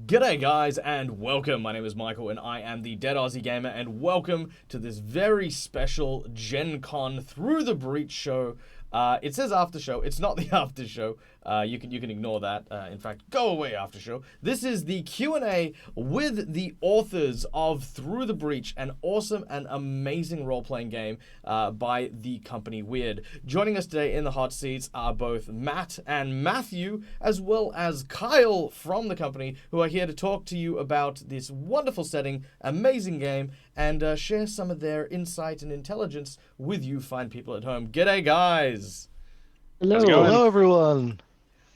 G'day guys and welcome. My name is Michael and I am the Dead Aussie Gamer, and welcome to this very special Gen Con Through the Breach show. It says after show. It's not the after show. You can ignore that. In fact, go away after show. This is the Q&A with the authors of Through the Breach, an awesome and amazing role-playing game by the company Weird. Joining us today in the hot seats are both Matt and Matthew, as well as Kyle from the company, who are here to talk to you about this wonderful setting, amazing game, and share some of their insight and intelligence with you fine people at home. G'day, guys! How's it Hello. going? Hello, everyone.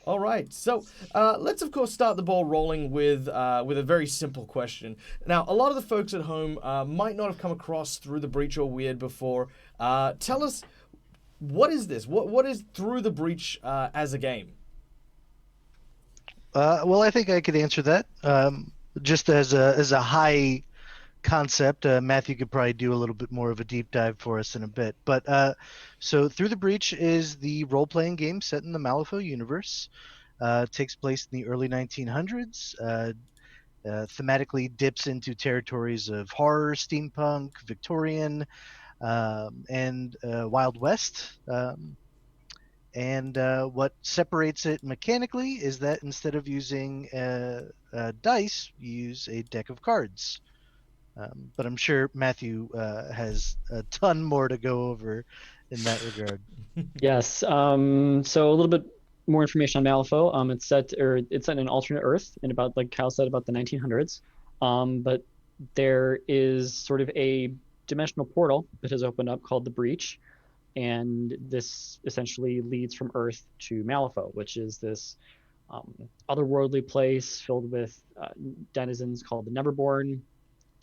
All right, so let's of course start the ball rolling with a very simple question. Now, a lot of the folks at home might not have come across Through the Breach or Weird before. Tell us, what is this? What is Through the Breach as a game? Well, I think I could answer that. Just as a high concept, Matthew could probably do a little bit more of a deep dive for us in a bit. But so Through the Breach is the role-playing game set in the Malifaux universe. Takes place in the early 1900s. Thematically dips into territories of horror, steampunk, Victorian, and Wild West. And what separates it mechanically is that instead of using dice, you use a deck of cards. But I'm sure Matthew has a ton more to go over in that regard. Yes. So a little bit more information on Malifaux. It's set in an alternate Earth in about, like Kyle said, about the 1900s. But there is sort of a dimensional portal that has opened up called the Breach, and this essentially leads from Earth to Malifaux, which is this otherworldly place filled with denizens called the Neverborn.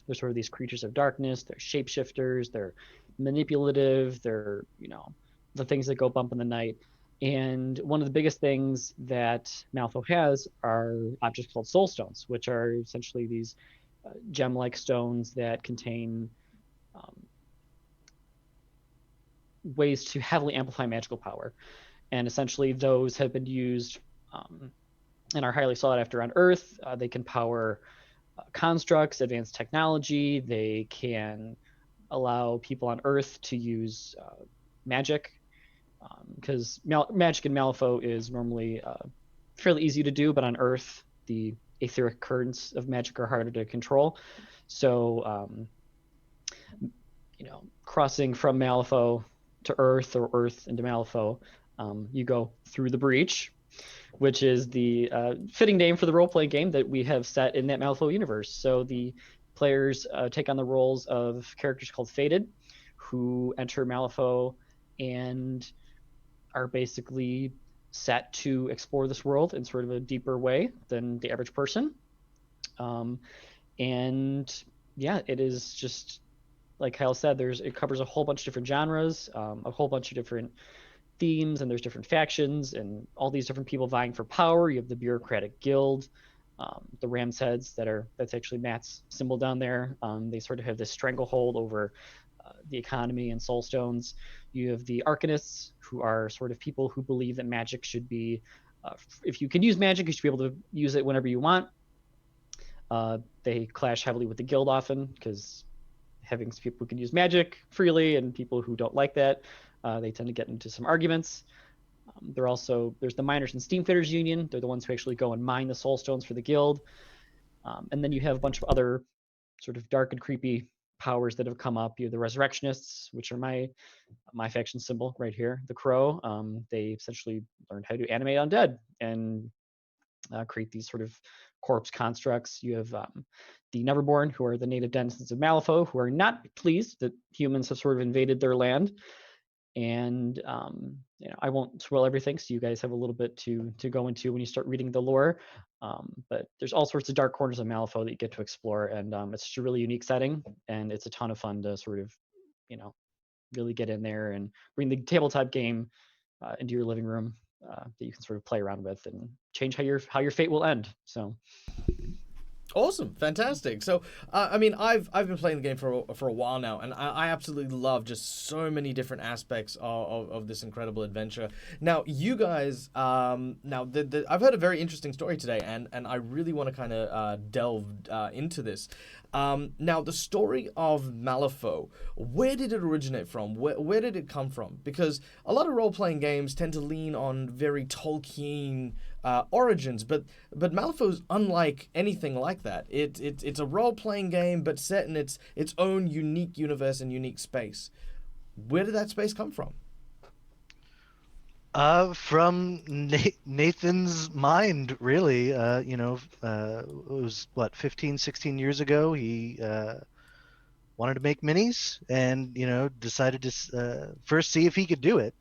They're sort of these creatures of darkness. They're shapeshifters. They're manipulative. They're, the things that go bump in the night. And one of the biggest things that Malifaux has are objects called soul stones, which are essentially these gem-like stones that contain ways to heavily amplify magical power. And essentially those have been used and are highly sought after on Earth. They can power constructs, advanced technology. They can allow people on Earth to use magic, because magic in Malifaux is normally fairly easy to do, but on Earth the etheric currents of magic are harder to control. So crossing from Malifaux to Earth or Earth into Malifaux, you go through the Breach, which is the fitting name for the role-playing game that we have set in that Malifaux universe. So the players take on the roles of characters called Fated, who enter Malifaux and are basically set to explore this world in sort of a deeper way than the average person. And yeah, it is just, like Kyle said, it covers a whole bunch of different genres, a whole bunch of different themes, and there's different factions and all these different people vying for power. You have the bureaucratic guild, the ram's heads that's actually Matt's symbol down there. They sort of have this stranglehold over the economy and soul stones. You have the arcanists, who are sort of people who believe that magic should be, if you can use magic, you should be able to use it whenever you want. They clash heavily with the guild often, because having people who can use magic freely and people who don't like that, they tend to get into some arguments. There's the Miners and Steamfitters Union. They're the ones who actually go and mine the soul stones for the guild. And then you have a bunch of other sort of dark and creepy powers that have come up. You have the Resurrectionists, which are my faction symbol right here, the crow. They essentially learned how to animate undead and create these sort of corpse constructs. You have the Neverborn, who are the native denizens of Malifaux, who are not pleased that humans have sort of invaded their land. And I won't spoil everything, so you guys have a little bit to go into when you start reading the lore. But there's all sorts of dark corners of Malifaux that you get to explore, and it's just a really unique setting, and it's a ton of fun to sort of, really get in there and bring the tabletop game into your living room that you can sort of play around with and change how your fate will end. So Awesome, fantastic. So, I mean, I've been playing the game for a while now, and I absolutely love just so many different aspects of this incredible adventure. Now, you guys, now I've heard a very interesting story today, and I really want to kind of delve into this. Now, the story of Malifaux, where did it originate from? Where did it come from? Because a lot of role playing games tend to lean on very Tolkien origins, but Malifaux's unlike anything like that. It's a role playing game, but set in its own unique universe and unique space. Where did that space come from? From Nathan's mind, really. It was what, 15, 16 years ago. He wanted to make minis, and decided to first see if he could do it.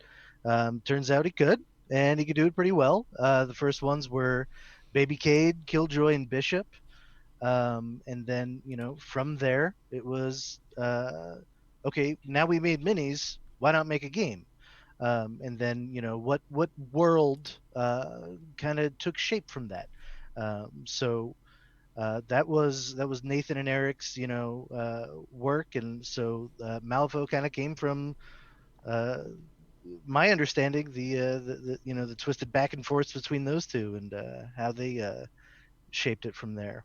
Turns out he could, and he could do it pretty well. The first ones were Baby Cade, Killjoy, and Bishop. And then from there it was okay. Now we made minis. Why not make a game? And then what world kind of took shape from that. That was Nathan and Eric's work, and so Malvo kind of came from uh, my understanding, the twisted back and forths between those two, and how they shaped it from there.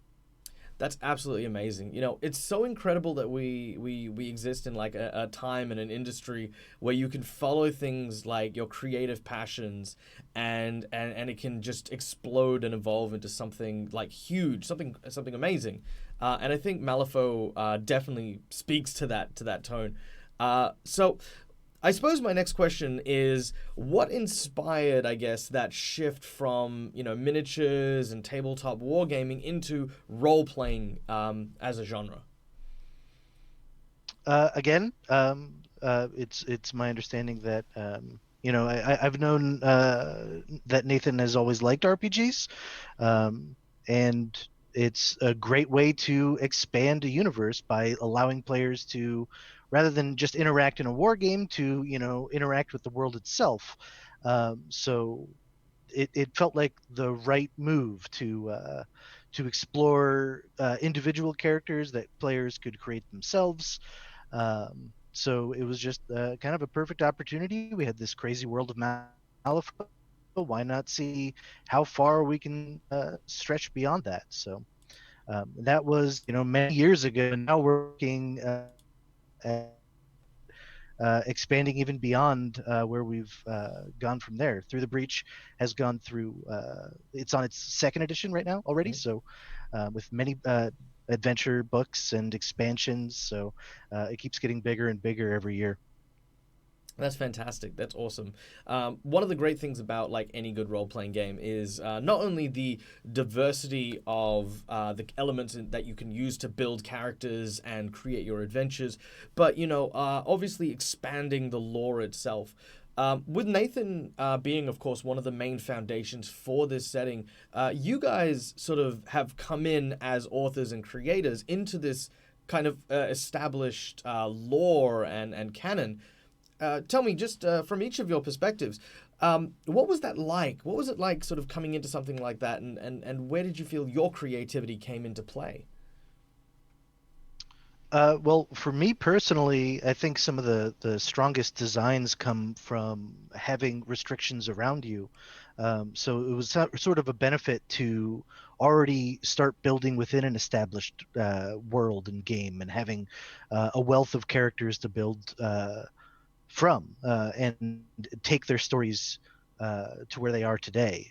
That's absolutely amazing. It's so incredible that we exist in like a time and an industry where you can follow things like your creative passions and it can just explode and evolve into something like huge, something amazing. And I think Malifaux definitely speaks to that tone. So I suppose my next question is what inspired, I guess, that shift from, miniatures and tabletop wargaming into role playing as a genre? Again, it's my understanding that I've known that Nathan has always liked RPGs, um, and it's a great way to expand a universe by allowing players to, rather than just interact in a war game, to interact with the world itself. So it felt like the right move to explore individual characters that players could create themselves. So it was just kind of a perfect opportunity. We had this crazy world of Malifaux. Why not see how far we can stretch beyond that? So that was, many years ago, and now we're working at expanding even beyond where we've gone from there. Through the Breach has gone through. It's on its second edition right now already. So with many adventure books and expansions, so it keeps getting bigger and bigger every year. That's fantastic. That's awesome. One of the great things about like any good role playing game is not only the diversity of the elements that you can use to build characters and create your adventures, but obviously expanding the lore itself. With Nathan being, of course, one of the main foundations for this setting, you guys sort of have come in as authors and creators into this kind of established lore and canon. Tell me, just from each of your perspectives, what was that like? What was it like sort of coming into something like that, and where did you feel your creativity came into play? Well, for me personally, I think some of the strongest designs come from having restrictions around you. So it was sort of a benefit to already start building within an established world and game, and having a wealth of characters to build from, and take their stories to where they are today.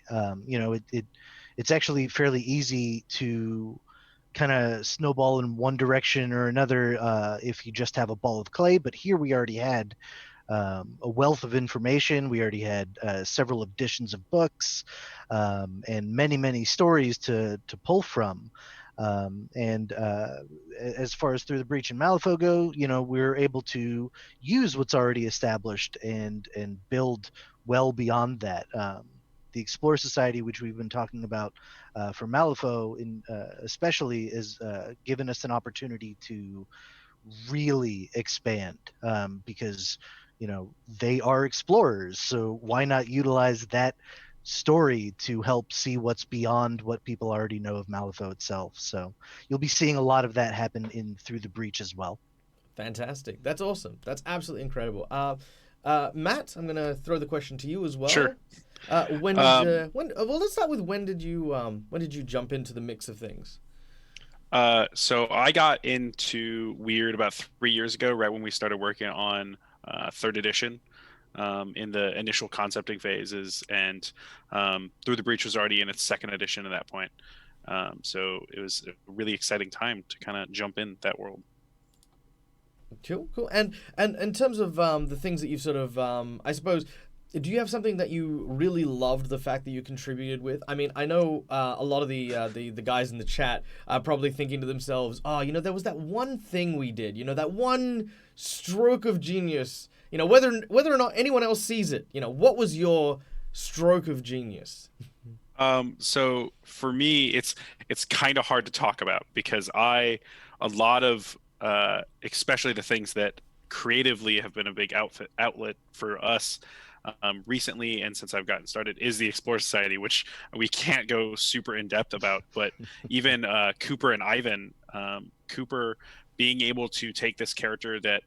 It's actually fairly easy to kind of snowball in one direction or another if you just have a ball of clay. But here we already had a wealth of information. We already had several editions of books, and many, many stories to pull from. And as far as Through the Breach and Malifaux go, we're able to use what's already established and build well beyond that. The Explorer Society, which we've been talking about for Malifaux, especially, is given us an opportunity to really expand, because they are explorers. So why not utilize that story to help see what's beyond what people already know of Malifaux itself. So you'll be seeing a lot of that happen in Through the Breach as well. Fantastic. That's awesome. That's absolutely incredible. Matt, I'm gonna throw the question to you as well. Sure. When did well, let's start with when did you jump into the mix of things? So I got into Weird about 3 years ago, right when we started working on third edition, in the initial concepting phases, and Through the Breach was already in its second edition at that point. So it was a really exciting time to kind of jump in that world. Cool. And in terms of the things that you've sort of, I suppose, do you have something that you really loved the fact that you contributed with? I mean, I know a lot of the guys in the chat are probably thinking to themselves, oh, there was that one thing we did, that one stroke of genius, whether or not anyone else sees it, what was your stroke of genius? So for me, it's kind of hard to talk about because a lot of especially the things that creatively have been a big outlet for us recently, and since I've gotten started, is the Explore Society, which we can't go super in depth about. But even Cooper and Ivan, Cooper being able to take this character that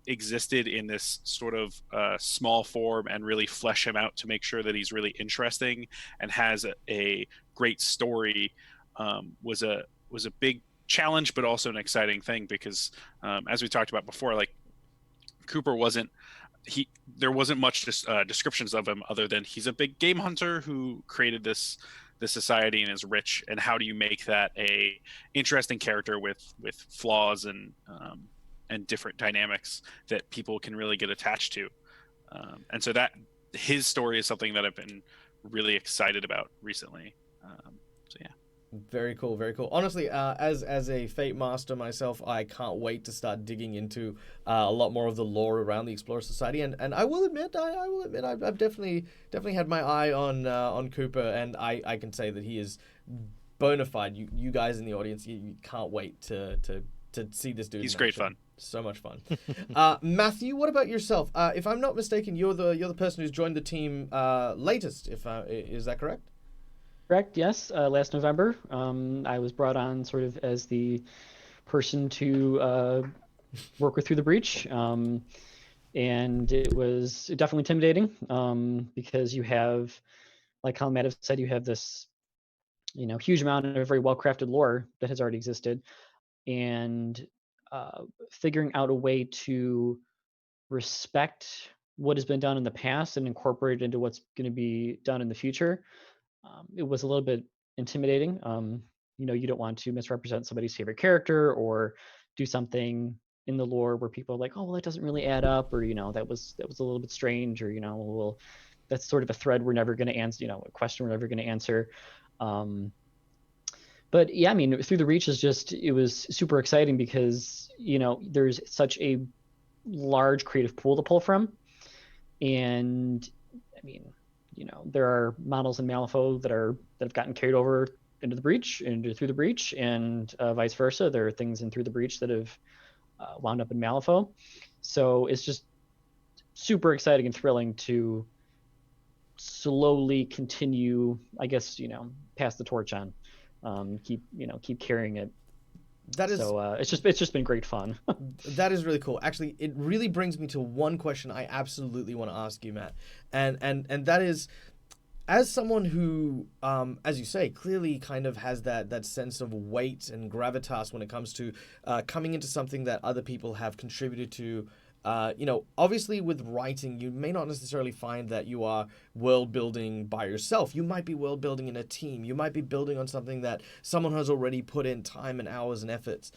existed in this sort of small form and really flesh him out to make sure that he's really interesting and has a great story, was a big challenge, but also an exciting thing because as we talked about before, like Cooper there wasn't much descriptions of him other than he's a big game hunter who created this society and is rich, and how do you make that a interesting character with flaws and different dynamics that people can really get attached to, and so that his story is something that I've been really excited about recently. So yeah. Very cool. Honestly, as a Fate master myself, I can't wait to start digging into a lot more of the lore around the Explorer Society. And I will admit, I've definitely had my eye on Cooper, and I can say that he is bona fide. You guys in the audience, you can't wait to see this dude. He's great fun. So much fun. Matthew, what about yourself? If I'm not mistaken, you're the person who's joined the team latest. Is that correct? Correct, yes. Last November, I was brought on sort of as the person to work with Through the Breach. And it was definitely intimidating because you have, like how Matt have said, you have this, huge amount of very well-crafted lore that has already existed. And figuring out a way to respect what has been done in the past and incorporate it into what's going to be done in the future. It was a little bit intimidating. You don't want to misrepresent somebody's favorite character or do something in the lore where people are like, oh, well, that doesn't really add up, or that was a little bit strange, or well, that's sort of a thread we're never going to answer, a question we're never going to answer. But yeah, I mean, Through the Reach it was super exciting because there's such a large creative pool to pull from, and I mean, there are models in Malifaux that have gotten carried over into the Breach, into Through the Breach, and vice versa. There are things in Through the Breach that have wound up in Malifaux. So it's just super exciting and thrilling to slowly continue, I guess, pass the torch on, keep carrying it. That is so it's just been great fun. That is really cool. Actually, it really brings me to one question I absolutely want to ask you, Matt, and that is, as someone who, as you say, clearly kind of has that sense of weight and gravitas when it comes to coming into something that other people have contributed to. Obviously with writing, you may not necessarily find that you are world building by yourself. You might be world building in a team. You might be building on something that someone has already put in time and hours and efforts.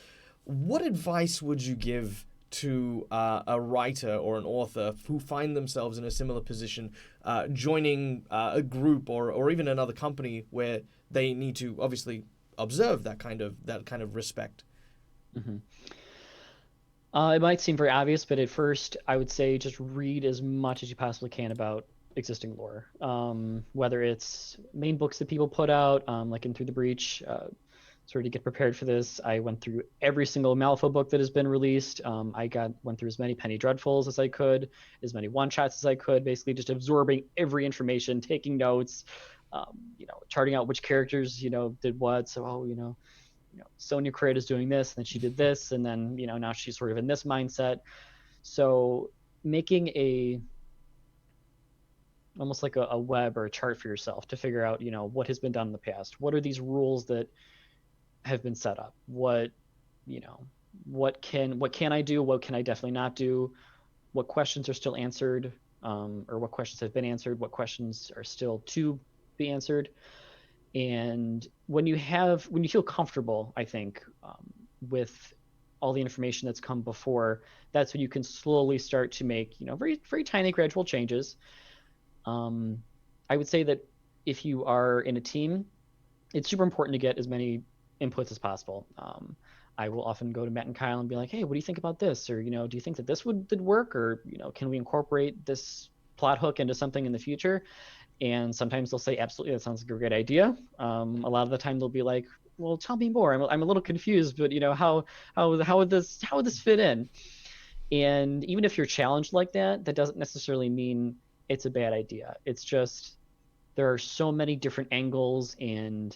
What advice would you give to a writer or an author who find themselves in a similar position, joining a group or even another company where they need to obviously observe that kind of respect? Mm-hmm. It might seem very obvious, but at first I would say just read as much as you possibly can about existing lore. Whether it's main books that people put out, like in Through the Breach, sort of get prepared for this, I went through every single Malifaux book that has been released. Went through as many Penny Dreadfuls as I could, as many one-shots as I could, basically just absorbing every information, taking notes, charting out which characters, did what. So, Sonya Crate is doing this, and then she did this, and then, now she's sort of in this mindset. So making almost like a web or a chart for yourself to figure out, what has been done in the past. What are these rules that have been set up? What can I do? What can I definitely not do? What questions are still answered, or what questions have been answered? What questions are still to be answered? And when you feel comfortable, I think, with all the information that's come before, that's when you can slowly start to make, very, very tiny gradual changes. I would say that if you are in a team, it's super important to get as many inputs as possible. I will often go to Matt and Kyle and be like, hey, what do you think about this? Or, do you think that this would work? Or, can we incorporate this plot hook into something in the future? And sometimes they'll say, absolutely, that sounds like a great idea. A lot of the time they'll be like, well, tell me more. I'm a little confused, but how would this fit in? And even if you're challenged like that, that doesn't necessarily mean it's a bad idea. It's just there are so many different angles and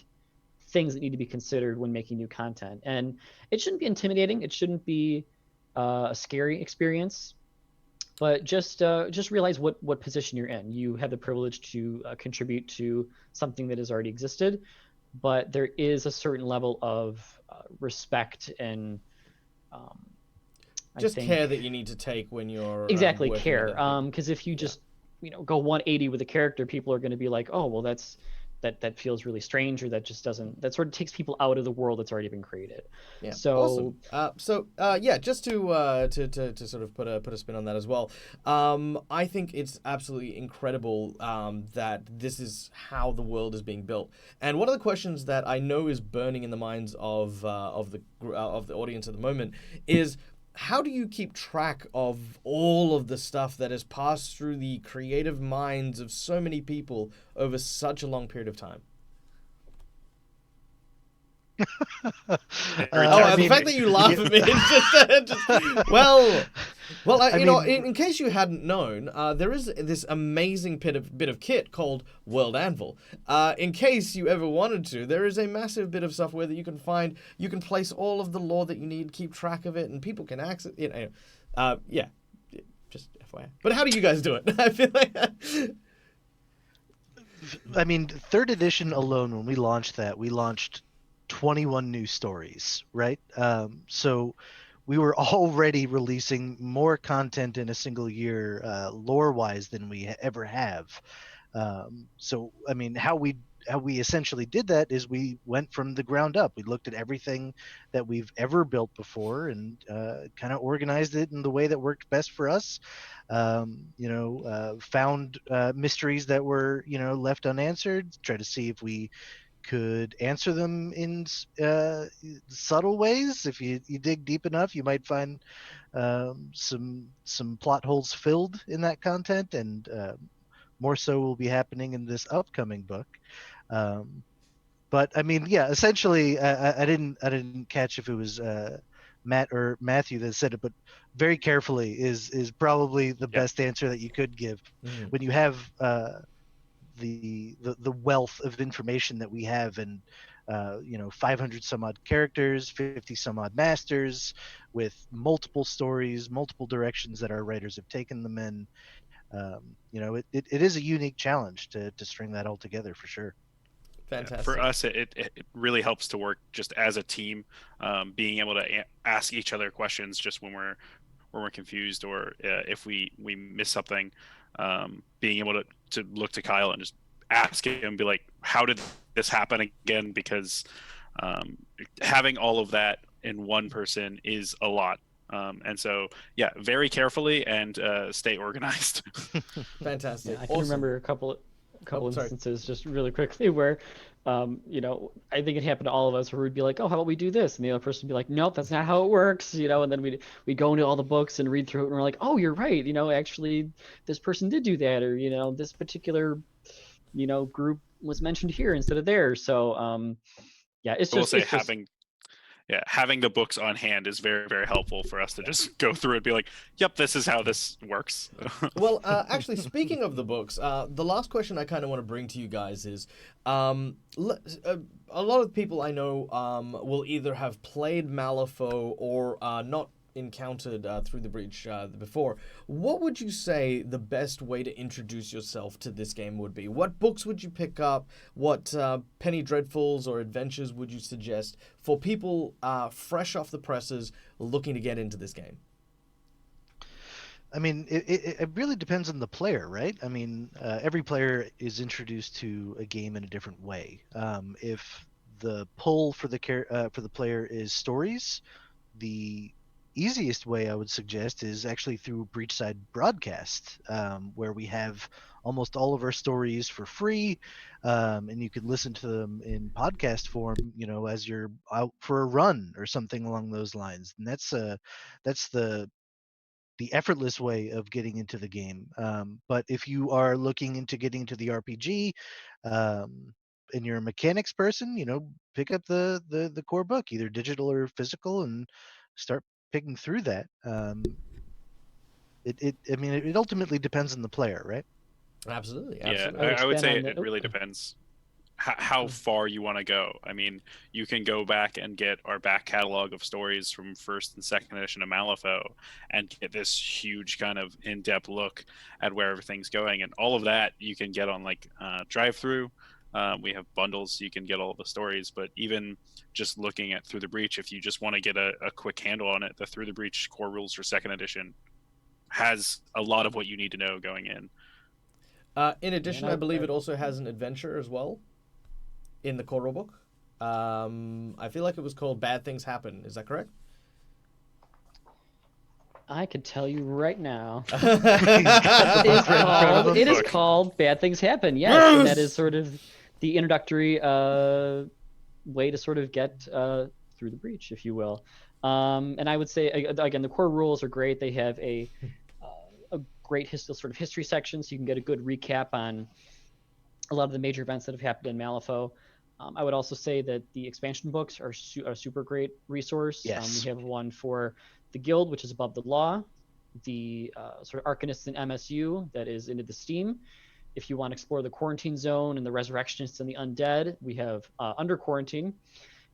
things that need to be considered when making new content. And it shouldn't be intimidating. It shouldn't be a scary experience. But just realize what position you're in. You have the privilege to contribute to something that has already existed, but there is a certain level of respect and just care that you need to take when you're exactly working care. with it. Because if you just go 180 with a character, people are going to be like, oh, well, that feels really strange, or that sort of takes people out of the world that's already been created. Yeah. So awesome. Just to sort of put a spin on that as well. I think it's absolutely incredible that this is how the world is being built. And one of the questions that I know is burning in the minds of the audience at the moment is, how do you keep track of all of the stuff that has passed through the creative minds of so many people over such a long period of time? The fact that you laugh at me, it's just well, in case you hadn't known, there is this amazing bit of kit called World Anvil. In case you ever wanted to, there is a massive bit of software that you can find. You can place all of the lore that you need, keep track of it, and people can access it. Just FYI. But how do you guys do it? I feel like. I mean, third edition alone, when we launched 21 new stories, right? So we were already releasing more content in a single year, lore-wise, than we ever have. So, I mean, how we essentially did that is we went from the ground up. We looked at everything that we've ever built before and kind of organized it in the way that worked best for us. Found mysteries that were, left unanswered, try to see if we could answer them in subtle ways. If you dig deep enough, you might find some plot holes filled in that content, and more so will be happening in this upcoming book. But I mean, yeah, essentially, I didn't catch if it was Matt or Matthew that said it, but very carefully is probably the best answer that you could give when you have the wealth of information that we have, and 500 some odd characters, 50 some odd masters, with multiple stories, multiple directions that our writers have taken them in. It is a unique challenge to string that all together, for sure. Fantastic. For us, it really helps to work just as a team, being able to ask each other questions just when we're confused, or if we miss something, being able to look to Kyle and just ask him, be like, how did this happen again? Because having all of that in one person is a lot. And so, very carefully and stay organized. Fantastic. Yeah, I can remember a couple instances just really quickly where, I think it happened to all of us, where we'd be like, oh, how about we do this? And the other person would be like, nope, that's not how it works. And then we'd go into all the books and read through it, and we're like, oh, you're right. Actually this person did do that, or, this particular, group was mentioned here instead of there. So, yeah, it's I will just say it's just having the books on hand is very, very helpful for us to just go through and be like, yep, this is how this works. Well, actually, speaking of the books, the last question I kind of want to bring to you guys is, a lot of people I know will either have played Malifaux or not encountered Through the Breach before. What would you say the best way to introduce yourself to this game would be? What books would you pick up? What penny dreadfuls or adventures would you suggest for people fresh off the presses looking to get into this game? I mean, it really depends on the player, right? I mean, every player is introduced to a game in a different way. If the pull for the player is stories, the easiest way I would suggest is actually through Breachside Broadcast, where we have almost all of our stories for free, and you can listen to them in podcast form, as you're out for a run or something along those lines. And that's the effortless way of getting into the game. But if you are looking into getting into the RPG, and you're a mechanics person, pick up the core book, either digital or physical, and start picking through that. I mean, it ultimately depends on the player, right? Absolutely, Yeah, absolutely. I would expand say on that. it really depends how far you want to go. I mean, you can go back and get our back catalog of stories from first and second edition of Malifaux and get this huge kind of in-depth look at where everything's going, and all of that you can get on like drive-through. We have bundles so you can get all of the stories, but even just looking at Through the Breach, if you just want to get a quick handle on it, the Through the Breach core rules for second edition has a lot of what you need to know going in. In addition, I believe it also has an adventure as well in the core rulebook. I feel like it was called Bad Things Happen. Is that correct? I could tell you right now. He's got the book right in front of him. It is called Bad Things Happen. Yes, and that is sort of the introductory way to sort of get through the breach, if you will. And I would say again, the core rules are great. They have a great sort of history section, so you can get a good recap on a lot of the major events that have happened in Malifaux. I would also say that the expansion books are a super great resource. Yes. We have one for the Guild, which is above the law, the sort of Arcanists and MSU that is into the Steam. If you want to explore the Quarantine Zone and the Resurrectionists and the Undead, we have Under Quarantine.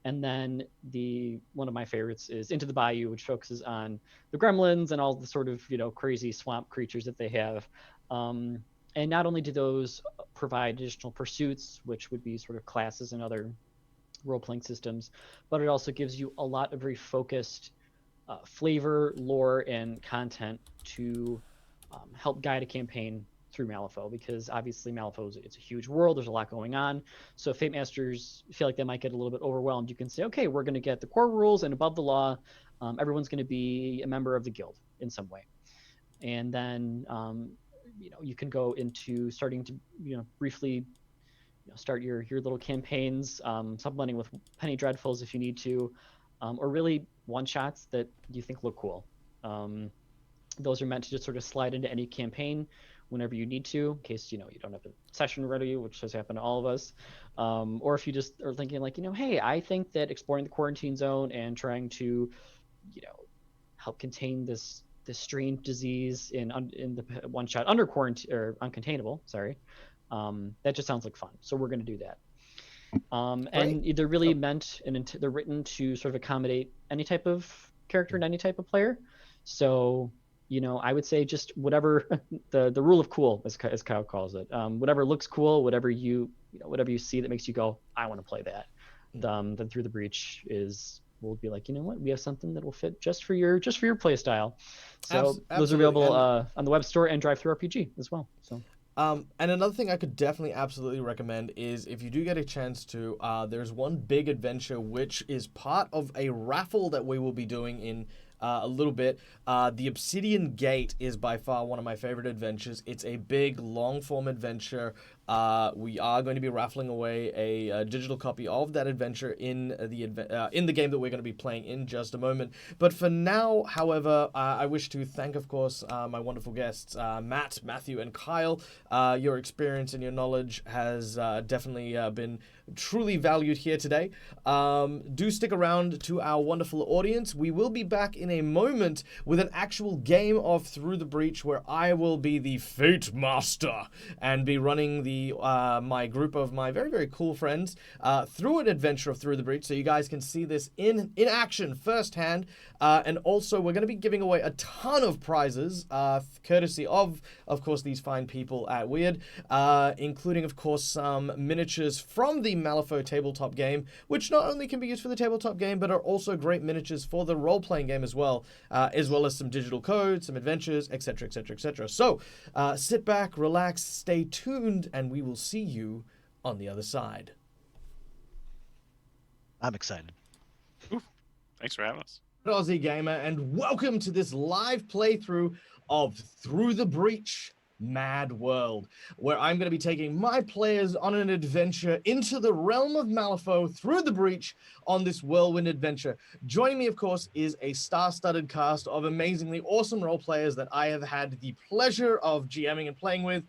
And then one of my favorites is Into the Bayou, which focuses on the Gremlins and all the sort of crazy swamp creatures that they have. And not only do those provide additional pursuits, which would be sort of classes and other role-playing systems, but it also gives you a lot of very focused flavor, lore, and content to help guide a campaign through Malifaux, because obviously Malifaux it's a huge world. There's a lot going on. So if Fate Masters feel like they might get a little bit overwhelmed, you can say, okay, we're going to get the core rules, and above the law, everyone's going to be a member of the guild in some way. And then you can go into starting to briefly start your little campaigns, supplementing with penny dreadfuls if you need to, or really one shots that you think look cool. Those are meant to just sort of slide into any campaign whenever you need to, in case you don't have a session ready, which has happened to all of us, or if you just are thinking like, hey, I think that exploring the quarantine zone and trying to help contain this strange disease in the one shot under quarantine or uncontainable, sorry, that just sounds like fun, so we're going to do that. And they're really meant and they're written to sort of accommodate any type of character and any type of player. So I would say just whatever the rule of cool, as Kyle calls it, whatever looks cool, whatever you see that makes you go, I want to play that. Then Through the Breach will be like, what, we have something that will fit just for your play style. So those are available on the web store and DriveThru RPG as well. So. And another thing I could definitely absolutely recommend is if you do get a chance to, there's one big adventure which is part of a raffle that we will be doing in a little bit. The Obsidian Gate is by far one of my favorite adventures. It's a big, long-form adventure we are going to be raffling away a digital copy of that adventure in the game that we're going to be playing in just a moment. But for now, however, I wish to thank, of course, my wonderful guests, Matt, Matthew, and Kyle. Your experience and your knowledge has definitely been truly valued here today. Do stick around to our wonderful audience. We will be back in a moment with an actual game of Through the Breach, where I will be the Fate Master and be running my group of my very, very cool friends through an adventure of Through the Breach, so you guys can see this in action firsthand. And also, we're going to be giving away a ton of prizes, courtesy of course, these fine people at Weird, including, of course, some miniatures from the Malifaux tabletop game, which not only can be used for the tabletop game, but are also great miniatures for the role-playing game as well as some digital codes, some adventures, etc., etc., etc. So, sit back, relax, stay tuned, and we will see you on the other side. I'm excited. Thanks for having us. Dead Aussie Gamer, and welcome to this live playthrough of Through the Breach Mad World, where I'm going to be taking my players on an adventure into the realm of Malifaux through the breach on this whirlwind adventure. Joining me, of course, is a star-studded cast of amazingly awesome role players that I have had the pleasure of GMing and playing with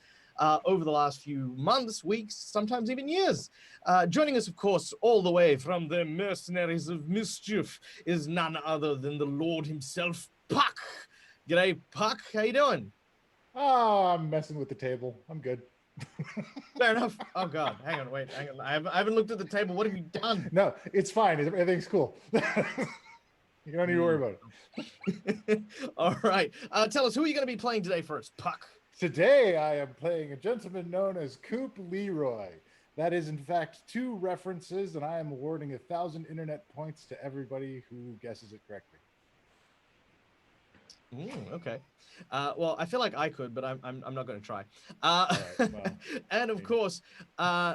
over the last few months, weeks, sometimes even years. Joining us, of course, all the way from the Mercenaries of Mischief is none other than the Lord himself, Puck. G'day, Puck. How you doing? Oh, I'm messing with the table. I'm good. Fair enough. Oh God, hang on, wait, hang on. I haven't looked at the table. What have you done? No, it's fine. Everything's cool. You don't need to worry about it. All right. Tell us, who are you going to be playing today first, Puck? Today, I am playing a gentleman known as Coop Leroy. That is, in fact, 2 references, and I am awarding 1,000 internet points to everybody who guesses it correctly. Okay. Well, I feel like I could, but I'm not going to try. Right, well, and of course,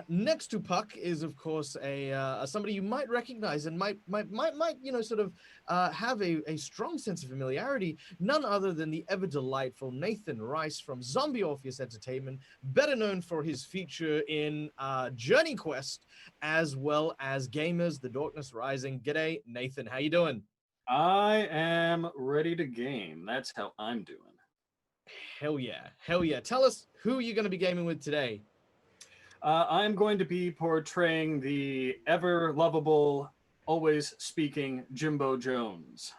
next to Puck is of course a somebody you might recognize and might sort of have a strong sense of familiarity. None other than the ever delightful Nathan Rice from Zombie Orpheus Entertainment, better known for his feature in Journey Quest as well as Gamers: The Darkness Rising. G'day, Nathan. How you doing? I am ready to game. That's how I'm doing. Hell yeah. Hell yeah. Tell us who you're going to be gaming with today. I'm going to be portraying the ever lovable, always speaking Jimbo Jones.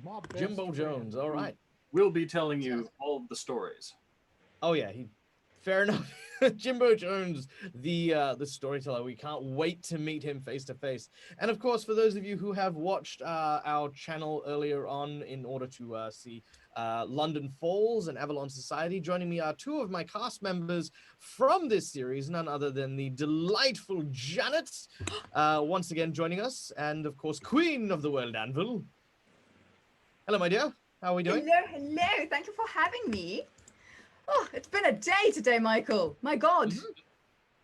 My best Jimbo friend. Jones. All right. We'll be telling you all of the stories. Oh yeah, fair enough. Jimbo Jones, the storyteller. We can't wait to meet him face to face. And of course, for those of you who have watched our channel earlier on, in order to see London Falls and Avalon Society, joining me are 2 of my cast members from this series, none other than the delightful Janet, once again joining us, and of course, Queen of the World Anvil. Hello, my dear. How are we doing? Hello. Thank you for having me. Oh, it's been a day today, Michael. My God.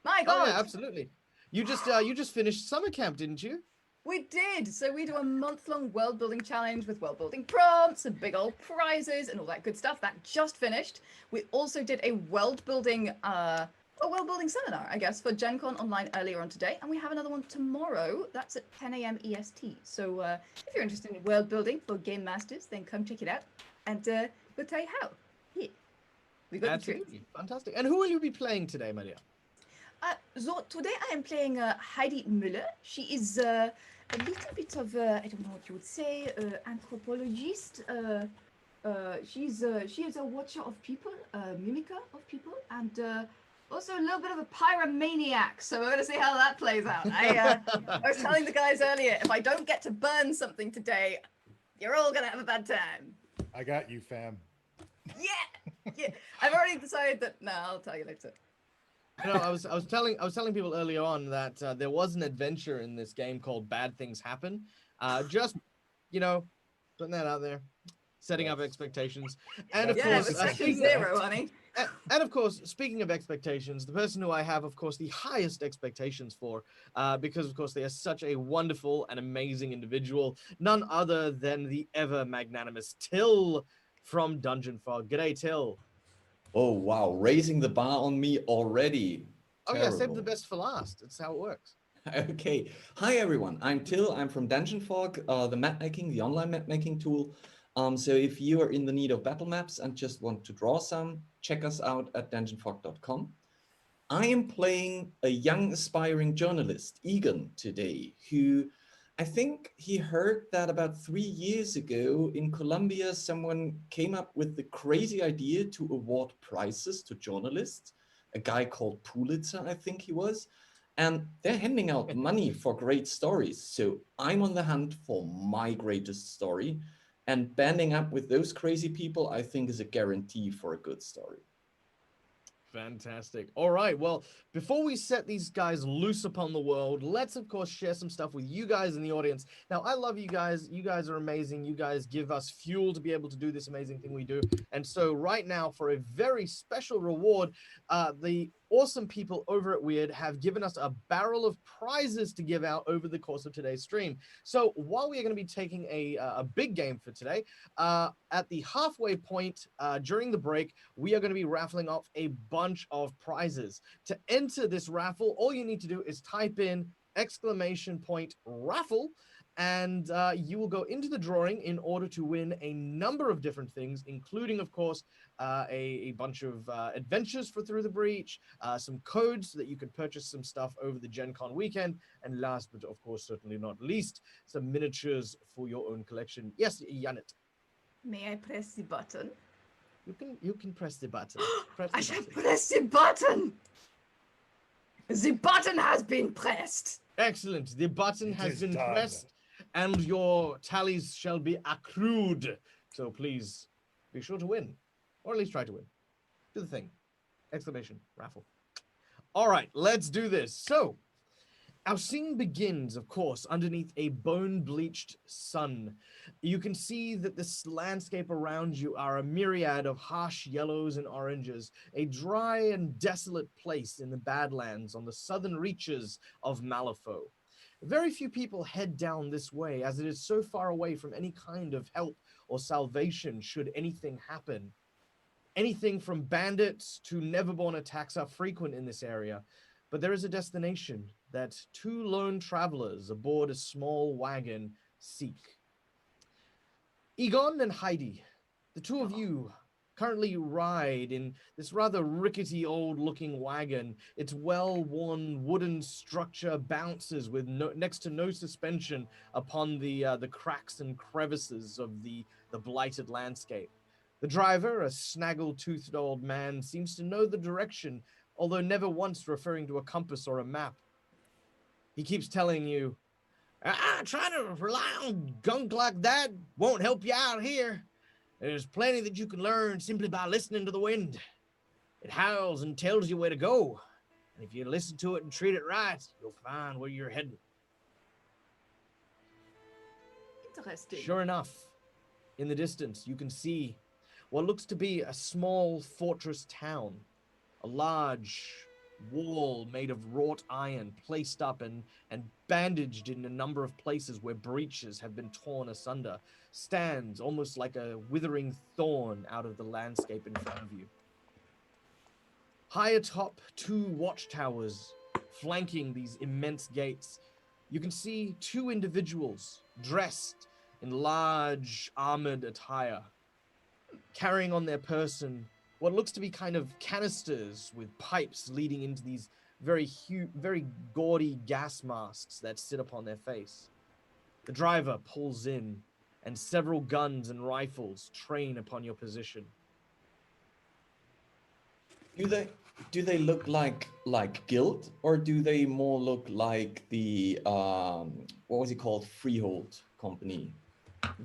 My God. Oh yeah, absolutely. You just finished summer camp, didn't you? We did. So we do a month-long world-building challenge with world-building prompts and big old prizes and all that good stuff. That just finished. We also did a world-building seminar, I guess, for Gen Con Online earlier on today. And we have another one tomorrow. That's at 10 a.m. EST. So if you're interested in world-building for Game Masters, then come check it out. And we'll tell you how. Here. We've got Absolutely. Fantastic. And who will you be playing today, my dear? So today I am playing Heidi Müller. She is a little bit of I don't know what you would say, anthropologist. She is a watcher of people, mimicker of people, and also a little bit of a pyromaniac. So we're gonna see how that plays out. I was telling the guys earlier, if I don't get to burn something today, you're all gonna have a bad time. I got you, fam. Yeah. I've already decided that. No, I'll tell you later. You know, I was telling people earlier on that there was an adventure in this game called Bad Things Happen. Just, putting that out there, setting up expectations, and of Yeah, course, section 0, honey. and of course, speaking of expectations, the person who I have, of course, the highest expectations for, because of course they are such a wonderful and amazing individual, none other than the ever magnanimous Till from Dungeon Fog. G'day, Till. Oh, wow. Raising the bar on me already. Oh yeah, save the Terrible. best for last. That's how it works. Okay. Hi everyone. I'm Till. I'm from Dungeon Fog, the map making, the online map making tool. So if you are in the need of battle maps and just want to draw some, check us out at dungeonfog.com. I am playing a young aspiring journalist, Egan, today, who I think he heard that about 3 years ago in Colombia, someone came up with the crazy idea to award prizes to journalists, a guy called Pulitzer, I think he was. And they're handing out money for great stories. So I'm on the hunt for my greatest story. And banding up with those crazy people, I think, is a guarantee for a good story. Fantastic. All right. Well, before we set these guys loose upon the world, let's of course share some stuff with you guys in the audience. Now, I love you guys. You guys are amazing. You guys give us fuel to be able to do this amazing thing we do. And so right now, for a very special reward, the awesome people over at Weird have given us a barrel of prizes to give out over the course of today's stream. So while we are going to be taking a big game for today, at the halfway point during the break, we are going to be raffling off a bunch of prizes. To enter this raffle, all you need to do is type in !raffle, and you will go into the drawing in order to win a number of different things, including, of course, a bunch of adventures for Through the Breach, some codes so that you can purchase some stuff over the Gen Con weekend, and last but of course certainly not least, some miniatures for your own collection. Yes, Janet. May I press the button? You can press the button. Press I the shall button. press the button! The button has been pressed! Excellent. The button It has is been done. pressed, and your tallies shall be accrued. So please be sure to win, or at least try to win. Do the thing! ! Raffle. All right, let's do this. So, our scene begins, of course, underneath a bone-bleached sun. You can see that this landscape around you are a myriad of harsh yellows and oranges, a dry and desolate place in the Badlands on the southern reaches of Malifaux. Very few people head down this way, as it is so far away from any kind of help or salvation should anything happen. Anything from bandits to neverborn attacks are frequent in this area, but there is a destination that two lone travelers aboard a small wagon seek. Egon and Heidi, the two of you currently ride in this rather rickety old-looking wagon. Its well-worn wooden structure bounces with next to no suspension upon the cracks and crevices of the blighted landscape. The driver, a snaggle-toothed old man, seems to know the direction, although never once referring to a compass or a map. He keeps telling you, trying to rely on gunk like that won't help you out here. There's plenty that you can learn simply by listening to the wind. It howls and tells you where to go. And if you listen to it and treat it right, you'll find where you're heading. Interesting. Sure enough, in the distance, you can see what looks to be a small fortress town. A large wall made of wrought iron placed up and bandaged in a number of places where breaches have been torn asunder, stands almost like a withering thorn out of the landscape in front of you. High atop, two watchtowers flanking these immense gates. You can see two individuals dressed in large armored attire, carrying on their person what looks to be kind of canisters with pipes leading into these very gaudy gas masks that sit upon their face. The driver pulls in, and several guns and rifles train upon your position. Do they look like Guild, or do they more look like the what was it called, Freehold Company?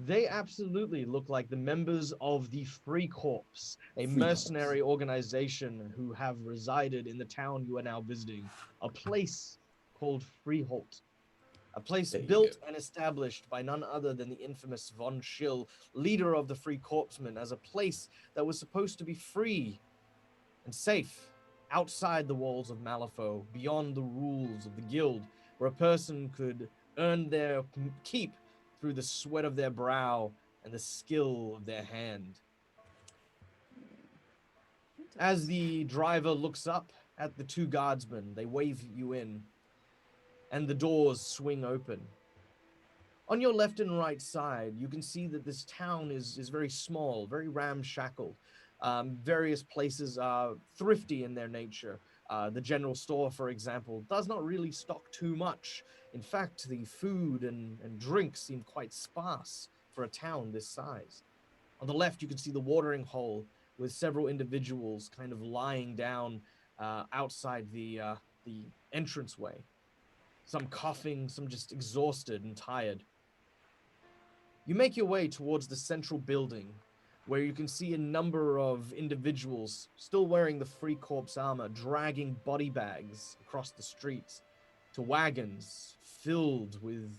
They absolutely look like the members of the Free Corps, a Free mercenary organization who have resided in the town you are now visiting, a place called Freehold. A place There you built go. and established by none other than the infamous Von Schill, leader of the Free Corpsmen, as a place that was supposed to be free and safe outside the walls of Malifaux, beyond the rules of the guild, where a person could earn their keep through the sweat of their brow and the skill of their hand. As the driver looks up at the two guardsmen. They wave you in, and the doors swing open. On your left and right side, you can see that this town is very small, very ramshackle. Various places are thrifty in their nature. The general store, for example, does not really stock too much. In fact, the food and drink seem quite sparse for a town this size. On the left, you can see the watering hole with several individuals kind of lying down outside the entranceway. Some coughing, some just exhausted and tired. You make your way towards the central building, where you can see a number of individuals still wearing the Free Corps armor, dragging body bags across the streets to wagons filled with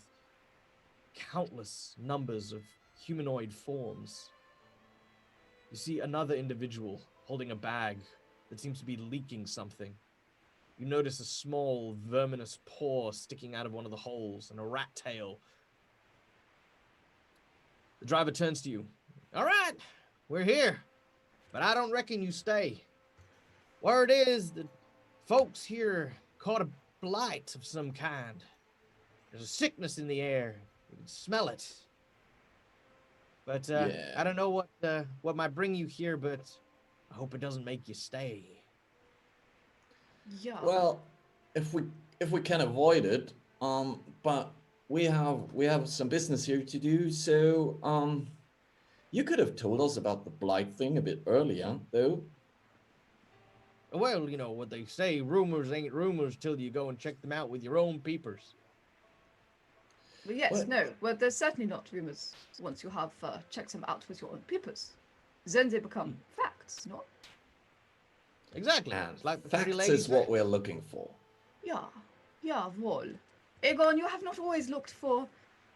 countless numbers of humanoid forms. You see another individual holding a bag that seems to be leaking something. You notice a small, verminous paw sticking out of one of the holes and a rat tail. The driver turns to you. All right, we're here, but I don't reckon you stay. Word is that folks here caught a blight of some kind. There's a sickness in the air. You can smell it. But Yeah. I don't know what might bring you here, but I hope it doesn't make you stay. Yeah. Well, if we can avoid it, but we have some business here to do. So, you could have told us about the blight thing a bit earlier, though. Well, you know what they say, rumors ain't rumors till you go and check them out with your own peepers. Well, yes, What? no. Well, there's certainly not rumors once you have checked them out with your own papers. Then they become facts, no? Exactly. And It's like the pretty facts lady is what said. we're looking for. Yeah. Yeah, well. Egon, you have not always looked for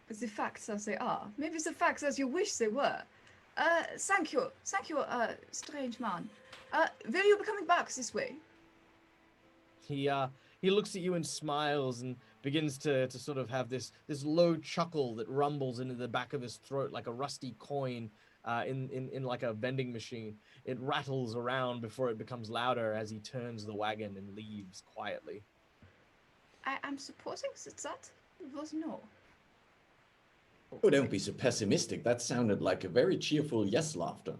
the facts as they are. Maybe the facts as you wish they were. Thank you. Thank you, strange man. Will you be coming back this way? He looks at you and smiles and begins to sort of have this low chuckle that rumbles into the back of his throat like a rusty coin in like a vending machine. It rattles around before it becomes louder as he turns the wagon and leaves quietly. I'm supposing that was no. Oh, don't be so pessimistic. That sounded like a very cheerful yes laughter.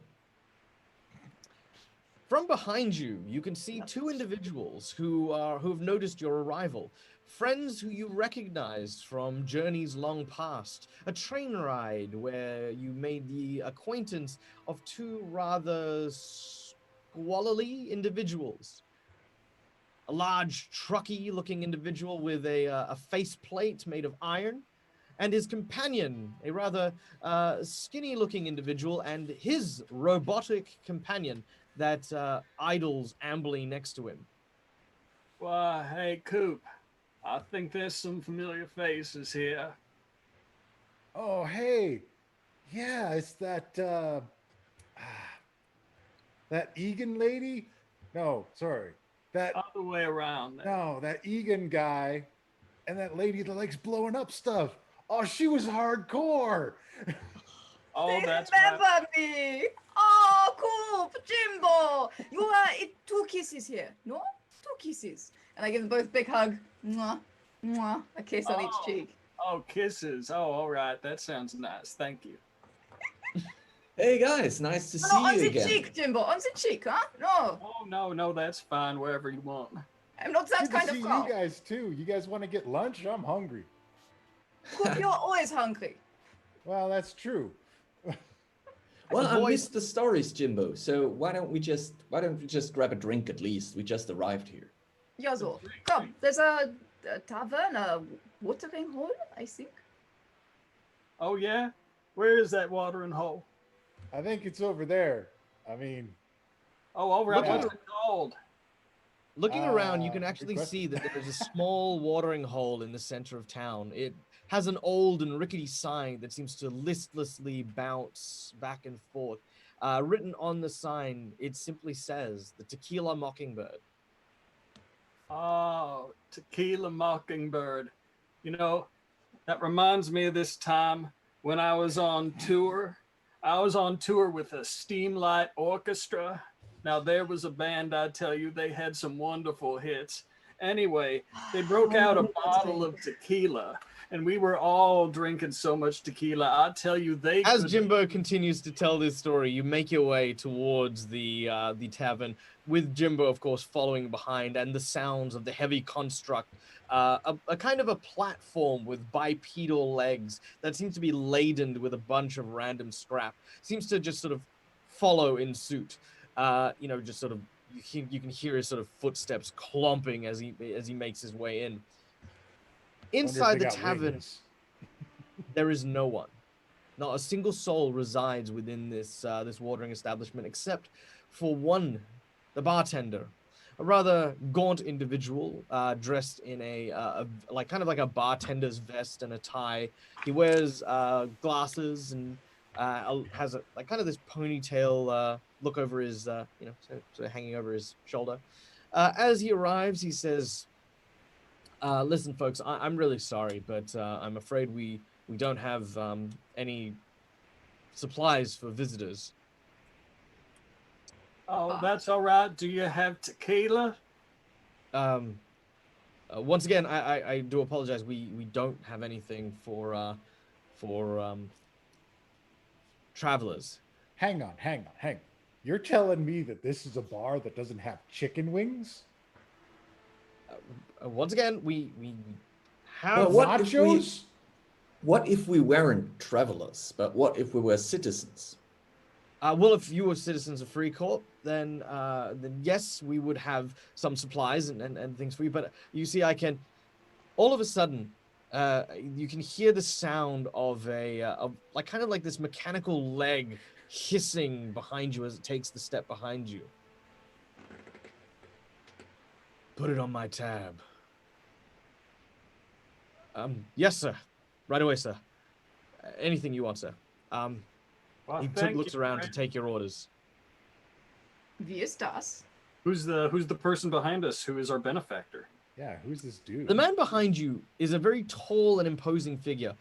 From behind you, you can see two individuals who've noticed your arrival. Friends who you recognized from journeys long past. A train ride where you made the acquaintance of two rather squalorly individuals. A large, trucky-looking individual with a faceplate made of iron, and his companion, a rather skinny-looking individual, and his robotic companion that idles ambly next to him. Why, hey, Coop. I think there's some familiar faces here. Oh, hey. Yeah, it's that that Egan lady? No, sorry. That Other way around. There. no, that Egan guy and that lady that likes blowing up stuff. Oh, she was hardcore. Oh, They that's remember right. me. Oh, cool, Jimbo. You are two kisses here, no? Two kisses. And I give them both a big hug. Mwah, mwah. A kiss on each Oh. cheek. Oh, kisses. Oh, all right. That sounds nice. Thank you. Hey guys, nice to No, see on you the again. cheek, Jimbo. On the cheek, huh? No, Oh, no, that's fine. Wherever you want. I'm not that Good kind to of see girl. you guys too. You guys want to get lunch? I'm hungry. Coop, you're always hungry. Well, that's true. Well, I Avoid- missed the stories, Jimbo. So why don't we just grab a drink at least? We just arrived here. Yeah, so. Come, there's a tavern, a watering hole, I think. Oh, yeah? Where is that watering hole? I think it's over there. I mean, Oh, all right. Look What's at- it called? Looking around, you can good actually question. see that there's a small watering hole in the center of town. It has an old and rickety sign that seems to listlessly bounce back and forth. Written on the sign, it simply says, "The Tequila Mockingbird." Oh, Tequila Mockingbird. You know, that reminds me of this time when I was on tour. I was on tour with a Steamlight Orchestra, Now there was a band, I tell you, they had some wonderful hits. Anyway, they broke out a bottle of tequila, and we were all drinking so much tequila. I tell you, they As could... Jimbo continues to tell this story, you make your way towards the tavern, with Jimbo, of course, following behind, and the sounds of the heavy construct, a kind of a platform with bipedal legs that seems to be laden with a bunch of random scrap, seems to just sort of follow in suit. Just sort of you can hear his sort of footsteps clomping as he makes his way in. Inside the tavern, there is no one. Not a single soul resides within this watering establishment, except for one, the bartender, a rather gaunt individual dressed in a kind of like a bartender's vest and a tie. He wears glasses and has kind of this ponytail look over his sort of hanging over his shoulder. As he arrives, he says, "Listen, folks, I'm really sorry, but I'm afraid we don't have any supplies for visitors." Oh, that's all right. Do you have tequila? Once again, I do apologize. We don't have anything for travelers. Hang on. You're telling me that this is a bar that doesn't have chicken wings? Once again, we have Well, what if we- nachos? What if we weren't travelers, but what if we were citizens? Well, if you were citizens of Free Corp, then yes, we would have some supplies and things for you. But you see, all of a sudden, you can hear the sound of kind of like this mechanical leg hissing behind you as it takes the step behind you. Put it on my tab. Yes, sir. Right away, sir. Anything you want, sir. Well, He thank looks you, around Frank. to take your orders. Wie ist das? Who's the person behind us who is our benefactor? Yeah, who's this dude? The man behind you is a very tall and imposing figure.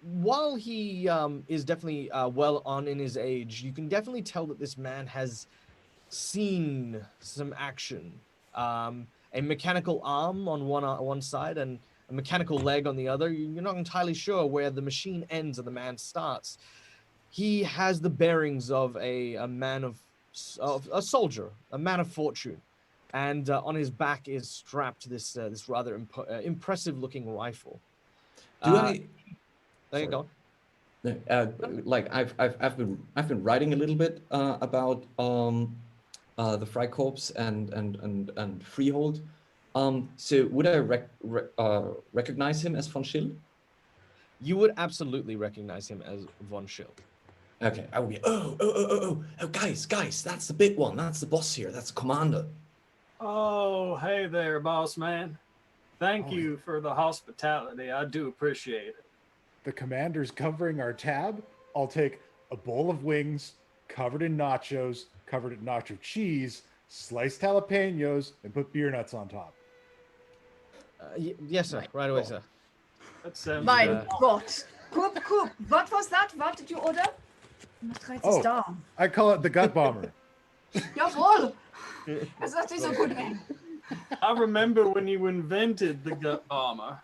While he is definitely well on in his age, you can definitely tell that this man has seen some action. A mechanical arm on one side and a mechanical leg on the other. You're not entirely sure where the machine ends and the man starts. He has the bearings of a man of a soldier, a man of fortune, and on his back is strapped this rather impressive-looking rifle. Do I? There you go. Like I've been writing a little bit about the Freikorps and Freehold. So would I recognize him as von Schill? You would absolutely recognize him as von Schill. Okay, I would be. Oh, guys, that's the big one. That's the boss here. That's the commander. Oh, hey there, boss man. Thank you for the hospitality. I do appreciate it. The commander's covering our tab. I'll take a bowl of wings covered in nachos, covered in nacho cheese, sliced jalapenos, and put beer nuts on top. Yes, sir. Right away, sir. That sounds Mein Gott. Coop, what was that? What did you order? Write this down. I call it the gut bomber. Jawohl. That is a good name. I remember when you invented the gut bomber.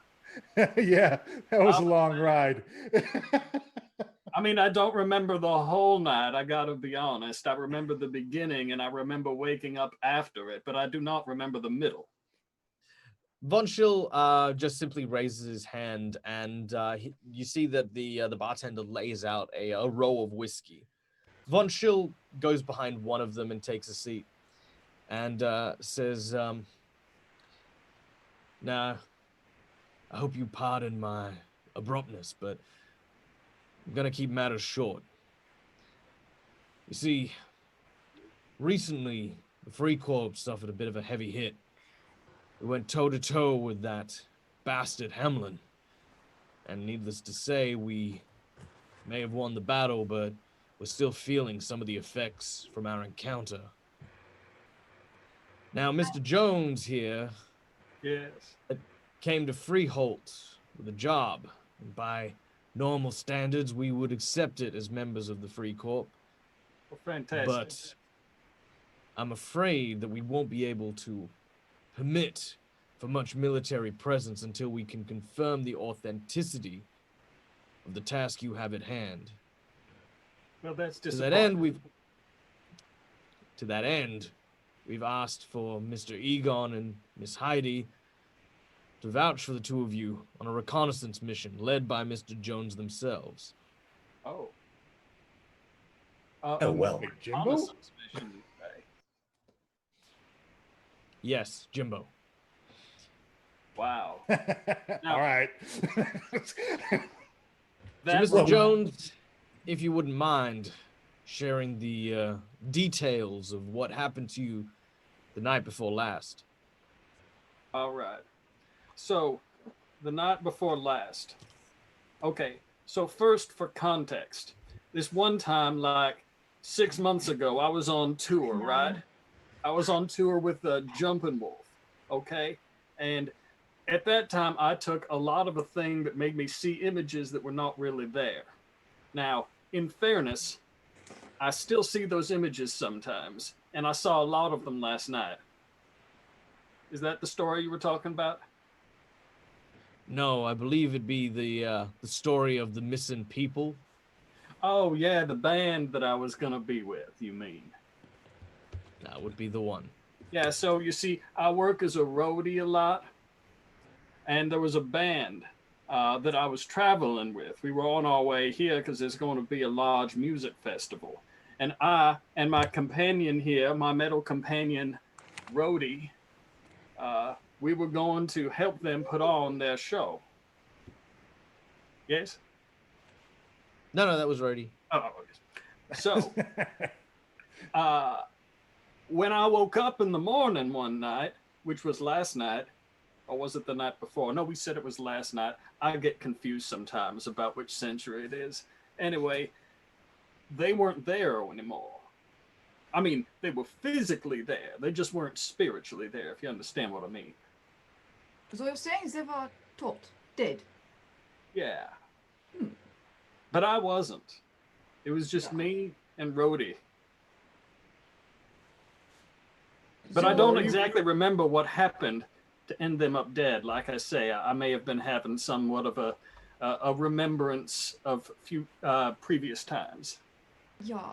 Yeah, that was a long ride. I mean, I don't remember the whole night, I gotta be honest. I remember the beginning and I remember waking up after it, but I do not remember the middle. Von Schill just simply raises his hand, and you see that the bartender lays out a row of whiskey. Von Schill goes behind one of them and takes a seat, and says, "Now, I hope you pardon my abruptness, but I'm gonna keep matters short. You see, recently the Free Corps suffered a bit of a heavy hit. We went toe-to-toe with that bastard Hemlin. And needless to say, we may have won the battle, but we're still feeling some of the effects from our encounter. Now, Mr. Jones here Yes. came to Freehold with a job. And by normal standards, we would accept it as members of the Free Corps. Well, fantastic. But I'm afraid that we won't be able to permit for much military presence until we can confirm the authenticity of the task you have at hand. Well, that's To disappointing. that end, we've asked for Mr. Egon and Miss Heidi to vouch for the two of you on a reconnaissance mission led by Mr. Jones themselves. Oh. Oh, well. Wait, Jimbo? Reconnaissance mission, you say? Yes, Jimbo. Wow. All right. So, That Mr. well- Jones, if you wouldn't mind sharing the details of what happened to you the night before last. All right. So, the night before last. Okay. So first, for context, this one time, like 6 months ago, I was on tour, right? I was on tour with Jumpin' Wolf. Okay, and at that time, I took a lot of a thing that made me see images that were not really there. Now, in fairness, I still see those images sometimes, and I saw a lot of them last night. Is that the story you were talking about? No, I believe it'd be the story of the missing people. Oh, yeah, the band that I was going to be with, you mean? That would be the one. Yeah, so you see, I work as a roadie a lot, and there was a band that I was traveling with. We were on our way here because there's going to be a large music festival. And I and my companion here, my metal companion, roadie, we were going to help them put on their show. Yes? No, that was Rody. Oh, so when I woke up in the morning one night, which was last night, or was it the night before? No, we said it was last night. I get confused sometimes about which century it is. Anyway, they weren't there anymore. I mean, they were physically there. They just weren't spiritually there, if you understand what I mean. So you're saying they were taught, dead? Yeah. But I wasn't. It was just me and Rhodey. But I So don't you- exactly remember what happened to end them up dead. Like I say, I may have been having somewhat of a remembrance of few previous times. Yeah.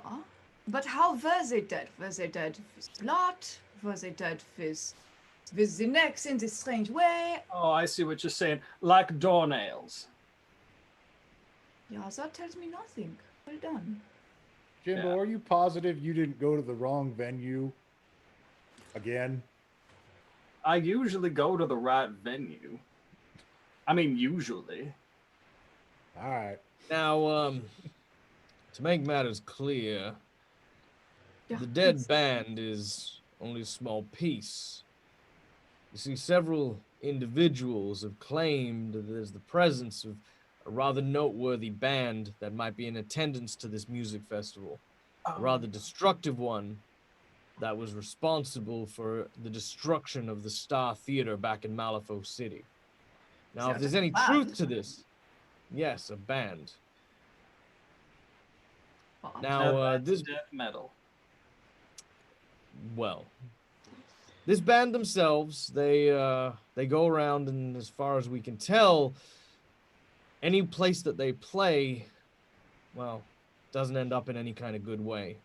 But how were they dead? Were they dead with blood? Were they dead with the necks in this strange way? Oh, I see what you're saying. Like doornails. Yeah, that tells me nothing. Well done. Jimbo, Yeah. are you positive you didn't go to the wrong venue again? I usually go to the right venue. I mean, usually. All right. Now, to make matters clear, Yeah, the dead please. band is only a small piece. You see, several individuals have claimed that there's the presence of a rather noteworthy band that might be in attendance to this music festival. A rather destructive one that was responsible for the destruction of the Star Theater back in Malifaux City. Now, if Sounds there's like a any band. truth to this, yes, a band. But Now, That's this death metal. well, this band themselves, they go around, and as far as we can tell, any place that they play, well, doesn't end up in any kind of good way.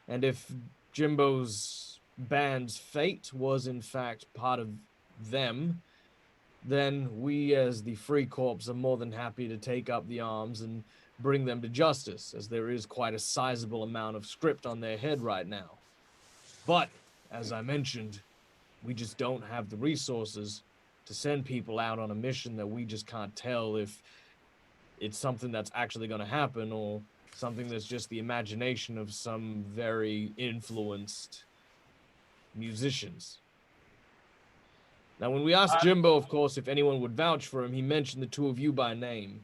And if Jimbo's band's fate was in fact part of them, then we as the Free Corps are more than happy to take up the arms and bring them to justice, as there is quite a sizable amount of script on their head right now. But, as I mentioned, we just don't have the resources to send people out on a mission that we just can't tell if it's something that's actually going to happen or something that's just the imagination of some very influenced musicians. Now, when we asked Jimbo, of course, if anyone would vouch for him, he mentioned the two of you by name.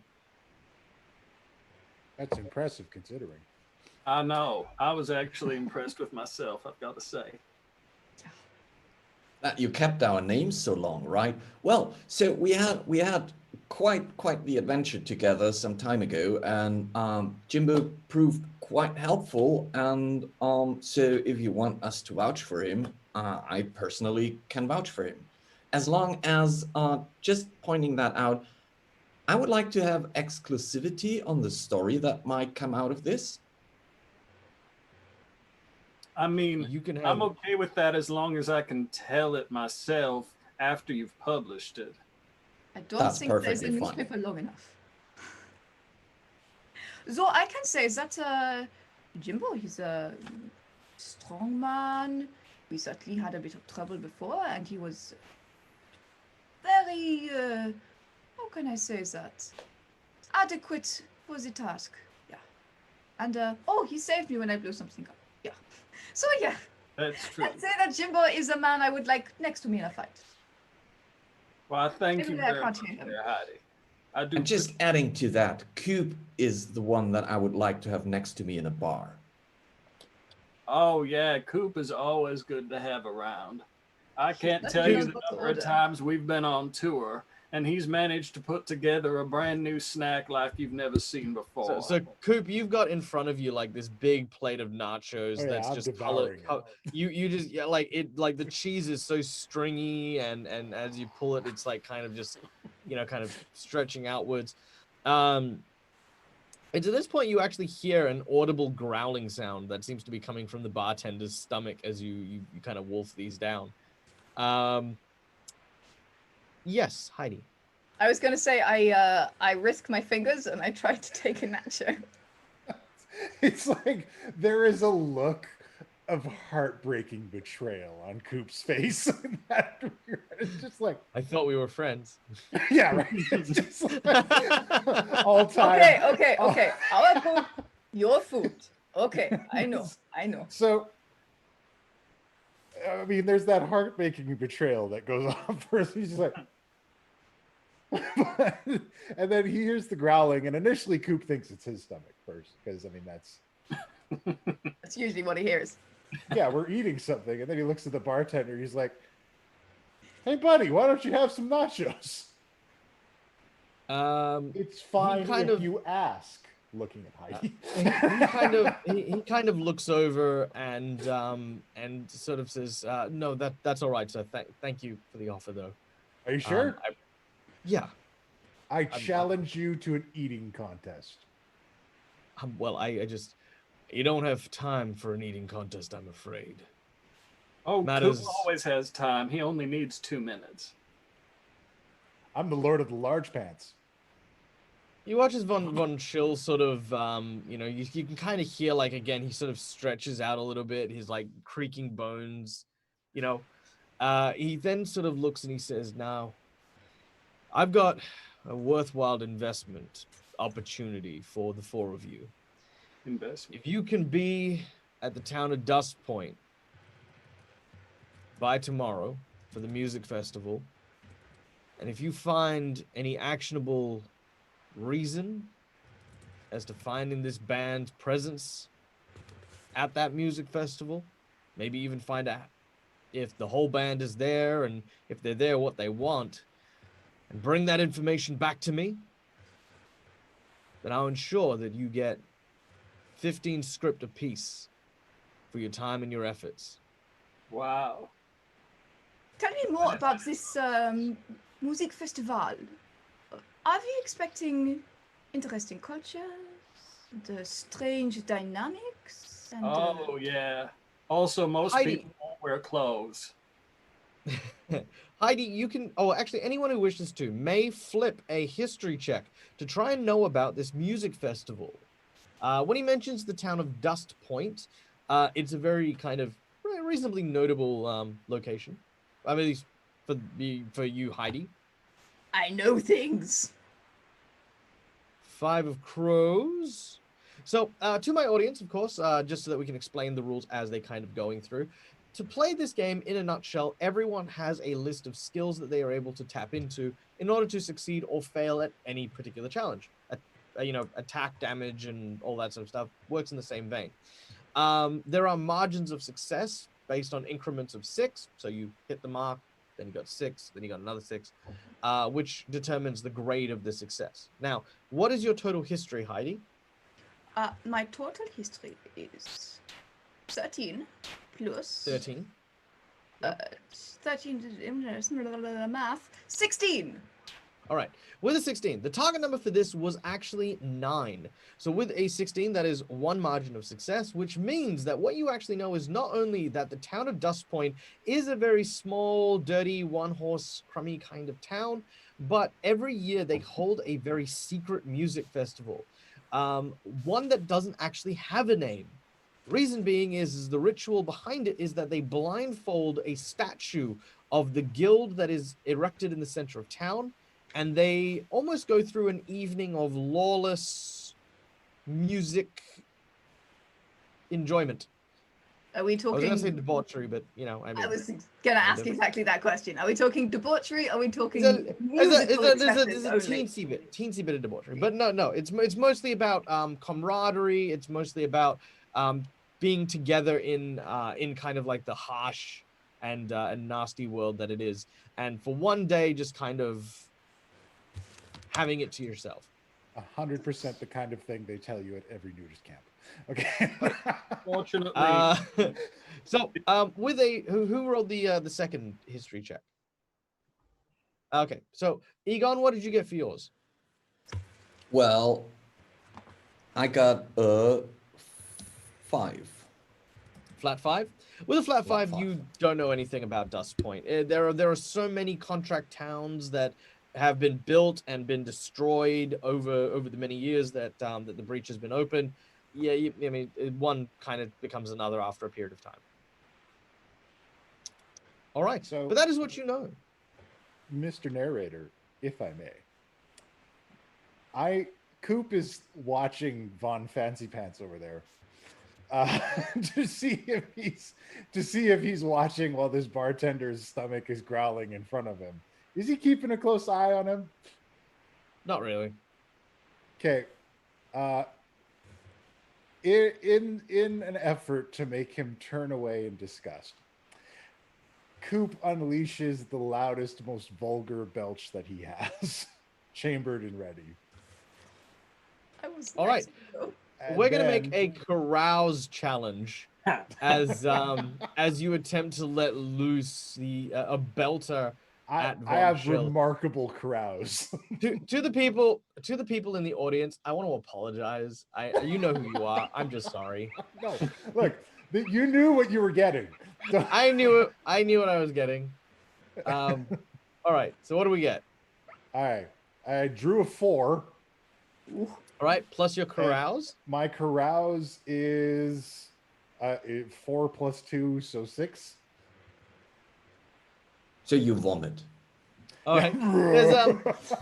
That's impressive considering. I know. I was actually impressed with myself, I've got to say. That you kept our names so long, right? Well, so we had quite the adventure together some time ago, and Jimbo proved quite helpful. And so if you want us to vouch for him, I personally can vouch for him. As long as, just pointing that out, I would like to have exclusivity on the story that might come out of this. I mean, You can have. I'm okay with that as long as I can tell it myself after you've published it. I don't That's think there's a perfectly fine. newspaper long enough. So I can say that Jimbo, he's a strong man. We certainly had a bit of trouble before, and he was very, how can I say that? Adequate for the task. Yeah. And, oh, he saved me when I blew something up. Yeah. So, yeah. That's true. I'd say that Jimbo is a man I would like next to me in a fight. Well, I thank Maybe you I very can't much hear him. there, Heidi. I do. And just adding to that, Coop is the one that I would like to have next to me in a bar. Oh yeah, Coop is always good to have around. I can't That's tell you because the what to number of order. times we've been on tour, and he's managed to put together a brand new snack like you've never seen before. So Coop, you've got in front of you like this big plate of nachos Oh, yeah, that's I'm just color. devouring it. You just like it, like the cheese is so stringy, and as you pull it, it's like kind of just, kind of stretching outwards. And to this point, you actually hear an audible growling sound that seems to be coming from the bartender's stomach as you kind of wolf these down. Yes, Heidi. I was gonna say I risk my fingers and I tried to take a nacho. It's like there is a look of heartbreaking betrayal on Coop's face. It's just like, I thought we were friends. yeah, right. It's just like, all time. Okay. Our food, your food. Okay, I know. So, I mean, there's that heartbreaking betrayal that goes on first. He's just like, and then he hears the growling, and initially Coop thinks it's his stomach first, because I mean That's usually what he hears. yeah, we're eating something, and then he looks at the bartender. He's like, "Hey, buddy, why don't you have some nachos?" It's fine kind if of- you ask. Looking at Heidi, he kind of looks over and sort of says, "No, that's all right, sir. Thank you for the offer, though." are you sure? Yeah. I challenge you to an eating contest. Well, I just you don't have time for an eating contest, I'm afraid. oh, matters- Coop always has time. He only needs 2 minutes. I'm the Lord of the Large Pants. You watch as Von Schill sort of, you can kind of hear, like, again, he sort of stretches out a little bit, his, like, creaking bones, He then sort of looks and he says, "Now, I've got a worthwhile investment opportunity for the four of you. Investment. If you can be at the town of Dust Point by tomorrow for the music festival, and if you find any actionable reason as to finding this band's presence at that music festival, maybe even find out if the whole band is there and if they're there what they want, and bring that information back to me, then I'll ensure that you get 15 script apiece for your time and your efforts." Wow. Tell me more about this music festival. Are we expecting interesting cultures, the strange dynamics? And, Oh yeah. Also, most Heidi. people won't wear clothes. Heidi, you can, actually, anyone who wishes to may flip a history check to try and know about this music festival. When he mentions the town of Dust Point, it's a very kind of reasonably notable location. I mean, at least for you, Heidi. I know things. 5 of crows. So, to my audience, of course, just so that we can explain the rules as they kind of going through. To play this game in a nutshell, everyone has a list of skills that they are able to tap into in order to succeed or fail at any particular challenge. Attack, damage, and all that sort of stuff works in the same vein. There are margins of success based on increments of 6. So you hit the mark, then you got 6, then you got another 6, which determines the grade of the success. Now, what is your total history, Heidi? My total history is 13 plus 13. 13 math 16. All right. With a 16, the target number for this was actually 9. So with a 16, that is 1 margin of success, which means that what you actually know is not only that the town of Dust Point is a very small, dirty, one-horse, crummy kind of town, but every year they hold a very secret music festival, one that doesn't actually have a name. Reason being is the ritual behind it is that they blindfold a statue of the guild that is erected in the center of town, and they almost go through an evening of lawless music enjoyment. Are we I was going to say talking? debauchery, but you know, I mean, I was gonna ask of. exactly that question. Are we talking debauchery? Are we talking there's a musical acceptance only? teensy bit of debauchery, but no, it's mostly about camaraderie. It's mostly about being together in kind of like the harsh and nasty world that it is, and for one day, just kind of having it to yourself. 100% the kind of thing they tell you at every nudist camp. Okay. Fortunately, So with a who rolled the second history check? Okay, so Egon, what did you get for yours? Well, I got a 5. Flat 5. With a flat Flat 5, five. you don't know anything about Dust Point. There are so many contract towns that have been built and been destroyed over the many years that that the breach has been open. Yeah, I mean, one kind of becomes another after a period of time. All right, So- but that is what you know. Mr. Narrator, if I may. Coop is watching Von Fancy Pants over there. To see if he's watching while this bartender's stomach is growling in front of him. Is he keeping a close eye on him? Not really. Okay. In an effort to make him turn away in disgust, Coop unleashes the loudest, most vulgar belch that he has, chambered and ready. I was All right. And We're gonna make then- a carouse challenge as you attempt to let loose a belter at I have Von Schill. remarkable carouse. to the people in the audience, I want to apologize. You know who you are. I'm just sorry. No, look, you knew what you were getting. So- I knew it. I knew what I was getting. All right. So what do we get? All right, I drew a 4. All right. Plus your carouse. My carouse is 4 plus 2, so 6. So you vomit. All right.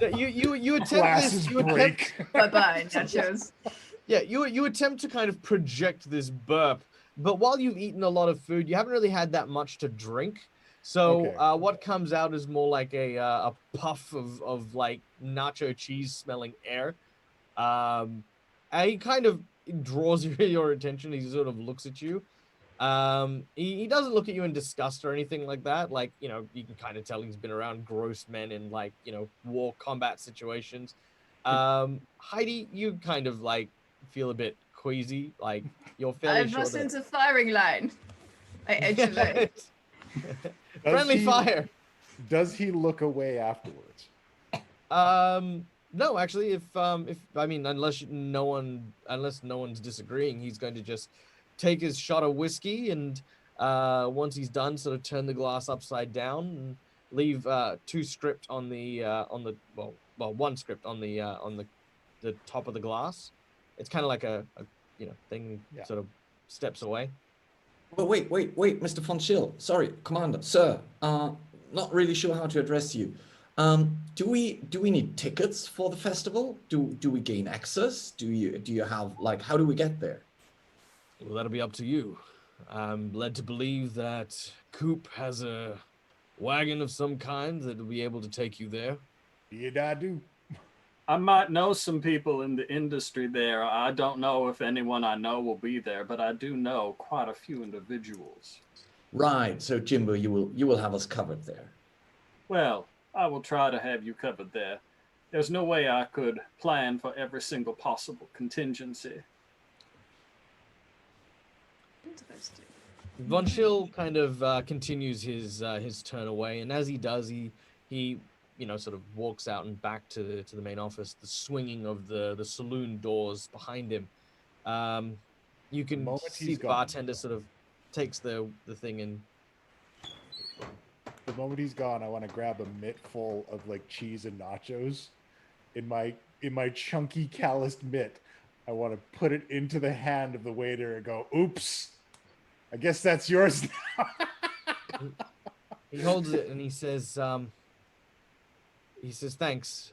There's you attempt Glasses this. You break. Bye bye, nachos. Yeah, you attempt to kind of project this burp, but while you've eaten a lot of food, you haven't really had that much to drink. So Okay. what comes out is more like a puff of like nacho cheese smelling air. And he kind of draws your attention. He sort of looks at you. He doesn't look at you in disgust or anything like that. Like, you know, you can kind of tell he's been around gross men in like, you know, war combat situations. Heidi, you kind of like feel a bit queasy, like you're fairly I sure bust that... into firing line. I edge away. Friendly he- fire. Does he look away afterwards? No, actually, if I mean, unless no one's disagreeing, he's going to just take his shot of whiskey and once he's done, sort of turn the glass upside down and leave 2 script on the well 1 script on the top of the glass. It's kind of like a you know thing. Yeah. Sort of steps away. Well, wait, Mr. Von Schill. Sorry, Commander, sir. Not really sure how to address you. Do we need tickets for the festival? Do we gain access? Do you have like how do we get there? Well, that'll be up to you. I'm led to believe that Coop has a wagon of some kind that will be able to take you there. Yeah, I do. I might know some people in the industry there. I don't know if anyone I know will be there, but I do know quite a few individuals. Right. So Jimbo, you will have us covered there. Well, I will try to have you covered there. There's no way I could plan for every single possible contingency. Interesting. Von Schill kind of continues his turn away, and as he does, he sort of walks out and back to the main office. The swinging of the saloon doors behind him. You can moment see he's the gone. bartender sort of takes the thing and The moment he's gone, I want to grab a mitt full of like cheese and nachos in my chunky calloused mitt. I want to put it into the hand of the waiter and go, "Oops, I guess that's yours now." he holds it and he says, thanks.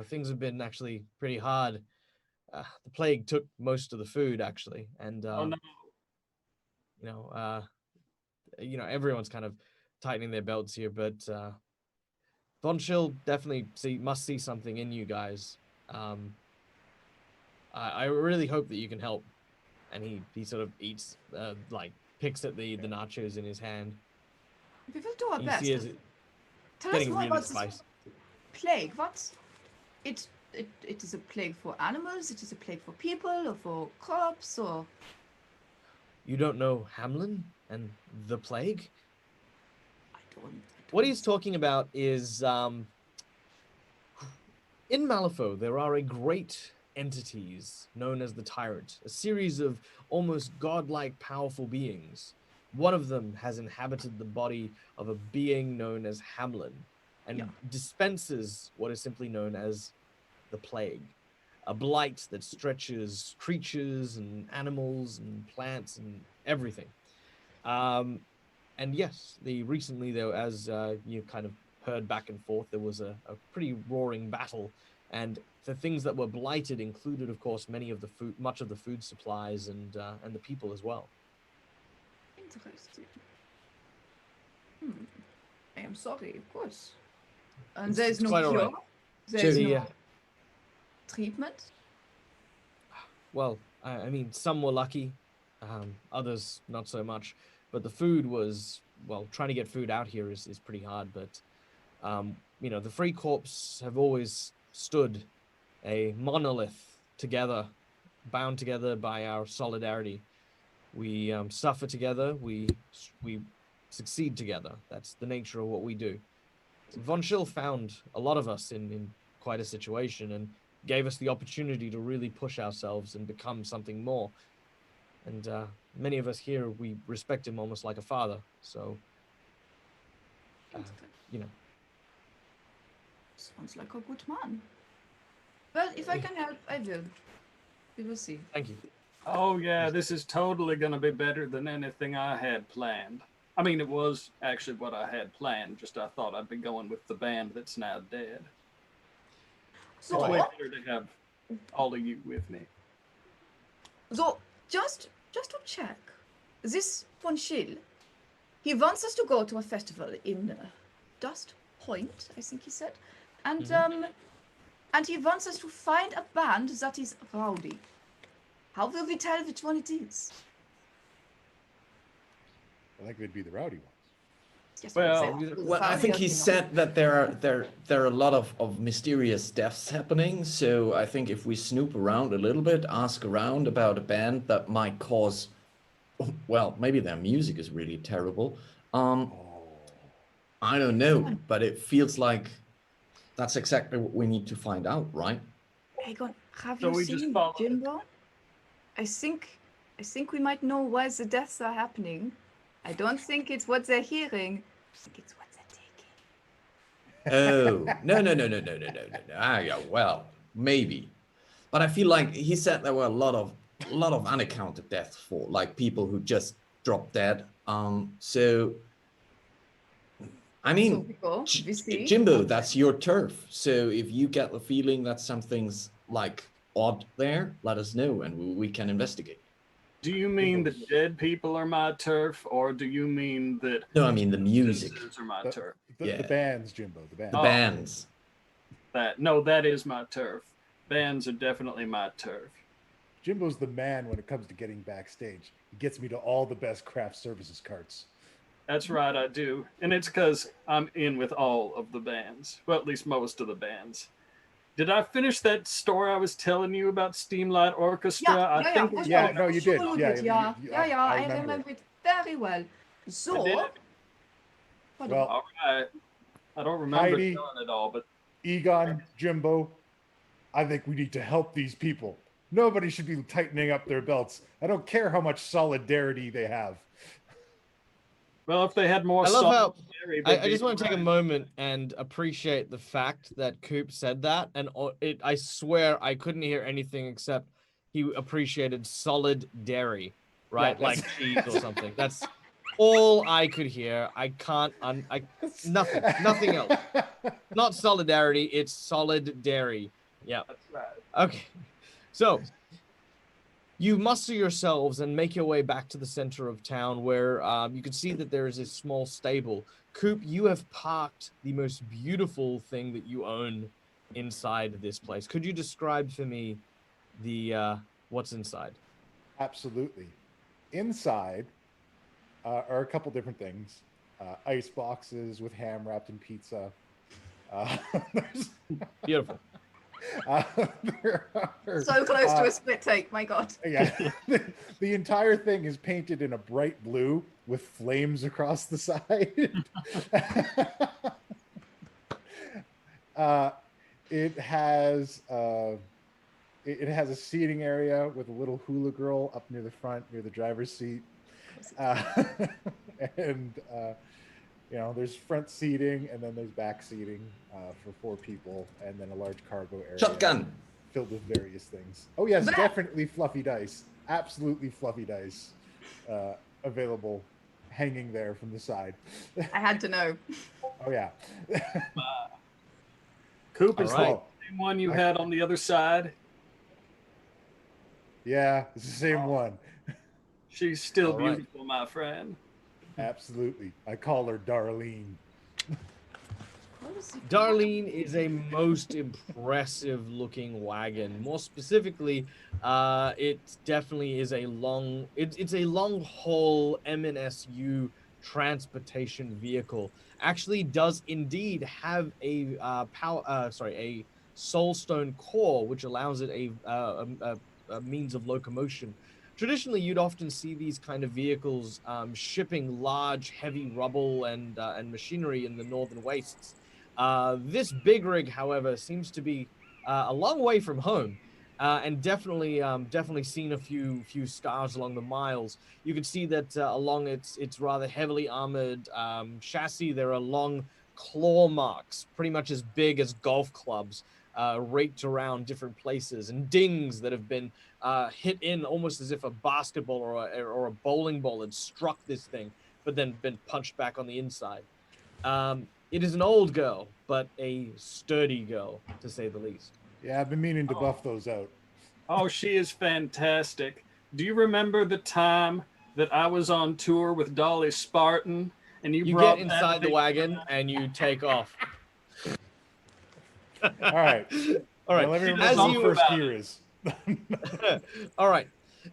Things have been actually pretty hard. The plague took most of the food actually, and Oh no. everyone's kind of tightening their belts here, but Von Schill definitely must see something in you guys. I really hope that you can help. And he sort of eats, picks at the nachos in his hand. We will do our You best. see as Tell us getting more really about spicy. this plague. What? It is a plague for animals. It is a plague for people, or for crops, or. You don't know Hamlin and the plague? I don't. What he's talking about is in Malifaux there are a great entities known as the Tyrant, a series of almost godlike powerful beings. One of them has inhabited the body of a being known as Hamlin and dispenses what is simply known as the plague, a blight that stretches creatures and animals and plants and everything. And yes, recently though, as you kind of heard back and forth, there was a pretty roaring battle, and the things that were blighted included, of course, much of the food supplies and the people as well. Interesting. I am sorry, of course. And there is no quite all cure. right. There is So, no treatment. Well, I mean, some were lucky, others not so much. But the food was, well, trying to get food out here is pretty hard. But, the Free Corps have always stood a monolith together, bound together by our solidarity. We suffer together, we succeed together. That's the nature of what we do. Von Schill found a lot of us in quite a situation and gave us the opportunity to really push ourselves and become something more. And many of us here, we respect him almost like a father. So, Sounds like a good man. Well, if I can help, I will. We will see. Thank you. Oh yeah, this is totally gonna be better than anything I had planned. I mean, it was actually what I had planned. Just I thought I'd be going with the band that's now dead. So, It's way better to have all of you with me. So, just to check, this Von Schill, he wants us to go to a festival in Dust Point, I think he said, and and he wants us to find a band that is rowdy. How will we tell which one it is? I think they'd be the rowdy ones. Yes, Well, Well, I think he said that there are a lot of mysterious deaths happening. So I think if we snoop around a little bit, ask around about a band that might cause, well, maybe their music is really terrible. I don't know, but it feels like that's exactly what we need to find out, right? Egon, have So you we just seen follow it. Jimbo? I think we might know why the deaths are happening. I don't think it's what they're hearing. I think it's what they're taking. Oh, no. Yeah, well, maybe. But I feel like he said there were a lot of unaccounted deaths for like people who just dropped dead. So I mean, So we go, we see. Jimbo, Okay. that's your turf. So if you get the feeling that something's like odd there, let us know and we can investigate. Do you mean that dead people are my turf, or do you mean that No, I mean the music, senses are my turf? Yeah. The bands, Jimbo, the bands. the bands. That is my turf. Bands are definitely my turf. Jimbo's the man when it comes to getting backstage. He gets me to all the best craft services carts. That's right, I do. And it's because I'm in with all of the bands. Well, at least most of the bands. Did I finish that story I was telling you about Steamlight Orchestra? Yeah, I yeah, think yeah. it's Yeah, called- no, you did. Sure Yeah, yeah, I remember remember it very well. I did So, it. pardon. Well, All right. I don't remember Heidi. telling it all, but Egon, Jimbo, I think we need to help these people. Nobody should be tightening up their belts. I don't care how much solidarity they have. well, if they had more I love how solidarity, I they'd just be want to take a right. moment and appreciate the fact that Coop said that, and I swear I couldn't hear anything except he appreciated solid dairy, right? Yeah, Like that's- cheese or something. That's all I could hear. I can't nothing else. Not solidarity, it's solid dairy. Yeah. That's right. Okay. So you muster yourselves and make your way back to the center of town where you can see that there is a small stable. Coop, you have parked the most beautiful thing that you own inside this place. Could you describe for me the what's inside? Absolutely. Inside are a couple different things. Ice boxes with ham wrapped in pizza. There's- Beautiful. there are, So close to a split take, my god. yeah, the entire thing is painted in a bright blue with flames across the side. It has it has a seating area with a little hula girl up near the front, near the driver's seat, and you know, there's front seating and then there's back seating for 4 people, and then a large cargo area Shotgun. filled with various things. Oh yes, Bah! definitely fluffy dice. Absolutely fluffy dice available, hanging there from the side. I had to know. Oh yeah. Coop is All right. the same one you had on the other side. Yeah, it's the same one. She's still All right. beautiful, my friend. Absolutely. I call her Darlene. What is it? Darlene is a most impressive looking wagon. More specifically, it definitely is a long it's a long haul MNSU transportation vehicle. Actually does indeed have a a soulstone core, which allows it a means of locomotion. Traditionally, you'd often see these kind of vehicles shipping large, heavy rubble and machinery in the northern wastes. This big rig, however, seems to be a long way from home, and definitely seen a few scars along the miles. You can see that along its rather heavily armored chassis, there are long claw marks, pretty much as big as golf clubs, raked around different places, and dings that have been hit in almost as if a basketball or a bowling ball had struck this thing, but then been punched back on the inside. It is an old girl, but a sturdy girl, to say the least. Yeah, I've been meaning to buff those out. Oh, she is fantastic. Do you remember the time that I was on tour with Dolly Spartan and you You brought get that inside the thing- wagon and you take off. All right. All right. Now let me As remember what you- first about gear is. All right.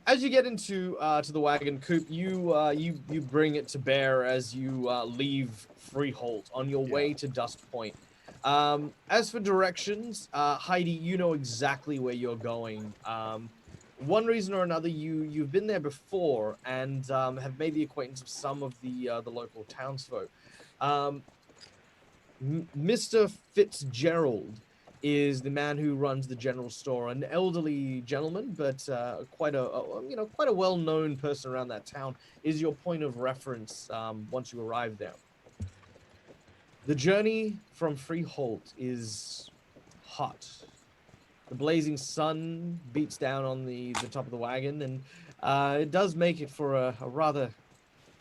As you get into to the wagon, Coop, you bring it to bear as you leave Freehold on your way to Dust Point. As for directions, Heidi, you know exactly where you're going. One reason or another, you've been there before and have made the acquaintance of some of the local townsfolk. Mr. Fitzgerald is the man who runs the general store, an elderly gentleman, but quite a well-known person around that town. Is your point of reference once you arrive there. The journey from Freehold is hot. The blazing sun beats down on the top of the wagon, and it does make it for a rather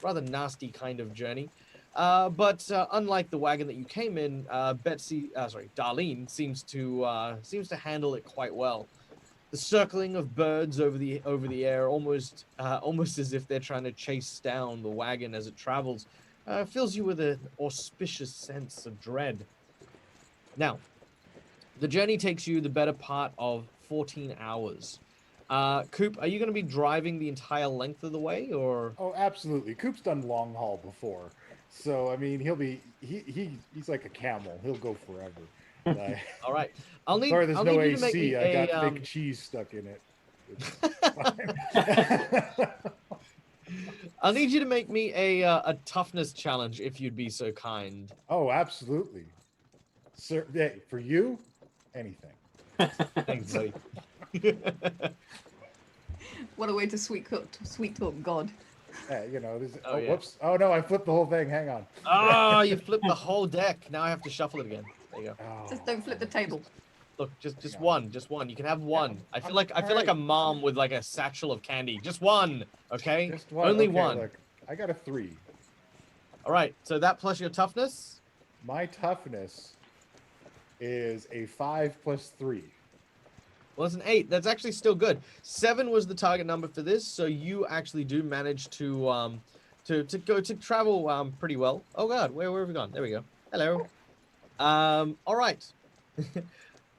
nasty kind of journey. But unlike the wagon that you came in, Darlene seems to handle it quite well. The circling of birds over the air, almost as if they're trying to chase down the wagon as it travels, fills you with an auspicious sense of dread. Now, the journey takes you the better part of 14 hours. Coop, are you going to be driving the entire length of the way, or? Oh, absolutely. Coop's done long haul before. So, I mean, he's like a camel. He'll go forever. Like, All right. I'll need. sorry, there's I'll no need you to make AC. me I a. got fake cheese stuck in it. It's fine. I'll need you to make me a toughness challenge if you'd be so kind. Oh, absolutely. Sir, hey, for you, anything. Thanks, buddy. What a way to sweet talk God. Yeah, you know, this, Oh, oh, yeah. whoops. Oh, no, I flipped the whole thing. Hang on. Oh, you flipped the whole deck. Now I have to shuffle it again. There you go. Oh, Just don't flip the table. Look, just Yeah. one, just one. You can have one. I feel like alright. a mom with like a satchel of candy. Just one, okay? Just one. Only Okay, one. Look, I got a 3. All right. So that plus your toughness. My toughness is a 5 plus 3. Well, it's an 8. That's actually still good. 7 was the target number for this, so you actually do manage to travel pretty well. Oh God, where have we gone? There we go. Hello. All right.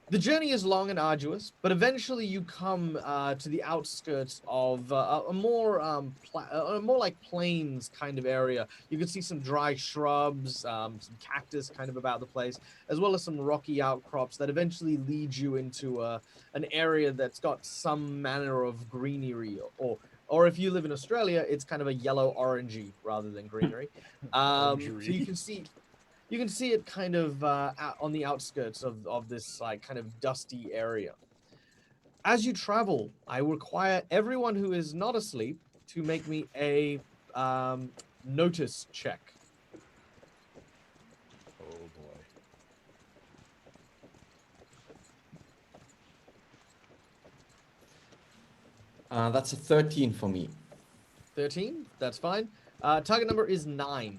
The journey is long and arduous, but eventually you come to the outskirts of a more like plains kind of area. You can see some dry shrubs, some cactus kind of about the place, as well as some rocky outcrops that eventually lead you into an area that's got some manner of greenery, or if you live in Australia, it's kind of a yellow orangey rather than greenery. So you can see. You can see it kind of on the outskirts of this like kind of dusty area. As you travel, I require everyone who is not asleep to make me a notice check. Oh boy. That's a 13 for me. 13, that's fine. Target number is 9.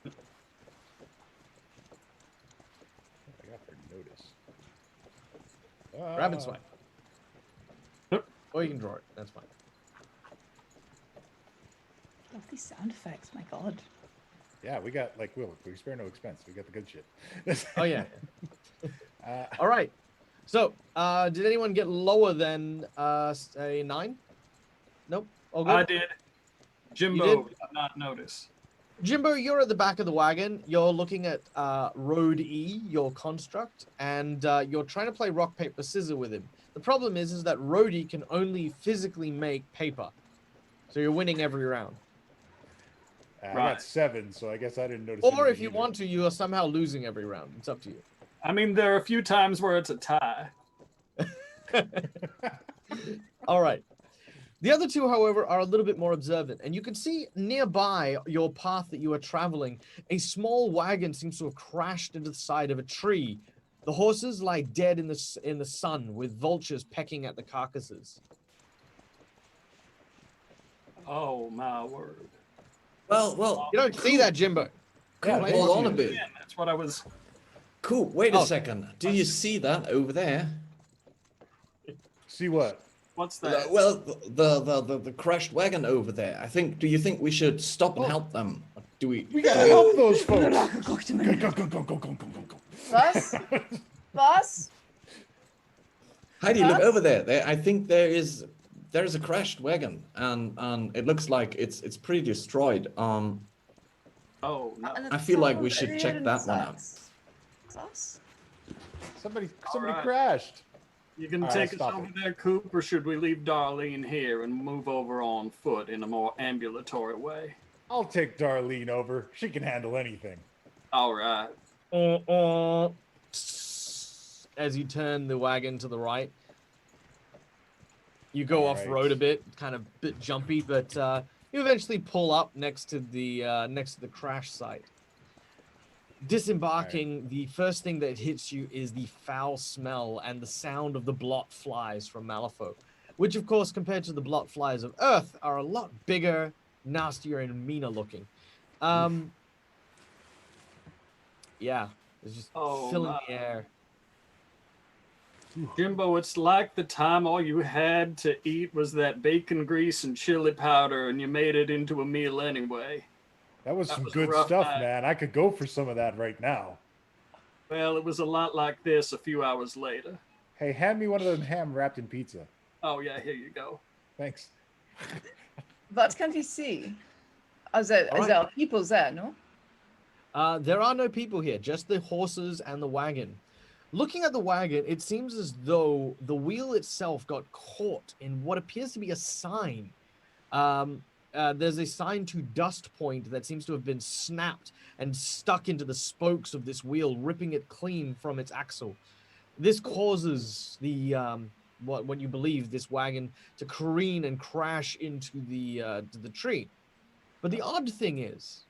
I got for notice. Grab and swipe. Or you can draw it. That's fine. Love these sound effects, my God. Yeah, we got like we spare no expense. We got the good shit. Oh yeah. All right. So, did anyone get lower than a 9? Nope. All good? I did. Jimbo You did not notice. Jimbo, you're at the back of the wagon. You're looking at Road E, your construct, and you're trying to play rock, paper, scissors with him. The problem is that Road E can only physically make paper. So you're winning every round. I Right. got 7, so I guess I didn't notice. Or anything if you either. want to, you are somehow losing every round. It's up to you. I mean, there are a few times where it's a tie. All right. The other two, however, are a little bit more observant, and you can see nearby your path that you are traveling, a small wagon seems to have crashed into the side of a tree. The horses lie dead in the sun, with vultures pecking at the carcasses. Oh my word! Well, You don't see that, Jimbo. Yeah, Wait, hold thank on a you. bit. Yeah, that's what I was. Cool. Wait Oh. a second. Do you see that over there? See what? What's that? Well, the crashed wagon over there. Do you think we should stop and help them? Do we? We gotta help those folks. Go, Go. Was? Was? Heidi, Huh? look over there. I think there's a crashed wagon, and it looks like it's pretty destroyed. Oh no! I feel like we should check that one out. Was? Somebody right. crashed. You can All right, take us stop over it. there, Coop, or should we leave Darlene here and move over on foot in a more ambulatory way? I'll take Darlene over. She can handle anything. All right. As you turn the wagon to the right, you go off road a bit, kind of bit jumpy, but you eventually pull up next to the crash site. Disembarking, the first thing that hits you is the foul smell and the sound of the blot flies from Malifaux, which, of course, compared to the blot flies of Earth, are a lot bigger, nastier, and meaner looking. Yeah, it's just filling the air. Jimbo, it's like the time all you had to eat was that bacon grease and chili powder, and you made it into a meal anyway. That was some was a good rough stuff, night. man. I could go for some of that right now. Well, it was a lot like this a few hours later. Hey, hand me one of them ham wrapped in pizza. Oh, yeah, here you go. Thanks. What can we see? Are there people there, no? There are no people here, just the horses and the wagon. Looking at the wagon, it seems as though the wheel itself got caught in what appears to be a sign. There's a sign to Dust Point that seems to have been snapped and stuck into the spokes of this wheel, ripping it clean from its axle. This causes the what you believe this wagon to careen and crash into the tree. But the odd thing is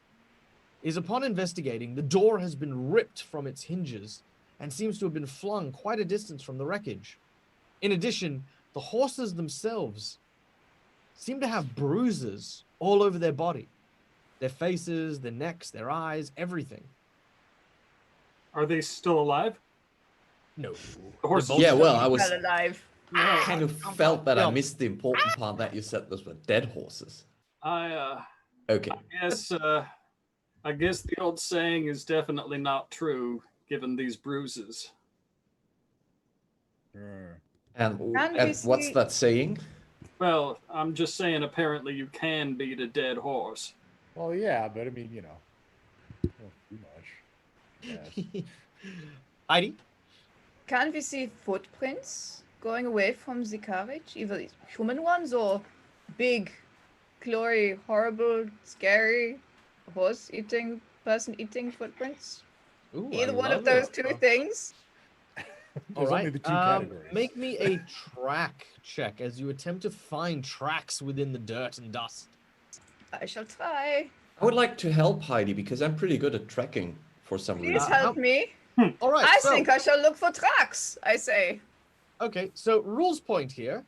upon investigating, the door has been ripped from its hinges and seems to have been flung quite a distance from the wreckage. In addition, the horses themselves seem to have bruises all over their body. Their faces, their necks, their eyes, everything. Are they still alive? No. The horses. Yeah, well, I was Well alive. kind of felt that I missed the important part that you said those were dead horses. I Okay. guess the old saying is definitely not true, given these bruises. And we what's see- that saying? Well, I'm just saying. Apparently, you can beat a dead horse. Well, yeah, but I mean, you know, not too much. Yes. Heidi? Can we see footprints going away from the carriage? Either human ones or big, glory, horrible, scary, horse-eating, person-eating footprints? Ooh, Either I one of love those it. two things. All There's right. only the two categories. Make me a track check as you attempt to find tracks within the dirt and dust. I shall try. I would like to help Heidi because I'm pretty good at trekking for some Please reason. help me. All right. I so, think I shall look for tracks, I say. Okay, so rules point here.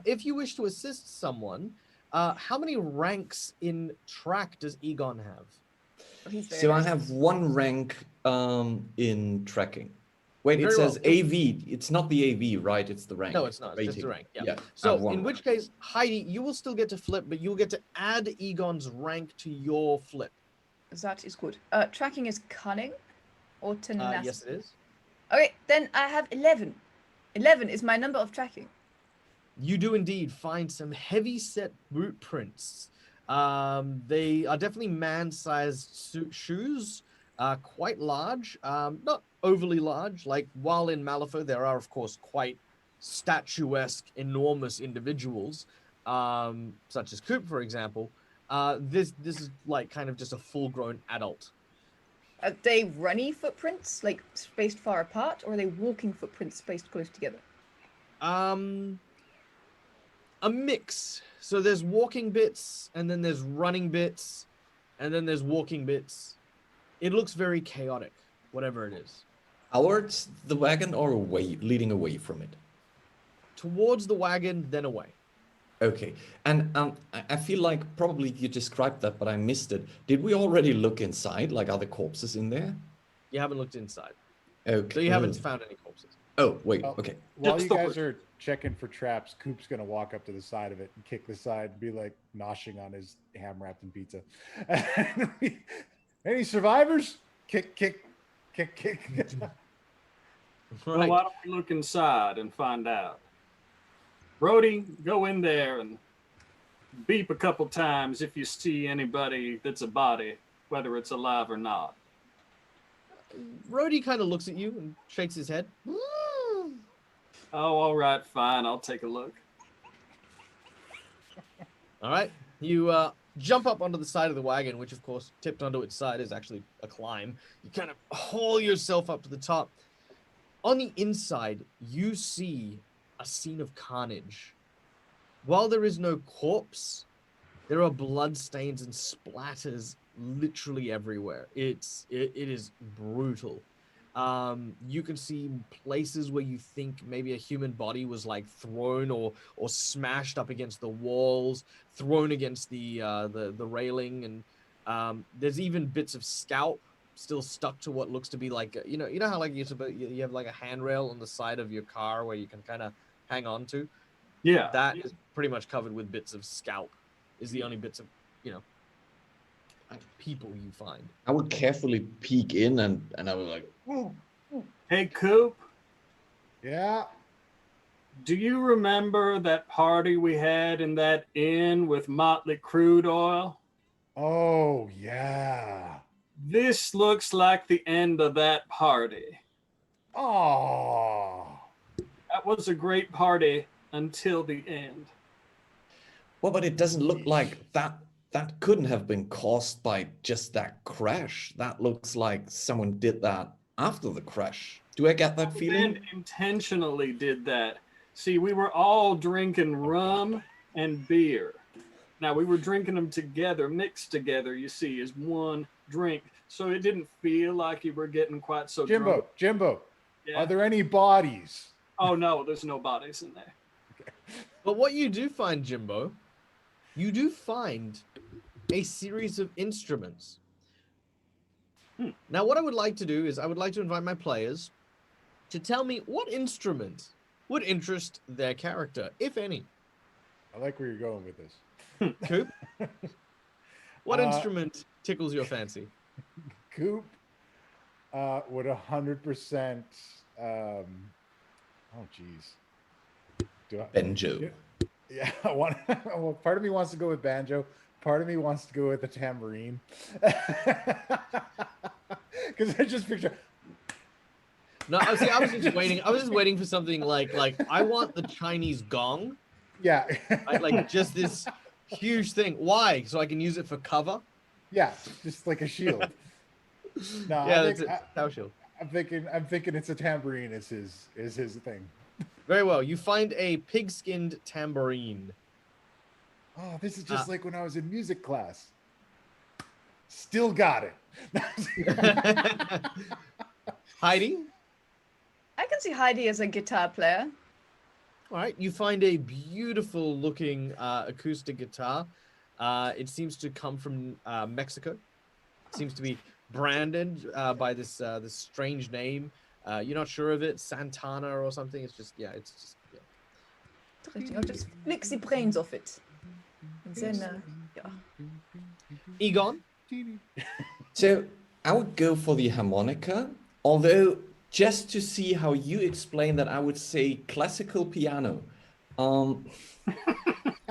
If you wish to assist someone, how many ranks in track does Egon have? Oh, he's very So I nice. have one rank in trekking. Wait, it Very says well. AV. It's not the AV, right? It's the rank. No, it's not. It's just rating. a rank. Yeah. I have So one in which rank. case, Heidi, you will still get to flip, but you'll get to add Egon's rank to your flip. That is good. Tracking is cunning or tenacity? Yes, it is. Okay, then I have 11. 11 is my number of tracking. You do indeed find some heavy-set boot prints. They are definitely man-sized shoes, quite large, not overly large. Like, while in Malifaux, there are, of course, quite statuesque, enormous individuals, such as Coop, for example. This is, like, kind of just a full-grown adult. Are they runny footprints, like spaced far apart, or are they walking footprints spaced close together? A mix. So there's walking bits, and then there's running bits, and then there's walking bits. It looks very chaotic, whatever it is. Towards the wagon or away, leading away from it? Towards the wagon, then away. Okay. And I feel like probably you described that, but I missed it. Did we already look inside? Like, are there corpses in there? You haven't looked inside. Okay. So you haven't found any corpses. Oh, wait. Well, Okay. While Just you the guys are checking for traps, Coop's gonna walk up to the side of it and kick the side and be like noshing on his ham wrapped in pizza. Any survivors? Kick, kick, kick, kick. Well, why don't we look inside and find out? Brody, go in there and beep a couple times if you see anybody that's a body, whether it's alive or not. Rhodey kind of looks at you and shakes his head. Oh, all right, fine. I'll take a look. All right. You jump up onto the side of the wagon, which, of course, tipped onto its side is actually a climb. You kind of haul yourself up to the top. On the inside, you see a scene of carnage. While there is no corpse, there are blood stains and splatters literally everywhere. It is brutal. You can see places where you think maybe a human body was like thrown or smashed up against the walls, thrown against the railing, and there's even bits of scalp still stuck to what looks to be like you know how like you have like a handrail on the side of your car where you can kind of hang on to. Yeah. That is pretty much covered with bits of scalp. Is the only bits of people you find. I would carefully peek in and I was like, Hey, Coop, Yeah. do you remember that party we had in that inn with Motley Crude Oil? Oh, yeah. This looks like the end of that party. Oh. That was a great party until the end. Well, but it doesn't look like that couldn't have been caused by just that crash. That looks like someone did that after the crash. Do I get that The feeling? band intentionally did that. See, we were all drinking rum and beer. Now, we were drinking them together, mixed together, you see, as one drink. So it didn't feel like you were getting quite so drunk. Jimbo, Yeah. are there any bodies? Oh, no, there's no bodies in there. But what you do find, Jimbo, you do find a series of instruments. Now, what I would like to do is I would like to invite my players to tell me what instrument would interest their character, if any. I like where you're going with this. Coop, what instrument tickles your fancy? Coop would 100%. Oh, geez. Banjo. Yeah, well, part of me wants to go with banjo. Part of me wants to go with the tambourine. Because I just picture. No, see, I was just waiting. I was just waiting for something like I want the Chinese gong, Yeah. right? Like just this huge thing. Why? So I can use it for cover? Yeah, just like a shield. No, Yeah, I that's think, it. Cow shield. I'm thinking it's a tambourine is his thing. Very well. You find a pig-skinned tambourine. Oh, this is just like when I was in music class. Still got it. Heidi? I can see Heidi as a guitar player. All right. You find a beautiful looking acoustic guitar. It seems to come from Mexico. It seems to be branded by this this strange name. You're not sure of it, Santana or something. It's just, yeah, it's just, yeah. Interesting. I'll just flick the brains off it. And then, yeah. Egon? So I would go for the harmonica, although just to see how you explain that, I would say classical piano. No,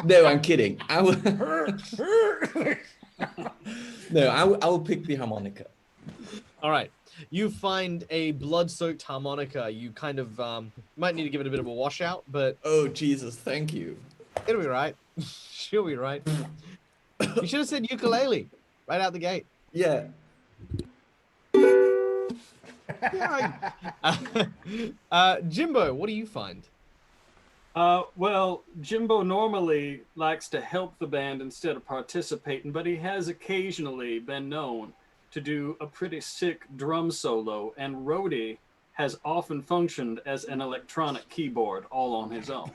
I'm kidding. I would no, I will pick the harmonica. All right. You find a blood-soaked harmonica. You kind of might need to give it a bit of a washout, but Oh Jesus, thank you. it'll be right. She'll be right. You should have said ukulele right out the gate. Yeah. Jimbo, what do you find? Well, Jimbo normally likes to help the band instead of participating, but he has occasionally been known to do a pretty sick drum solo, and Rhodey has often functioned as an electronic keyboard all on his own.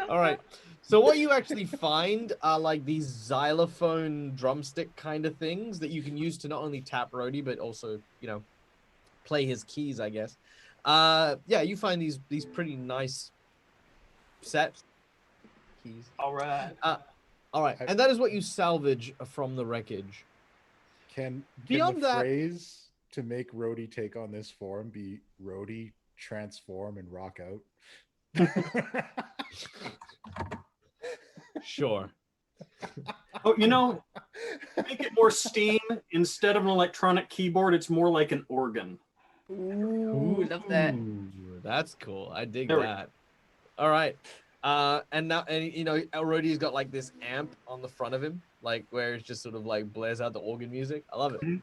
All right. So what you actually find are like these xylophone drumstick kind of things that you can use to not only tap Rhodey, but also, you know, play his keys, I guess. Yeah, you find these pretty nice set keys. All right. All right, and that is what you salvage from the wreckage. Can Beyond the that- phrase to make Rhodey take on this form be Rhodey transform and rock out? Sure. Oh, you know, make it more steam. Instead of an electronic keyboard, it's more like an organ. Ooh, love that. Ooh, that's cool. I dig There we- that. All right. And now, and you know, Rhodey's got like this amp on the front of him, like where it's just sort of like blares out the organ music. I love it. Mhm.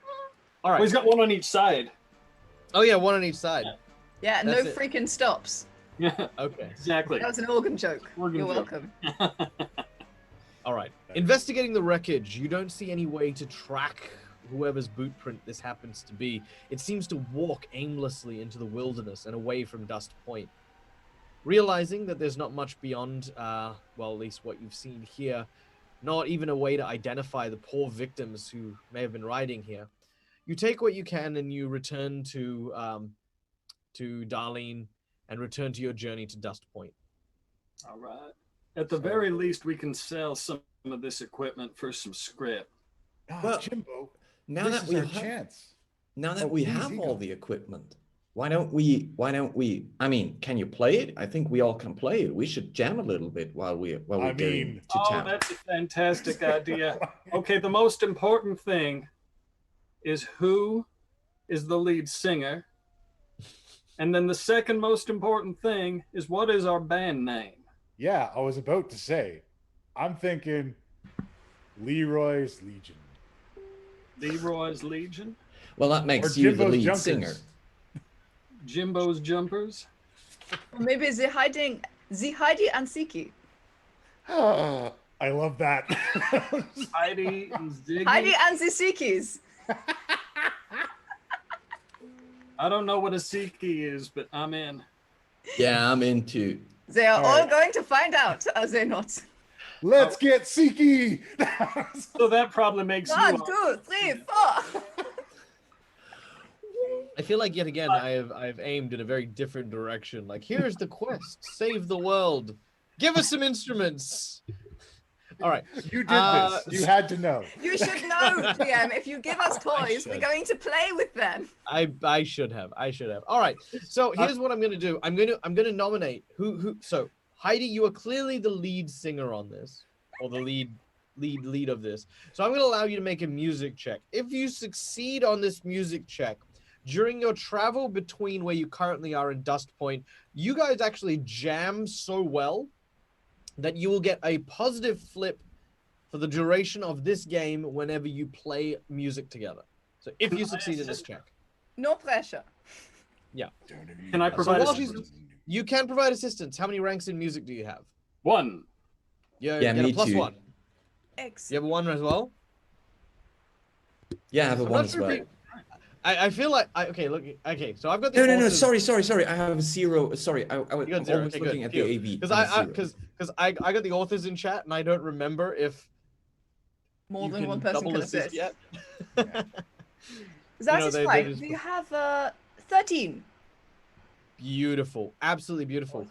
All Well, right. he's got one on each side. Oh yeah, one on each side. Yeah, no That's it. freaking stops. Yeah, Okay. exactly. That was an organ joke. Organ You're joke. welcome. All right. Investigating the wreckage, you don't see any way to track whoever's boot print this happens to be. It seems to walk aimlessly into the wilderness and away from Dust Point. Realizing that there's not much beyond, well, at least what you've seen here, not even a way to identify the poor victims who may have been riding here, you take what you can and you return to Darlene and return to your journey to Dust Point. All right. At the very least, we can sell some of this equipment for some script. Oh, Well, Jimbo, Now this that is we our have chance. now that Oh, we please, have all Egon. the equipment, Why don't we? I mean, can you play it? I think we all can play it. We should jam a little bit while we're I going mean- to Oh, town. that's a fantastic idea. Okay, the most important thing is who is the lead singer. And then the second most important thing is what is our band name? Yeah, I was about to say, I'm thinking Leroy's Legion. Leroy's Legion? Well, that Or makes you the Jimbo's lead Junkers. singer. Jimbo's Jumpers? Or maybe the Heidi and Siki. I love that. Heidi and Ziggy? Heidi and the Sikis. I don't know what a Siki is, but I'm in. Yeah, I'm into. They are All all right. going to find out, are they not? Let's get Siki. So that probably makes you 1, up. 2, 3, 4. I feel like yet again I've aimed in a very different direction. Like, here's the quest: save the world. Give us some instruments. All right. You did this. You had to know. You should know, GM. If you give us toys, we're should. going to play with them. I should have. All right. So here's what I'm gonna do. I'm gonna nominate who. So Heidi, you are clearly the lead singer on this, or the lead of this. So I'm gonna allow you to make a music check. If you succeed on this music check, during your travel between where you currently are and Dust Point, you guys actually jam so well that you will get a positive flip for the duration of this game whenever you play music together. So if you succeed in this check. No pressure. Can I So provide while assistance? you can provide assistance. How many ranks in music do you have? 1. You Yeah, get me a plus too. 1. Excellent. You have a 1 as well? Yeah, I have a I'm one not as sure if well. you- I feel like okay, look, okay, so I've got the No, no, no. authors- Sorry. I have a 0. Sorry, I'm got always 0, okay, looking good. at the AV. Because I have I 0. got the authors in chat and I don't remember if More you than can one person double can assist assist. yet. That know, is they fine. just- We have 13. Beautiful, absolutely beautiful.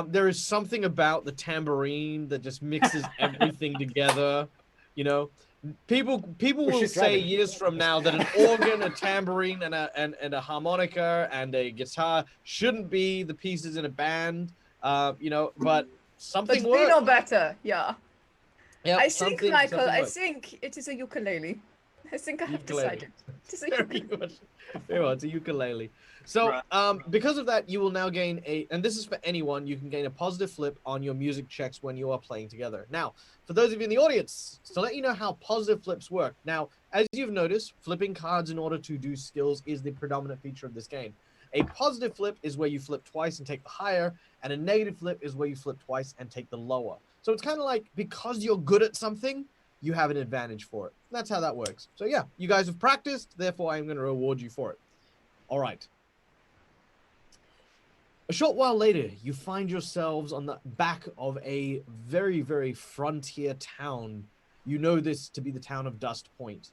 There is something about the tambourine that just mixes everything together. You know, people will shit, say driving. years from now that an organ, a tambourine, and a harmonica and a guitar shouldn't be the pieces in a band. You know, but But something we works. know better. Yeah. Yep, I think, something- Michael, something I works. think it is a ukulele. I think I have Ukulele. decided. It is a Very ukulele. good. Very well, it's a ukulele. So, Right. because of that, you will now gain and this is for anyone, you can gain a positive flip on your music checks when you are playing together. Now, for those of you in the audience, to let you know how positive flips work. Now, as you've noticed, flipping cards in order to do skills is the predominant feature of this game. A positive flip is where you flip twice and take the higher, and a negative flip is where you flip twice and take the lower. So it's kind of like, because you're good at something, you have an advantage for it. That's how that works. So yeah, you guys have practiced, therefore I'm going to reward you for it. All right. A short while later, you find yourselves on the back of a very, very frontier town. You know this to be the town of Dust Point.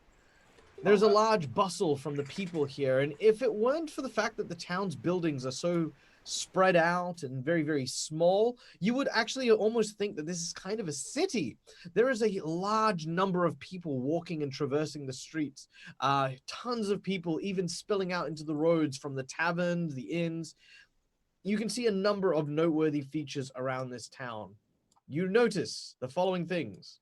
There's a large bustle from the people here, and if it weren't for the fact that the town's buildings are so spread out and very, very small, you would actually almost think that this is kind of a city. There is a large number of people walking and traversing the streets. Tons of people even spilling out into the roads from the taverns, the inns. You can see a number of noteworthy features around this town. You notice the following things.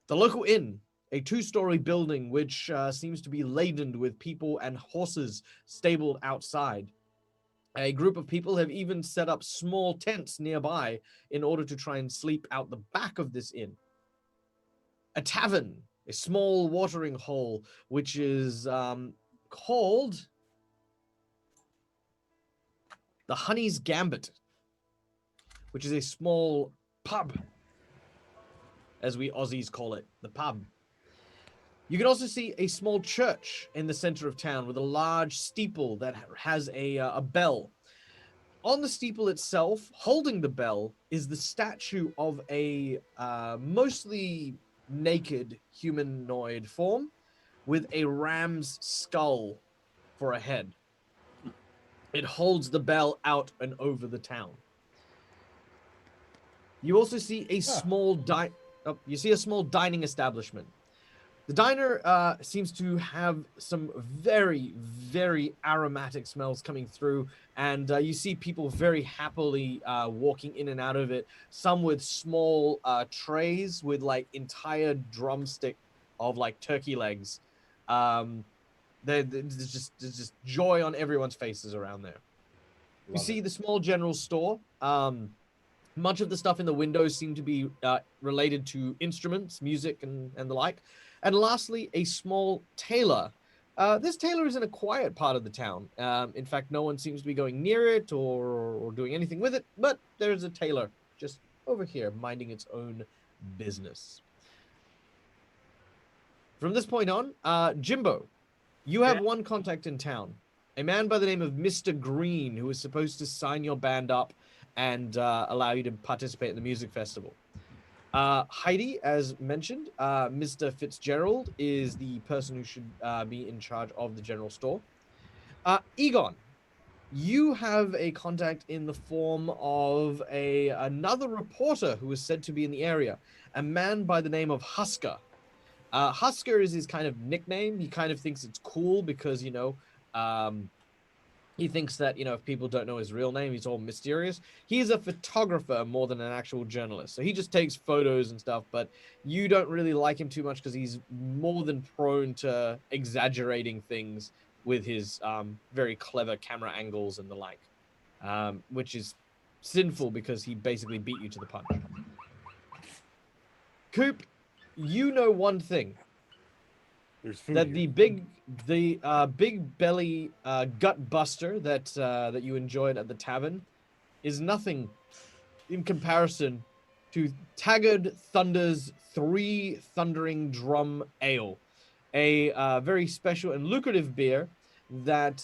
The local inn, a 2-story building which seems to be laden with people and horses stabled outside. A group of people have even set up small tents nearby in order to try and sleep out the back of this inn. A tavern, a small watering hole, which is called the Honey's Gambit, which is a small pub, as we Aussies call it, the pub. You can also see a small church in the center of town with a large steeple that has a bell. On the steeple itself, holding the bell, is the statue of a mostly naked humanoid form with a ram's skull for a head. It holds the bell out and over the town. You also see a small dining establishment. The diner seems to have some very, very aromatic smells coming through, and you see people very happily walking in and out of it. Some with small trays with like entire drumstick of like turkey legs. There's just joy on everyone's faces around there. You Love see it. the small general store. Much of the stuff in the windows seem to be related to instruments, music, and the like. And lastly, a small tailor. This tailor is in a quiet part of the town. In fact, no one seems to be going near it or doing anything with it, but there's a tailor just over here minding its own business. From this point on, Jimbo, you have one contact in town, a man by the name of Mr. Green, who is supposed to sign your band up and allow you to participate in the music festival. Heidi, as mentioned, Mr. Fitzgerald is the person who should be in charge of the general store. Egon, you have a contact in the form of another reporter who is said to be in the area, a man by the name of Husker. Husker is his kind of nickname. He kind of thinks it's cool because, he thinks that, if people don't know his real name, he's all mysterious. He's a photographer more than an actual journalist. So he just takes photos and stuff, but you don't really like him too much because he's more than prone to exaggerating things with his very clever camera angles and the like, which is sinful because he basically beat you to the punch. Coop, you know one thing. There's food That here. the big belly gut buster that you enjoyed at the tavern is nothing in comparison to Taggart Thunder's 3 Thundering Drum Ale, a very special and lucrative beer that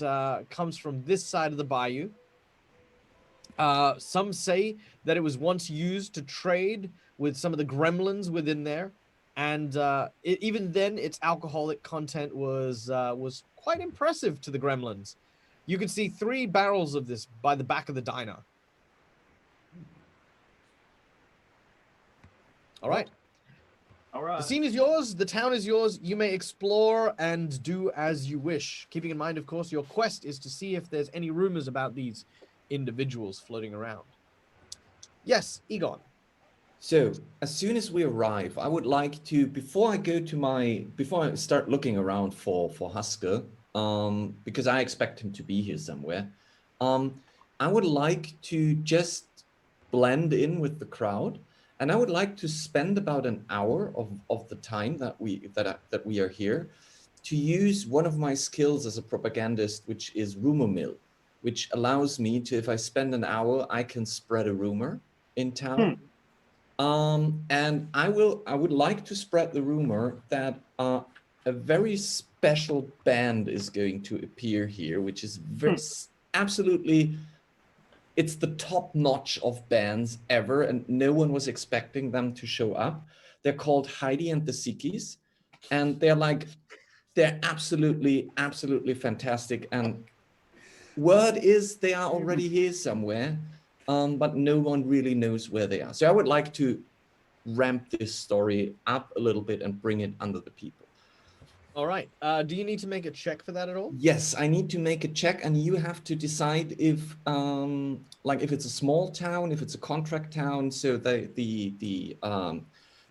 comes from this side of the bayou. Some say that it was once used to trade with some of the gremlins within there. And even then, its alcoholic content was quite impressive to the gremlins. You could see 3 barrels of this by the back of the diner. All right. All right. The scene is yours. The town is yours. You may explore and do as you wish. Keeping in mind, of course, your quest is to see if there's any rumors about these individuals floating around. Yes, Egon. So as soon as we arrive, I would like to, before I start looking around for Husker, because I expect him to be here somewhere, I would like to just blend in with the crowd, and I would like to spend about an hour of the time that we are here to use one of my skills as a propagandist, which is rumor mill, which allows me to, if I spend an hour, I can spread a rumor in town. And I would like to spread the rumor that a very special band is going to appear here, which is absolutely, it's the top notch of bands ever, and no one was expecting them to show up. They're called Heidi and the Sikis, and they're absolutely, absolutely fantastic. And word is they are already here somewhere. But no one really knows where they are. So I would like to ramp this story up a little bit and bring it under the people. All right. Do you need to make a check for that at all? Yes, I need to make a check, and you have to decide if it's a small town, if it's a contract town. So the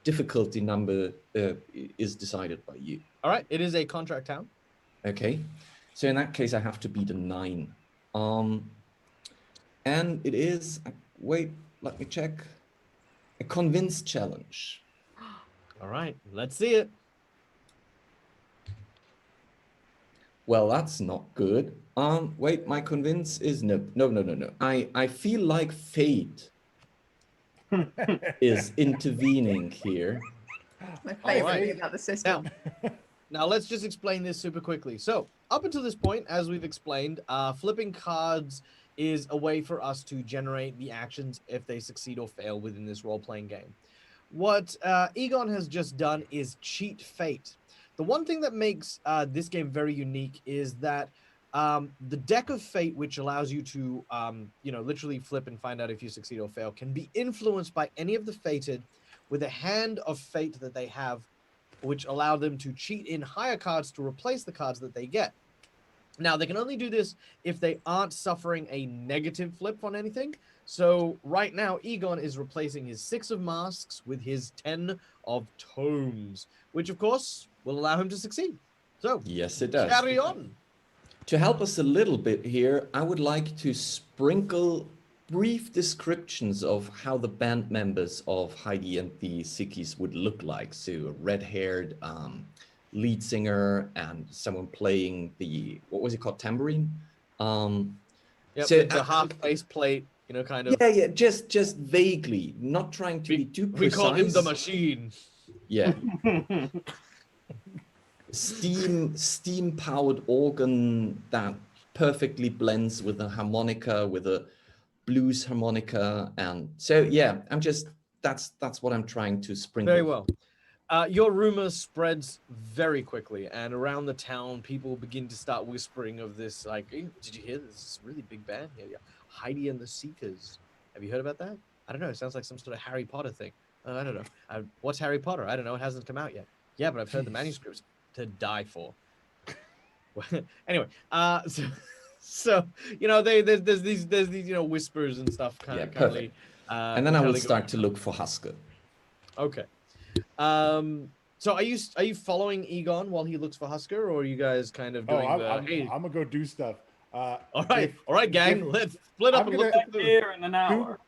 difficulty number is decided by you. All right. It is a contract town. Okay. So in that case, I have to beat a 9. And it is, wait, let me check, a convince challenge. All right, let's see it. Well, that's not good. Wait, my convince is no. I feel like fate is intervening here. My favorite right. thing about the system. Now let's just explain this super quickly. So up until this point, as we've explained, flipping cards is a way for us to generate the actions if they succeed or fail within this role-playing game. What Egon has just done is cheat fate. The one thing that makes this game very unique is that the deck of fate, which allows you to, literally flip and find out if you succeed or fail, can be influenced by any of the fated with a hand of fate that they have which allow them to cheat in higher cards to replace the cards that they get. Now, they can only do this if they aren't suffering a negative flip on anything. So right now, Egon is replacing his 6 of masks with his 10 of tomes, which of course will allow him to succeed. So Yes, it does. carry on. To help us a little bit here, I would like to sprinkle brief descriptions of how the band members of Heidi and the Sickies would look like. So a red-haired lead singer and someone playing the, what was it called, tambourine? Yep, so with the half face plate, you know, kind of. Yeah, just vaguely, not trying to be too precise. We call him the machine. Yeah. Steam powered organ that perfectly blends with a harmonica, with a blues harmonica, and so yeah, that's what I'm trying to sprinkle. Very well. Your rumor spreads very quickly, and around the town, people begin to start whispering of this. Like, hey, did you hear this really big band here? Yeah. Heidi and the Seekers. Have you heard about that? I don't know. It sounds like some sort of Harry Potter thing. I don't know. What's Harry Potter? I don't know. It hasn't come out yet. Yeah, but I've heard the manuscript's to die for. Anyway, so you know, there's these you know whispers and stuff kind of. And then I would start to look for Husker. Okay. So are you following Egon while he looks for Husker, or are you guys kind of doing I'm gonna go do stuff. All right, gang. Let's split up and look at here in an hour.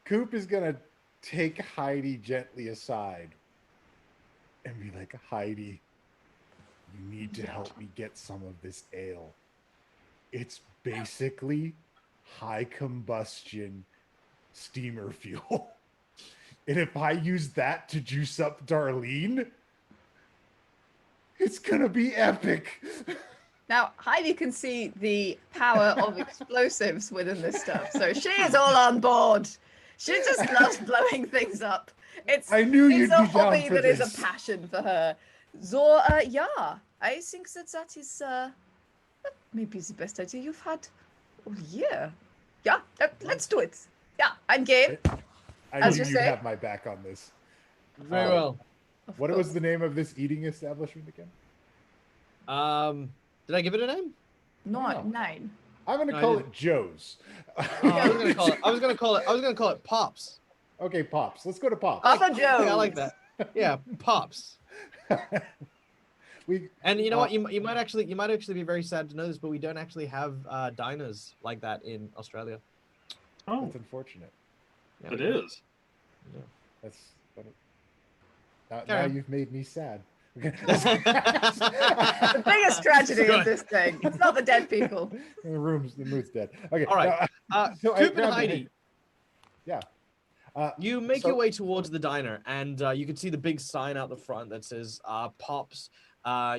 Coop is gonna take Heidi gently aside and be like, Heidi, you need to help me get some of this ale. It's basically high combustion steamer fuel. And if I use that to juice up Darlene, it's gonna be epic. Now, Heidi can see the power of explosives within this stuff, so she is all on board. She just loves blowing things up. It's a hobby that is a passion for her. So, yeah, I think that is maybe the best idea you've had all year. Yeah, let's do it. Yeah, I'm game. I knew you'd have my back on this. Very well. What was the name of this eating establishment again? Did I give it a name? Not 9. I'm gonna call it Joe's. I was gonna call it Pops. Okay, Pops. Let's go to Pops. Papa Joe's. I like that. Yeah, Pops. And you know what? You might actually be very sad to know this, but we don't actually have diners like that in Australia. Oh, that's unfortunate. Yeah, it is. Yeah. That's now you've made me sad. The biggest tragedy of this thing. It's not the dead people. The mood's dead. Okay. All right. So Coop and Heidi. Yeah. You make your way towards the diner, and you can see the big sign out the front that says Pops.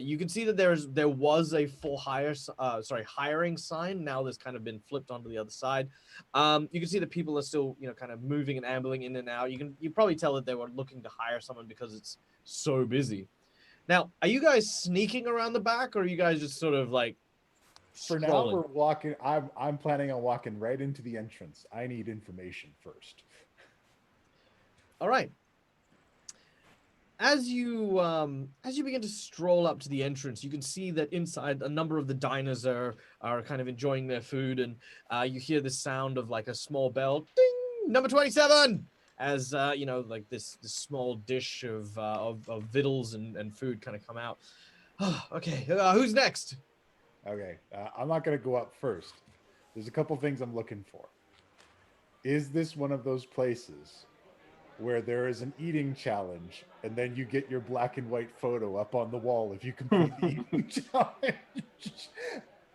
You can see that there was a full hiring sign. Now there's kind of been flipped onto the other side. You can see that people are still, you know, kind of moving and ambling in and out. You probably tell that they were looking to hire someone because it's so busy. Now, are you guys sneaking around the back, or are you guys just sort of like For now, we're walking. I'm planning on walking right into the entrance. I need information first. All right. As you begin to stroll up to the entrance, you can see that inside a number of the diners are kind of enjoying their food, and you hear the sound of like a small bell, ding, number 27, as you know, like this small dish of victuals and food kind of come out. Okay, who's next? Okay, I'm not gonna go up first. There's a couple things I'm looking for. Is this one of those places where there is an eating challenge, and then you get your black and white photo up on the wall if you complete the eating challenge?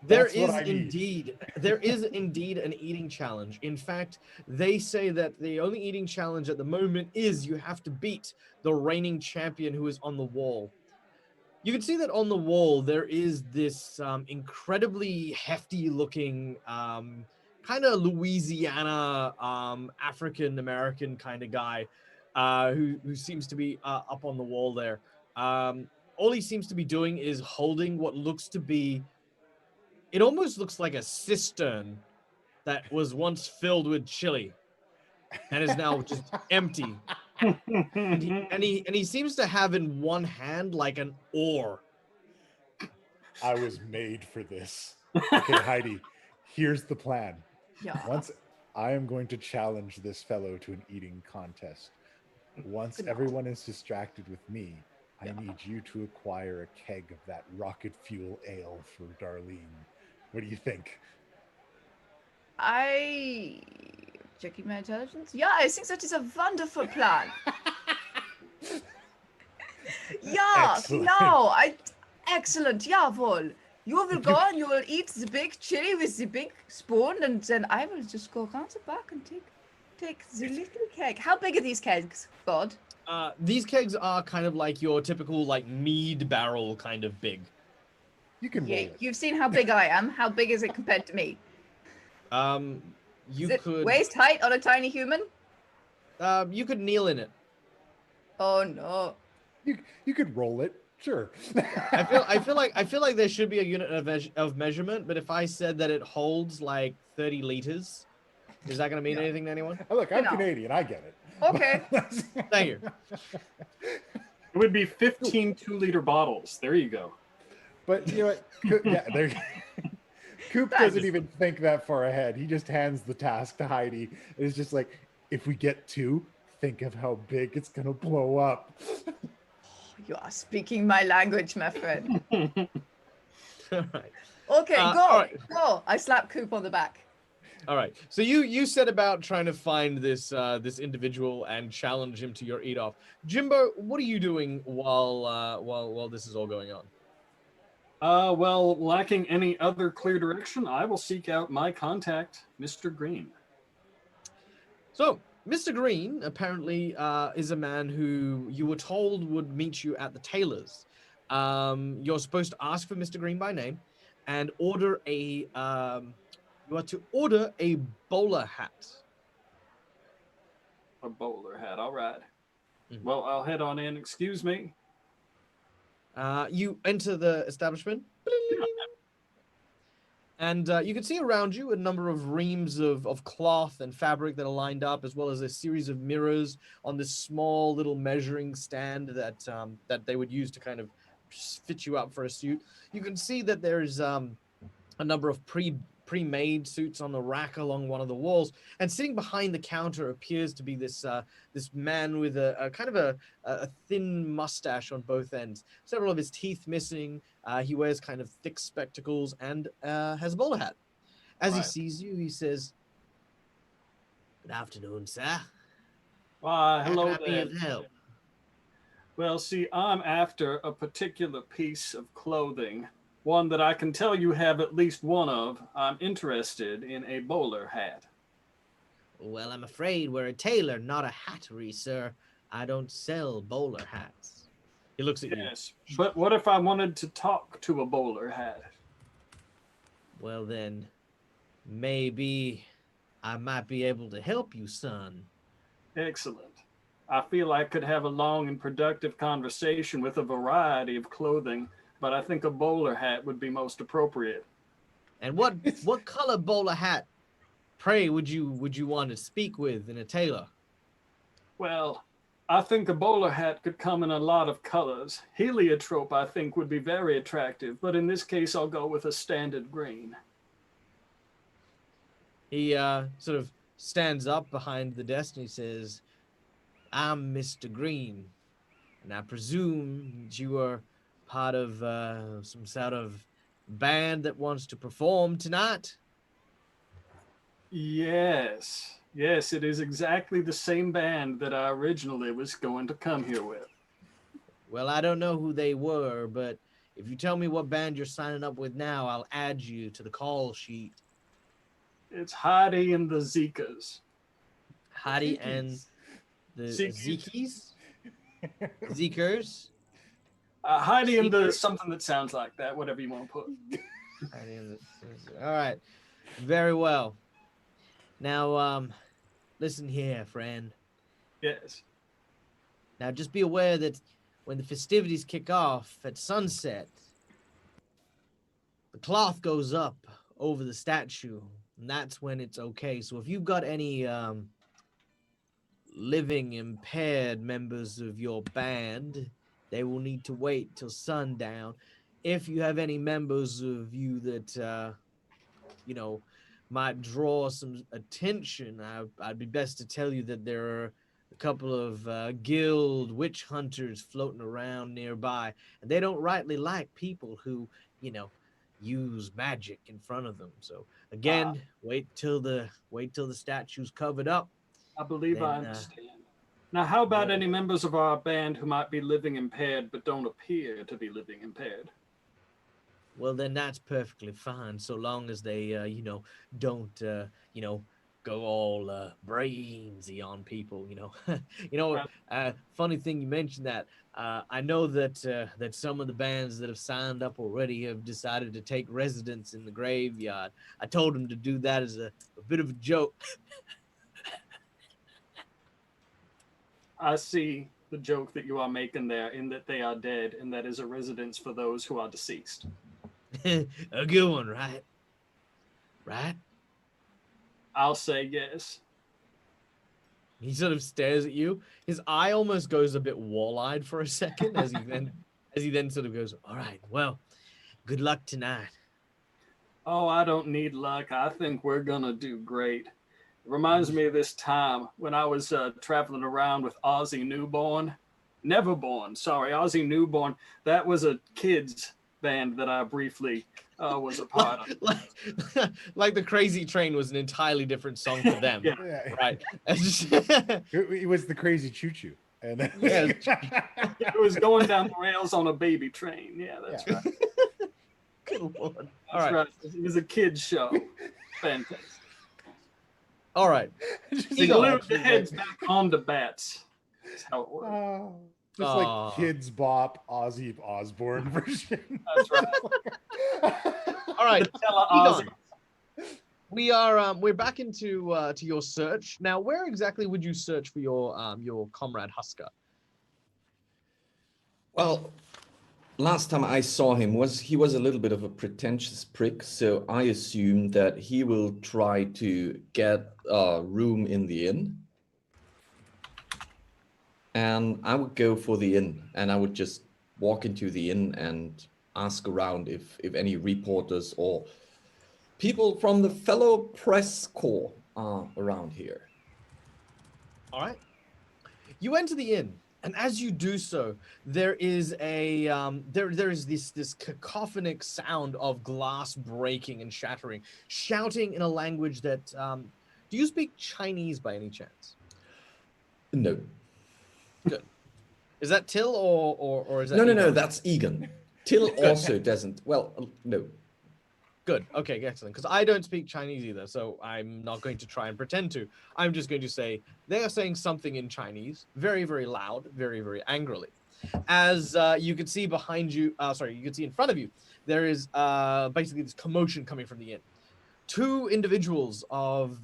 There is indeed an eating challenge. In fact, they say that the only eating challenge at the moment is you have to beat the reigning champion who is on the wall. You can see that on the wall there is this incredibly hefty-looking kind of Louisiana African American kind of guy who seems to be up on the wall there. All he seems to be doing is holding what looks to be, it almost looks like a cistern that was once filled with chili and is now just empty and he seems to have in one hand like an oar. I was made for this. Okay, Heidi, here's the plan. Yeah. Once I am going to challenge this fellow to an eating contest. Once Genau. everyone is distracted with me, I Yeah. need you to acquire a keg of that rocket fuel ale for Darlene. What do you think? I checking my intelligence. Yeah, I think that is a wonderful plan. Yeah, Excellent. no, excellent. Jawohl. You will go and you will eat the big chili with the big spoon, and then I will just go around the back and take the little keg. How big are these kegs, God? These kegs are kind of like your typical like mead barrel kind of big. You can roll Yeah, it. you've seen how big I am. How big is it compared to me? You Is it could waist height on a tiny human? you could kneel in it. Oh no. You could roll it. Sure. I feel like there should be a unit of measurement, but if I said that it holds like 30 liters, is that going to mean Yeah. anything to anyone? Look, I'm No. Canadian. I get it. Okay. Thank you. It would be 15 2-liter bottles. There you go. But you know what? Yeah, there. Coop doesn't even think that far ahead. He just hands the task to Heidi. It's just like, if we get 2, think of how big it's gonna blow up. You are speaking my language, my friend. All right. Okay, go, all right. go. I slap Coop on the back. All right. So you set about trying to find this this individual and challenge him to your eat off. Jimbo, what are you doing while this is all going on? Well, lacking any other clear direction, I will seek out my contact, Mr. Green. So, Mr. Green apparently is a man who you were told would meet you at the tailor's. You're supposed to ask for Mr. Green by name and order a you are to order a bowler hat. A bowler hat, all right. Mhm. Well, I'll head on in. Excuse me. You enter the establishment, and you can see around you a number of reams of cloth and fabric that are lined up, as well as a series of mirrors on this small little measuring stand that they would use to kind of fit you up for a suit. You can see that there's a number of pre-made suits on the rack along one of the walls, and sitting behind the counter appears to be this this man with a kind of a thin mustache on both ends, several of his teeth missing. He wears kind of thick spectacles and has a bowler hat. As he Right. sees you, he says, "Good afternoon, sir. Why, How hello can I be there. of help?" Well, see, I'm after a particular piece of clothing, one that I can tell you have at least one of. I'm interested in a bowler hat. "Well, I'm afraid we're a tailor, not a hattery, sir. I don't sell bowler hats." He looks at you. Yes, but what if I wanted to talk to a bowler hat? "Well, then, maybe I might be able to help you, son." Excellent. I feel I could have a long and productive conversation with a variety of clothing, but I think a bowler hat would be most appropriate. "And what color bowler hat, pray, would you want to speak with in a tailor?" Well, I think a bowler hat could come in a lot of colors. Heliotrope, I think, would be very attractive, but in this case, I'll go with a standard green. He sort of stands up behind the desk and he says, "I'm Mr. Green, and I presume that you are part of some sort of band that wants to perform tonight?" Yes, yes, it is exactly the same band that I originally was going to come here with. "Well, I don't know who they were, but if you tell me what band you're signing up with now, I'll add you to the call sheet." It's Heidi and the Zekas. Heidi and the Zekies? Zekis? Zekers? Heidi and the Zeker? something that sounds like that, whatever you want to put. Heidi and the, all right. Very well. Now, listen here, friend. Yes. Now, just be aware that when the festivities kick off at sunset, the cloth goes up over the statue, and that's when it's okay. So if you've got any living impaired members of your band, they will need to wait till sundown. If you have any members of you that, you know, might draw some attention, I'd be best to tell you that there are a couple of guild witch hunters floating around nearby, and they don't rightly like people who, you know, use magic in front of them. So again, wait till the statue's covered up. I believe I Then, understand. Now, how about yeah. any members of our band who might be living impaired but don't appear to be living impaired? Well, then that's perfectly fine, so long as they, you know, don't, you know, go all brazy on people. You know, you know. Funny thing you mentioned that. I know that that some of the bands that have signed up already have decided to take residence in the graveyard. I told them to do that as a bit of a joke. I see the joke that you are making there, in that they are dead, and that is a residence for those who are deceased. A good one, right? Right? I'll say yes. He sort of stares at you. His eye almost goes a bit wall-eyed for a second as he then sort of goes, "All right, well, good luck tonight." Oh, I don't need luck. I think we're gonna do great. It reminds me of this time when I was traveling around with Aussie Newborn. Neverborn, sorry, Aussie Newborn. That was a kids band that I briefly was a part of. Like the Crazy Train was an entirely different song for them. Yeah. Yeah. Right. It was the crazy choo choo. And Yeah. It was going down the rails on a baby train. Yeah, that's Yeah. right. Good Lord. That's All right. right. It was a kids show. Fantastic. All right. They Egon. glued the heads back onto bats. That's how it worked. Oh, just Aw. like Kids Bop Ozzy Osbourne version. That's right. All right. Tell Egon. Ozzy. We are we're back into to your search. Now, where exactly would you search for your comrade Husker? Well, last time I saw him he was a little bit of a pretentious prick, so I assume that he will try to get a room in the inn. And I would go for the inn, and I would just walk into the inn and ask around if any reporters or people from the fellow press corps are around here. All right. You enter the inn, and as you do so, there is a there is this cacophonic sound of glass breaking and shattering, shouting in a language that do you speak Chinese by any chance? No. Good. Is that Till or is that No, Egon? that's Egan. Till also doesn't. Well, no. Good. Okay, excellent. Because I don't speak Chinese either, so I'm not going to try and pretend to. I'm just going to say they are saying something in Chinese, very, very loud, very, very angrily. As you can see behind you, you can see in front of you, there is basically this commotion coming from the inn. Two individuals of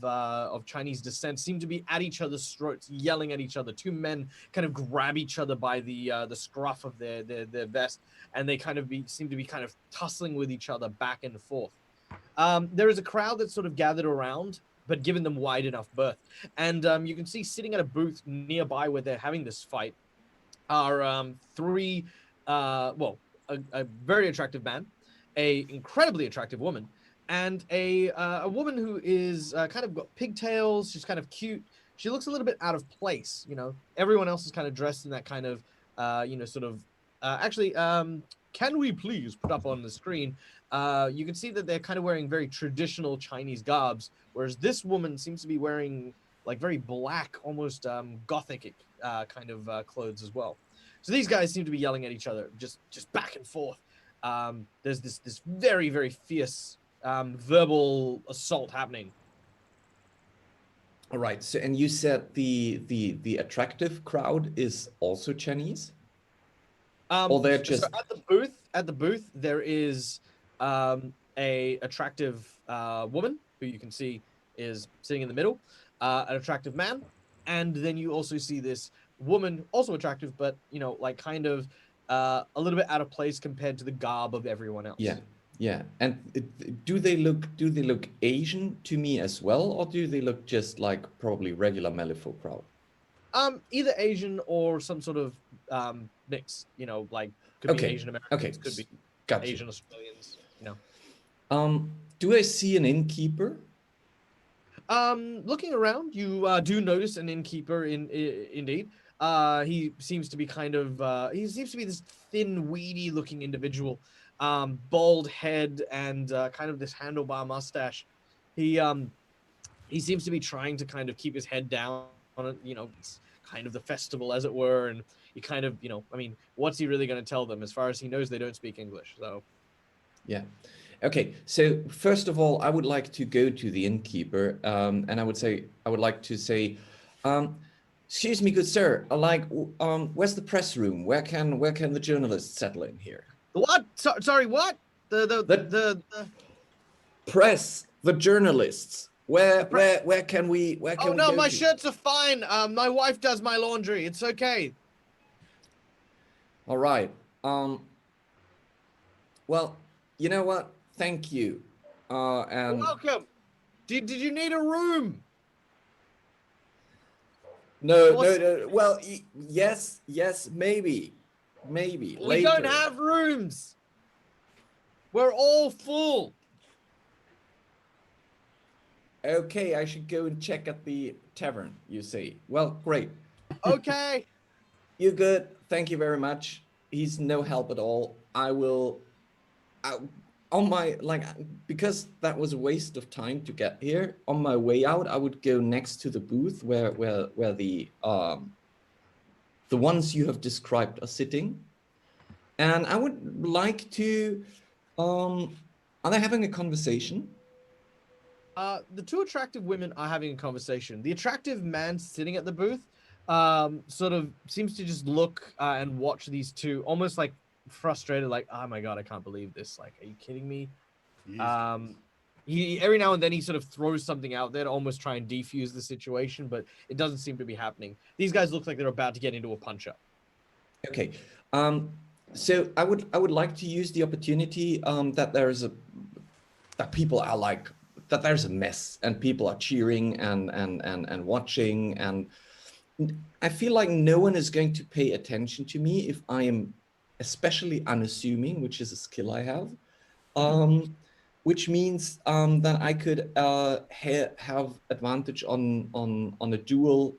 Chinese descent seem to be at each other's throats, yelling at each other. Two men kind of grab each other by the scruff of their vest, and they kind of seem to be kind of tussling with each other back and forth. There is a crowd that's sort of gathered around, but given them wide enough berth. And you can see sitting at a booth nearby where they're having this fight are three, a very attractive man, a incredibly attractive woman, and a woman who is kind of got pigtails. She's kind of cute. She looks a little bit out of place. You know, everyone else is kind of dressed in that kind of, can we please put up on the screen? You can see that they're kind of wearing very traditional Chinese garbs, whereas this woman seems to be wearing like very black, almost gothic kind of clothes as well. So these guys seem to be yelling at each other, just back and forth. There's this very, very fierce verbal assault happening. All right. So, and you said the attractive crowd is also Chinese? Or they're just so at the booth there is a attractive woman who you can see is sitting in the middle, an attractive man, and then you also see this woman, also attractive, but you know, like kind of a little bit out of place compared to the garb of everyone else. Yeah. And do they look Asian to me as well, or do they look just like probably regular Malifaux crowd? Either Asian or some sort of mix. Like could be Okay. Asian Americans, Okay. could be Gotcha. Asian Australians. Do I see an innkeeper? Looking around, you do notice an innkeeper. Indeed, he seems to be this thin, weedy-looking individual, bald head and kind of this handlebar mustache. He seems to be trying to kind of keep his head down. It's kind of the festival, as it were, and he kind of, what's he really going to tell them? As far as he knows, they don't speak English, so. Yeah. Okay. So first of all, I would like to go to the innkeeper, and I would like to say, excuse me, good sir. Where's the press room? Where can the journalists settle in here? What? Sorry, what? The press, the journalists. Where can we Oh no, go my to? shirts are fine. My wife does my laundry. It's okay. All right. Well, you know what? Thank you. You're welcome. Did you need a room? No. Well, yes, maybe. We Later. don't have rooms. We're all full. Okay, I should go and check at the tavern, you say. Well, great. Okay. You're good. Thank you very much. He's no help at all. Because that was a waste of time to get here, on my way out, I would go next to the booth where the ones you have described are sitting. And I would like to, are they having a conversation? The two attractive women are having a conversation. The attractive man sitting at the booth sort of seems to just look and watch these two, almost like frustrated, like, oh my god, I can't believe this. Like, are you kidding me? He every now and then he sort of throws something out there to almost try and defuse the situation, but it doesn't seem to be happening. These guys look like they're about to get into a punch-up. Okay. So I would like to use the opportunity that there's a mess and people are cheering and watching, and I feel like no one is going to pay attention to me if I am especially unassuming, which is a skill I have, which means that I could have advantage on a duel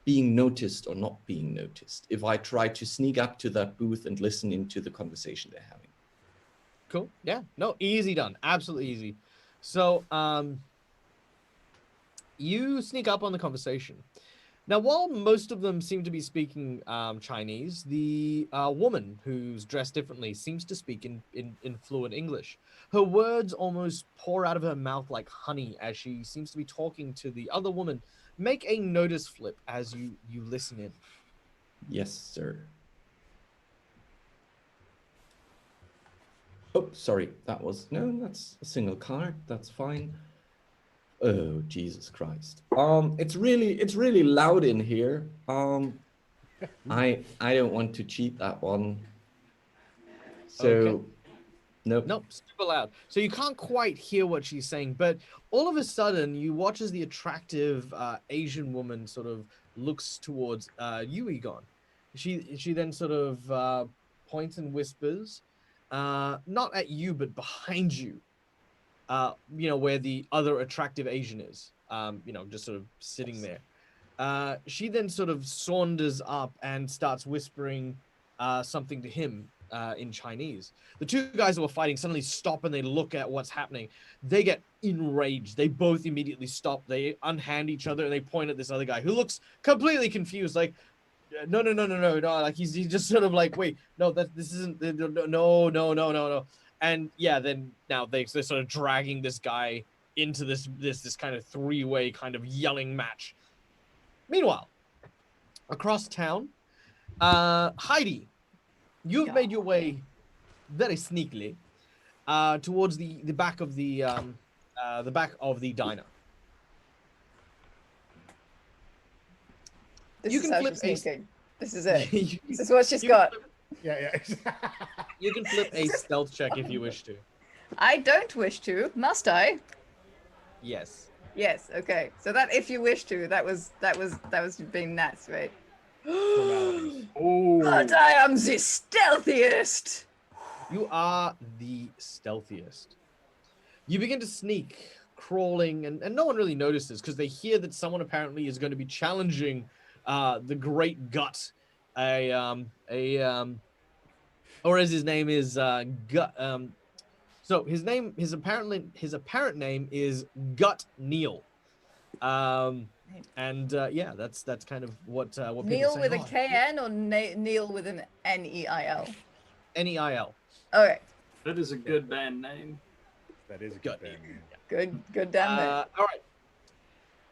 being noticed or not being noticed if I try to sneak up to that booth and listen into the conversation they're having. Cool. Yeah. No, easy done. Absolutely easy. So, you sneak up on the conversation. Now, while most of them seem to be speaking Chinese, the woman who's dressed differently seems to speak in fluent English. Her words almost pour out of her mouth like honey as she seems to be talking to the other woman. Make a notice flip as you listen in. Yes, sir. Oh, sorry, that's a single card. That's fine. Oh, Jesus Christ. It's really loud in here. I don't want to cheat that one. So, Okay. Nope. Super loud. So you can't quite hear what she's saying, but all of a sudden you watch as the attractive Asian woman sort of looks towards you, Egon. She then sort of points and whispers, not at you, but behind you. Where the other attractive Asian is, just sort of sitting there. She then sort of saunters up and starts whispering something to him in Chinese. The two guys that were fighting suddenly stop and they look at what's happening. They get enraged. They both immediately stop. They unhand each other and they point at this other guy who looks completely confused, like, no. Like he's just sort of like, wait, no, this isn't, no. And yeah, then now they're sort of dragging this guy into this kind of three-way kind of yelling match. Meanwhile, across town, Heidi, you've made your way very sneakily towards the back of the diner. This You is can how flip she's a- sneaking. This is it. You- This is what she's you can got. flip- Yeah. You can flip a stealth check if you wish to. I don't wish to, must I? Yes. Yes. Okay. So that, if you wish to, that was being nice, right? Formalities. But I am the stealthiest. You are the stealthiest. You begin to sneak, crawling, and no one really notices because they hear that someone apparently is going to be challenging the Great Gut, or as his name is Gut. So his apparent name is Gut Neil. Yeah, that's kind of what people Neil say. with a KN or Neil with an NEIL? Neil. Okay. That is a good band name. That is a Gut good band Neil. name. Good damn it. All right.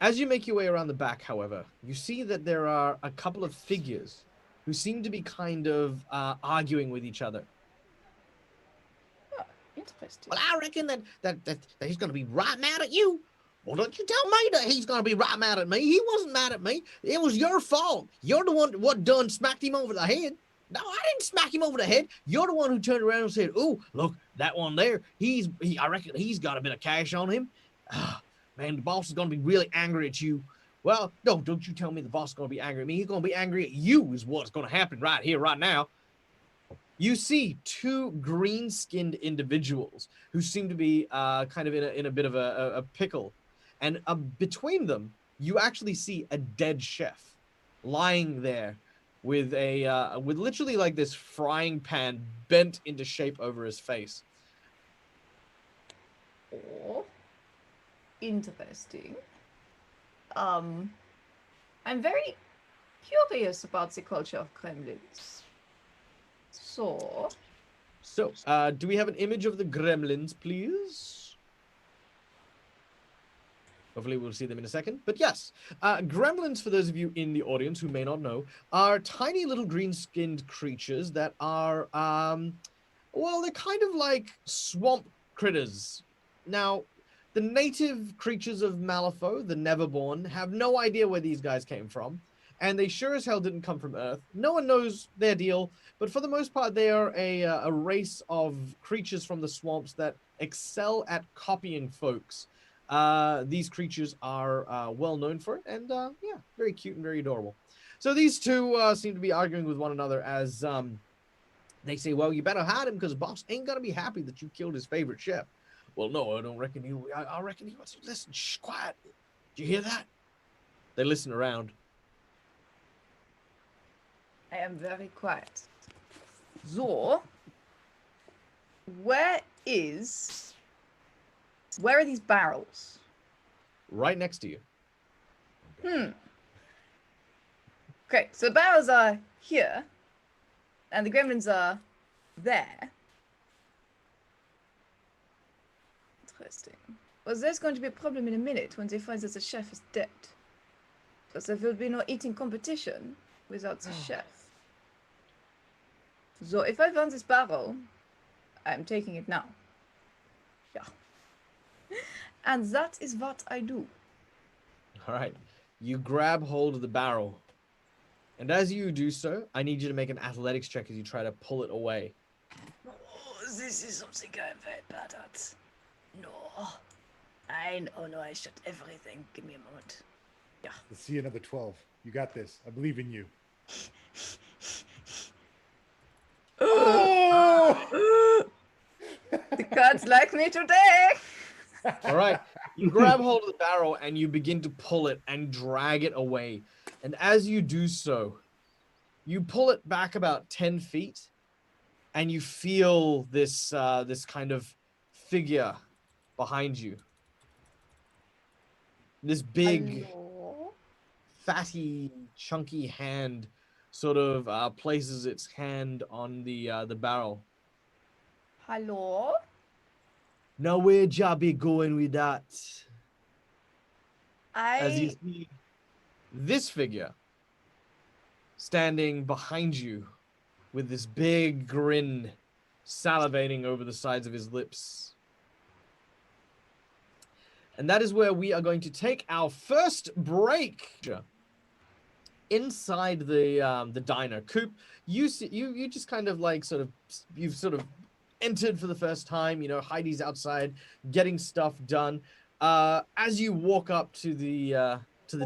As you make your way around the back, however, you see that there are a couple of figures who seem to be kind of arguing with each other. Interesting. Well, I reckon that he's going to be right mad at you. Well, don't you tell me that he's going to be right mad at me. He wasn't mad at me. It was your fault. You're the one what done smacked him over the head. No, I didn't smack him over the head. You're the one who turned around and said, "Oh, look, that one there. I reckon he's got a bit of cash on him. Man, the boss is going to be really angry at you." Well, no, don't you tell me the boss is going to be angry at me. He's going to be angry at you is what's going to happen right here, right now. You see two green-skinned individuals who seem to be kind of in a bit of a pickle. And between them, you actually see a dead chef lying there with with literally like this frying pan bent into shape over his face. Oh, interesting. I'm very curious about the culture of Gremlins. So, Do we have an image of the Gremlins, please? Hopefully we'll see them in a second. But yes, Gremlins, for those of you in the audience who may not know, are tiny little green-skinned creatures that are, well, they're kind of like swamp critters. Now, the native creatures of Malifaux, the Neverborn, have no idea where these guys came from. And they sure as hell didn't come from Earth. No one knows their deal, but for the most part, they are a race of creatures from the swamps that excel at copying folks. These creatures are well known for it, and yeah, very cute and very adorable. So these two seem to be arguing with one another as they say, "Well, you better hide him because boss ain't gonna be happy that you killed his favorite chef." Well, no, I don't reckon he. I reckon he wants to listen. Shh, quiet. Did you hear that? They listen around. I am very quiet. So, where are these barrels? Right next to you. Okay, so the barrels are here, and the gremlins are there. Interesting. Well, there's going to be a problem in a minute when they find that the chef is dead. Because there will be no eating competition without the chef. So if I found this barrel, I'm taking it now. Yeah. And that is what I do. All right. You grab hold of the barrel. And as you do so, I need you to make an athletics check as you try to pull it away. Oh, this is something I'm very bad at. No. I shot everything. Give me a moment. Yeah. Let's see another 12. You got this. I believe in you. Oh! The gods like me today. All right. You grab hold of the barrel and you begin to pull it and drag it away. And as you do so, you pull it back about 10 feet and you feel this this kind of figure behind you. This big, fatty, chunky hand sort of places its hand on the barrel. Hello? Now where Jabby going with that? As you see this figure standing behind you with this big grin salivating over the sides of his lips. And that is where we are going to take our first break. Inside the diner, Coop, you just kind of like you've sort of entered for the first time. You know, Heidi's outside getting stuff done. as you walk up to the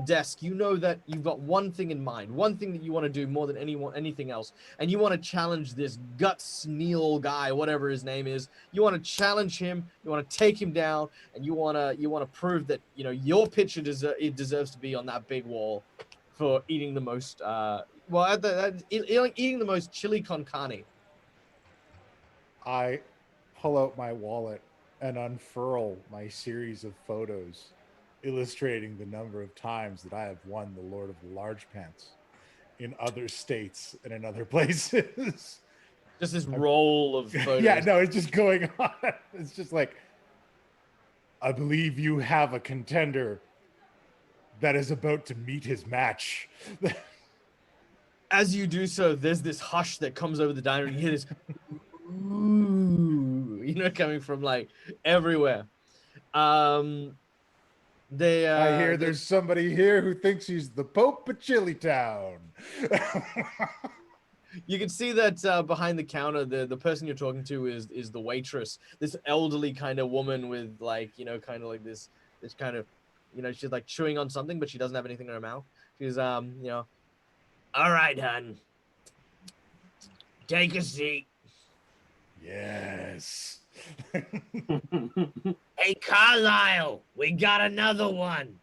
desk, you know that you've got one thing in mind, one thing that you want to do more than anything else, and you want to challenge this Guts Neil guy, whatever his name is. You want to challenge him, you want to take him down, and you want to prove that your picture deserves to be on that big wall for eating the most eating the most chili con carne. I pull out my wallet and unfurl my series of photos illustrating the number of times that I have won the Lord of the Large Pants in other states and in other places. Just this roll of photos. Yeah, no, it's just going on. It's just like, I believe you have a contender that is about to meet his match. As you do so, there's this hush that comes over the diner, and you hear this ooh, coming from like everywhere. I hear there's somebody here who thinks he's the Pope of Chili Town. You can see that behind the counter, the person you're talking to is the waitress. This elderly kind of woman with like, kind of like this kind of, she's like chewing on something, but she doesn't have anything in her mouth. She's, all right, hun. Take a seat. Yes. Hey, Carlisle, we got another one.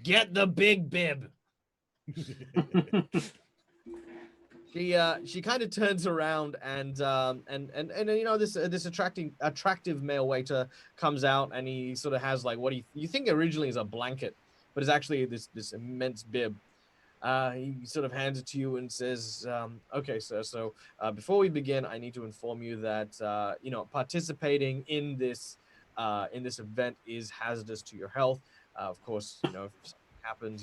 Get the big bib. She kind of turns around and this attractive male waiter comes out, and he sort of has like what you think originally is a blanket, but it's actually this immense bib. He sort of hands it to you and says, okay, sir, so before we begin, I need to inform you that participating in this event is hazardous to your health. Of course, if something happens,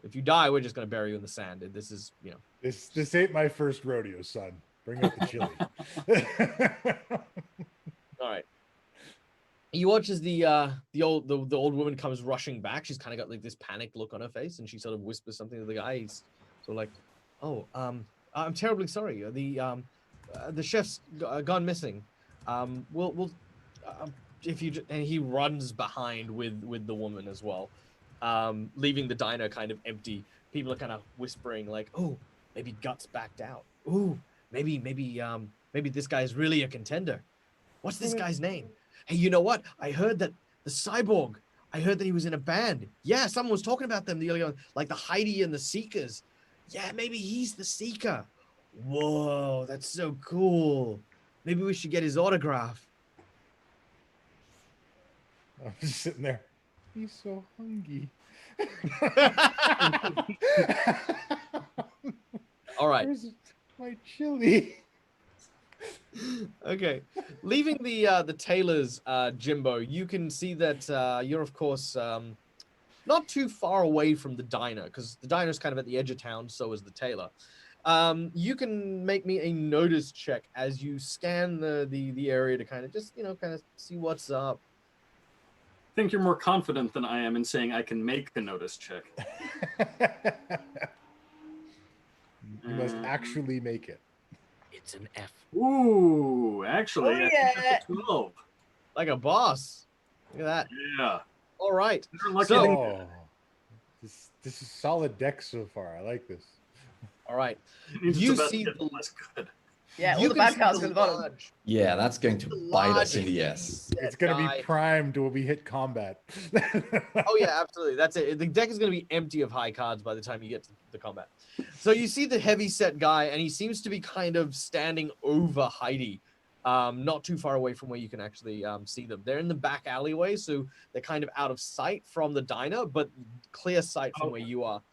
if you die, we're just going to bury you in the sand. And this is, This ain't my first rodeo, son. Bring out the chili. All right. You watch as the old woman comes rushing back. She's kind of got like this panicked look on her face, and she sort of whispers something to the guy. He's sort of like, "Oh, I'm terribly sorry. The chef's gone missing. If you..." And he runs behind with the woman as well, leaving the diner kind of empty. People are kind of whispering like, "Oh, maybe Guts backed out. Ooh, maybe this guy's really a contender. What's this guy's name? Hey, you know what? I heard that the cyborg, I heard that he was in a band. Yeah, someone was talking about them the other day, like the Heidi and the Seekers. Yeah, maybe he's the Seeker. Whoa, that's so cool. Maybe we should get his autograph." I'm just sitting there. He's so hungry. All right. Where's my chili? Okay, leaving the tailors, Jimbo, you can see that you're of course not too far away from the diner, because the diner's kind of at the edge of town. So is the tailor. You can make me a notice check as you scan the area to kind of just kind of see what's up. I think you're more confident than I am in saying I can make the notice check. You must actually make it. It's an F. Ooh, actually, I think that's a 12. Like a boss. Look at that. Yeah. All right. They're lucky So- they- Oh, this is solid deck so far. I like this. All right. it means You it's about see to get the- less good. Yeah, all You the can bad see cards the at the bottom. large- Yeah, that's going to bite us in the ass. It's going to guy. be primed when we hit combat. Oh yeah, absolutely. That's it. The deck is going to be empty of high cards by the time you get to the combat. So you see the heavy set guy, and he seems to be kind of standing over Heidi, not too far away from where you can actually see them. They're in the back alleyway, so they're kind of out of sight from the diner, but clear sight from where you are.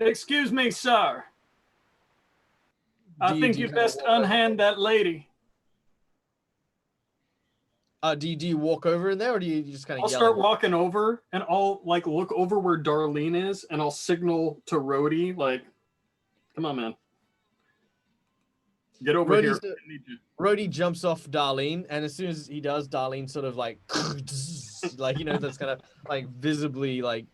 Excuse me, sir. I Do think do you kinda best walk over? unhand that lady. Do you walk over in there, or do you just kind of I'll yell? start at him? walking over, and I'll like look over where Darlene is, and I'll signal to Rhodey, like, "Come on, man, get over here." Rhodey's the- I need you." Rhodey jumps off Darlene, and as soon as he does, Darlene sort of like, like that's kind of like visibly like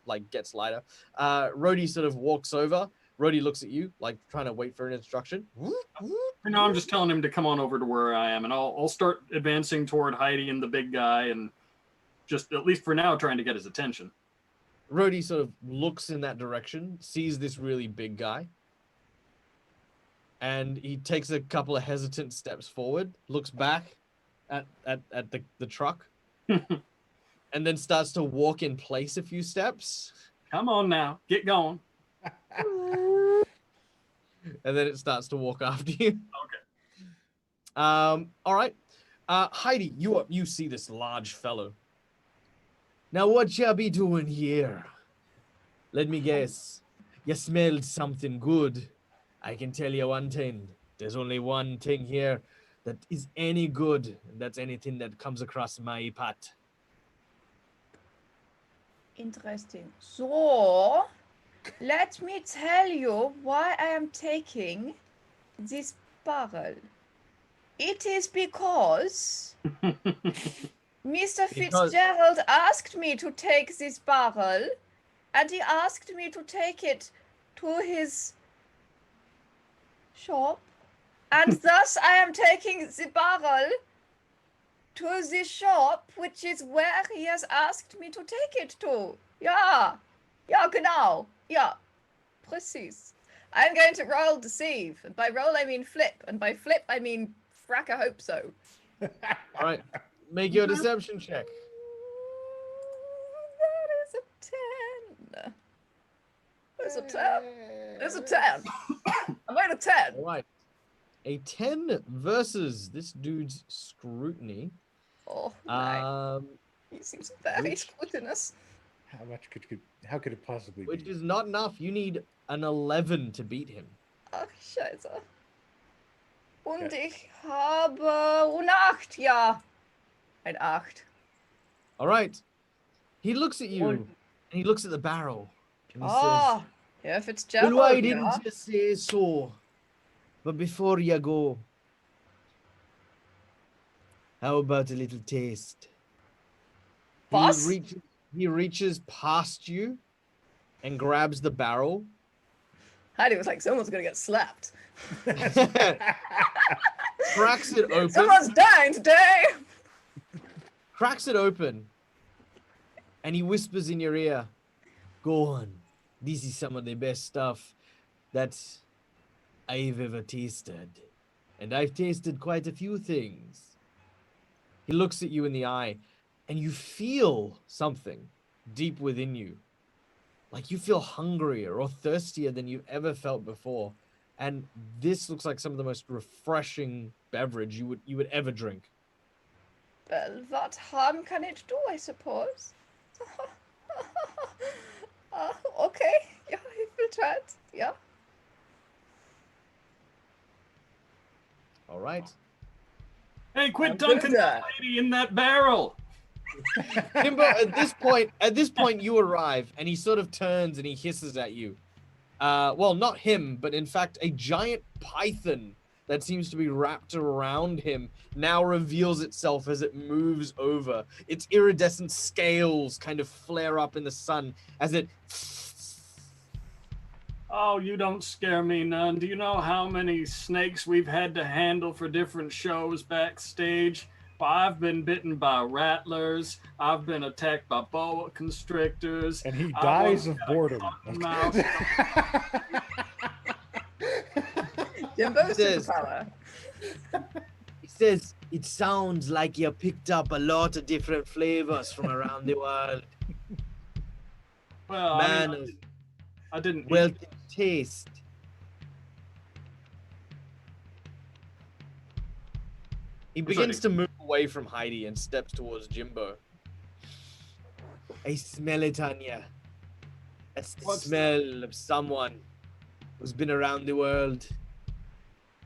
like gets lighter. Rhodey sort of walks over, Rhodey looks at you, like trying to wait for an instruction. No, I'm just telling him to come on over to where I am, and I'll start advancing toward Heidi and the big guy, and just at least for now trying to get his attention. Rhodey sort of looks in that direction, sees this really big guy, and he takes a couple of hesitant steps forward, looks back at the truck, and then starts to walk in place a few steps. Come on now, get going. And then it starts to walk after you. Okay. All right. Heidi, you see this large fellow. Now, what you be doing here? Let me guess. You smelled something good. I can tell you one thing. There's only one thing here that is any good, and that's anything that comes across my path. Interesting. So, let me tell you why I am taking this barrel. It is because Mr. Fitzgerald asked me to take this barrel, and he asked me to take it to his shop, and thus I am taking the barrel to the shop, which is where he has asked me to take it to. Ja, genau. Yeah, precis. I'm going to roll deceive, and by roll I mean flip, and by flip I mean frack, I hope so. All right, make your deception check. That is a 10. There's a 10. There's a 10. I made a 10. All right, a 10 versus this dude's scrutiny. Oh, my. He seems very scrutinous. How could it possibly Which be? is not enough. You need an 11 to beat him. Ach, scheiße. Und ich habe eine 8, ja. Ein 8. All right. He looks at you, and he looks at the barrel. And he Oh, yeah, Fitzgerald. well, why didn't you say so? But before you go, how about a little taste? Was? He reaches past you and grabs the barrel. Heidi was like, someone's gonna get slapped. Cracks it open. Someone's dying today. Cracks it open. And he whispers in your ear, go on. This is some of the best stuff that I've ever tasted. And I've tasted quite a few things. He looks at you in the eye, and you feel something deep within you. Like you feel hungrier or thirstier than you've ever felt before. And this looks like some of the most refreshing beverage you would ever drink. Well, what harm can it do, I suppose? Okay, yeah, I will try it, yeah. All right. Hey, quit dunking that lady in that barrel. Jimbo, at this point, you arrive, and he sort of turns and he hisses at you. Well, not him, but in fact, a giant python that seems to be wrapped around him now reveals itself as it moves over. Its iridescent scales kind of flare up in the sun as it... Oh, you don't scare me none. Do you know how many snakes we've had to handle for different shows backstage? Well, I've been bitten by rattlers. I've been attacked by boa constrictors. And he dies of boredom. Jimbo's superpower. He says, it sounds like you picked up a lot of different flavors from around the world. Well, Man, I didn't. Well, taste. He begins to move away from Heidi and steps towards Jimbo. I smell it on ya. That's the smell of someone who's been around the world.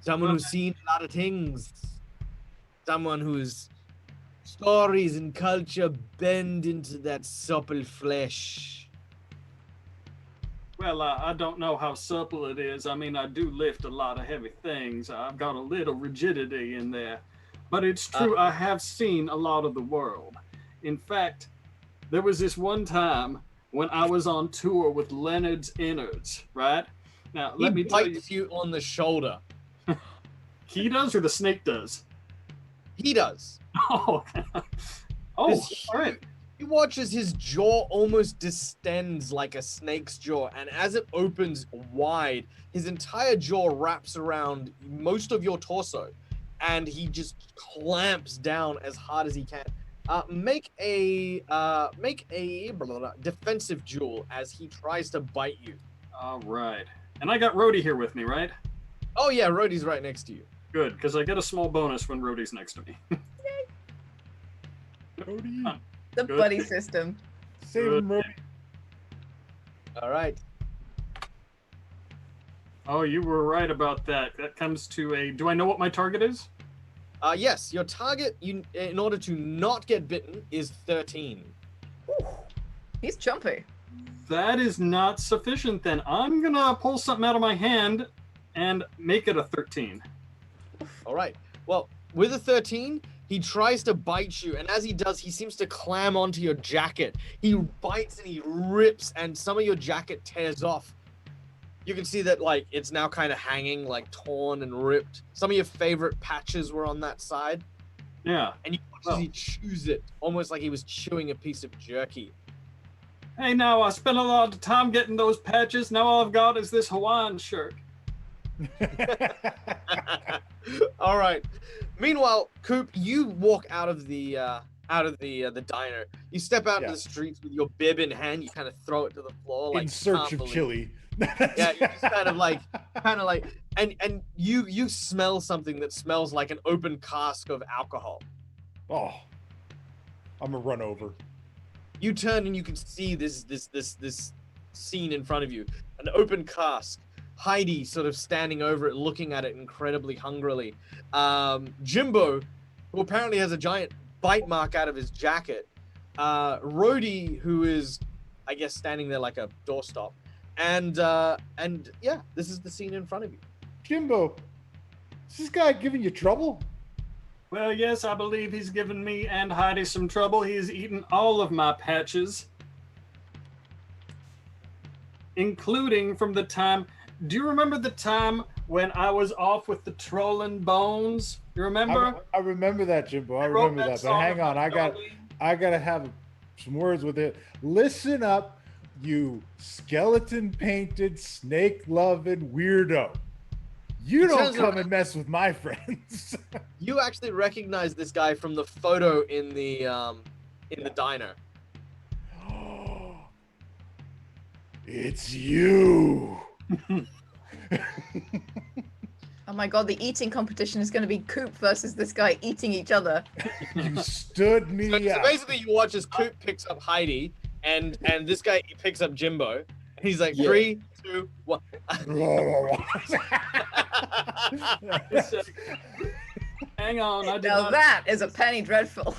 Someone who's seen a lot of things. Someone whose stories and culture bend into that supple flesh. Well, I don't know how supple it is. I mean, I do lift a lot of heavy things. I've got a little rigidity in there. But it's true, I have seen a lot of the world. In fact, there was this one time when I was on tour with Leonard's Innards, right? Now, He let me tell you, bites you on the shoulder. he does or the snake does? He does. Oh, oh, This all right. He watches his jaw almost distends like a snake's jaw, and as it opens wide, his entire jaw wraps around most of your torso, and he just clamps down as hard as he can. Make a defensive duel as he tries to bite you. All right. And I got Rhodey here with me, right? Oh yeah, Rhodey's right next to you. Good, because I get a small bonus when Rhodey's next to me. Rhodey. The Good. buddy system. Save him, Rhodey. All right. Oh, you were right about that. That comes to a. Do I know what my target is? Yes, your target, in order to not get bitten, is 13. He's jumpy. That is not sufficient. Then I'm gonna pull something out of my hand and make it a 13. All right. Well, with a 13, he tries to bite you, and as he does, he seems to clam onto your jacket. He bites and he rips, and some of your jacket tears off. You can see that, like, it's now kind of hanging, like, torn and ripped. Some of your favorite patches were on that side, Yeah. and you watch as he chews it, almost like he was chewing a piece of jerky. Hey, now I spent a lot of time getting those patches. Now all I've got is this Hawaiian shirt. All right. Meanwhile, Coop, you walk out of the diner. You step out into the streets with your bib in hand. You kind of throw it to the floor, like In search can't of believe- chili. Yeah, you're just kind of like, and you smell something that smells like an open cask of alcohol. Oh, I'm gonna run over. You turn and you can see this scene in front of you, an open cask. Heidi sort of standing over it, looking at it incredibly hungrily. Jimbo, who apparently has a giant bite mark out of his jacket. Rhodey, who is, I guess, standing there like a doorstop. And yeah, this is the scene in front of you. Jimbo, is this guy giving you trouble? Well, yes, I believe he's given me and Heidi some trouble. He's eaten all of my patches, including from the time. Do you remember the time when I was off with the trolling bones? You remember? I remember that, Jimbo. I wrote remember that. But song hang on, about I gotta have some words with it. Listen up, you skeleton painted, snake loving weirdo. You don't Sounds come like- and mess with my friends. You actually recognize this guy from the photo in the diner. It's you. Oh my god, the eating competition is going to be Coop versus this guy eating each other. You stood me So up. basically, you watch as Coop picks up Heidi, and this guy picks up Jimbo, and he's like, Yeah. 3, 2, 1. Hang on, I did Now not. that is a penny dreadful.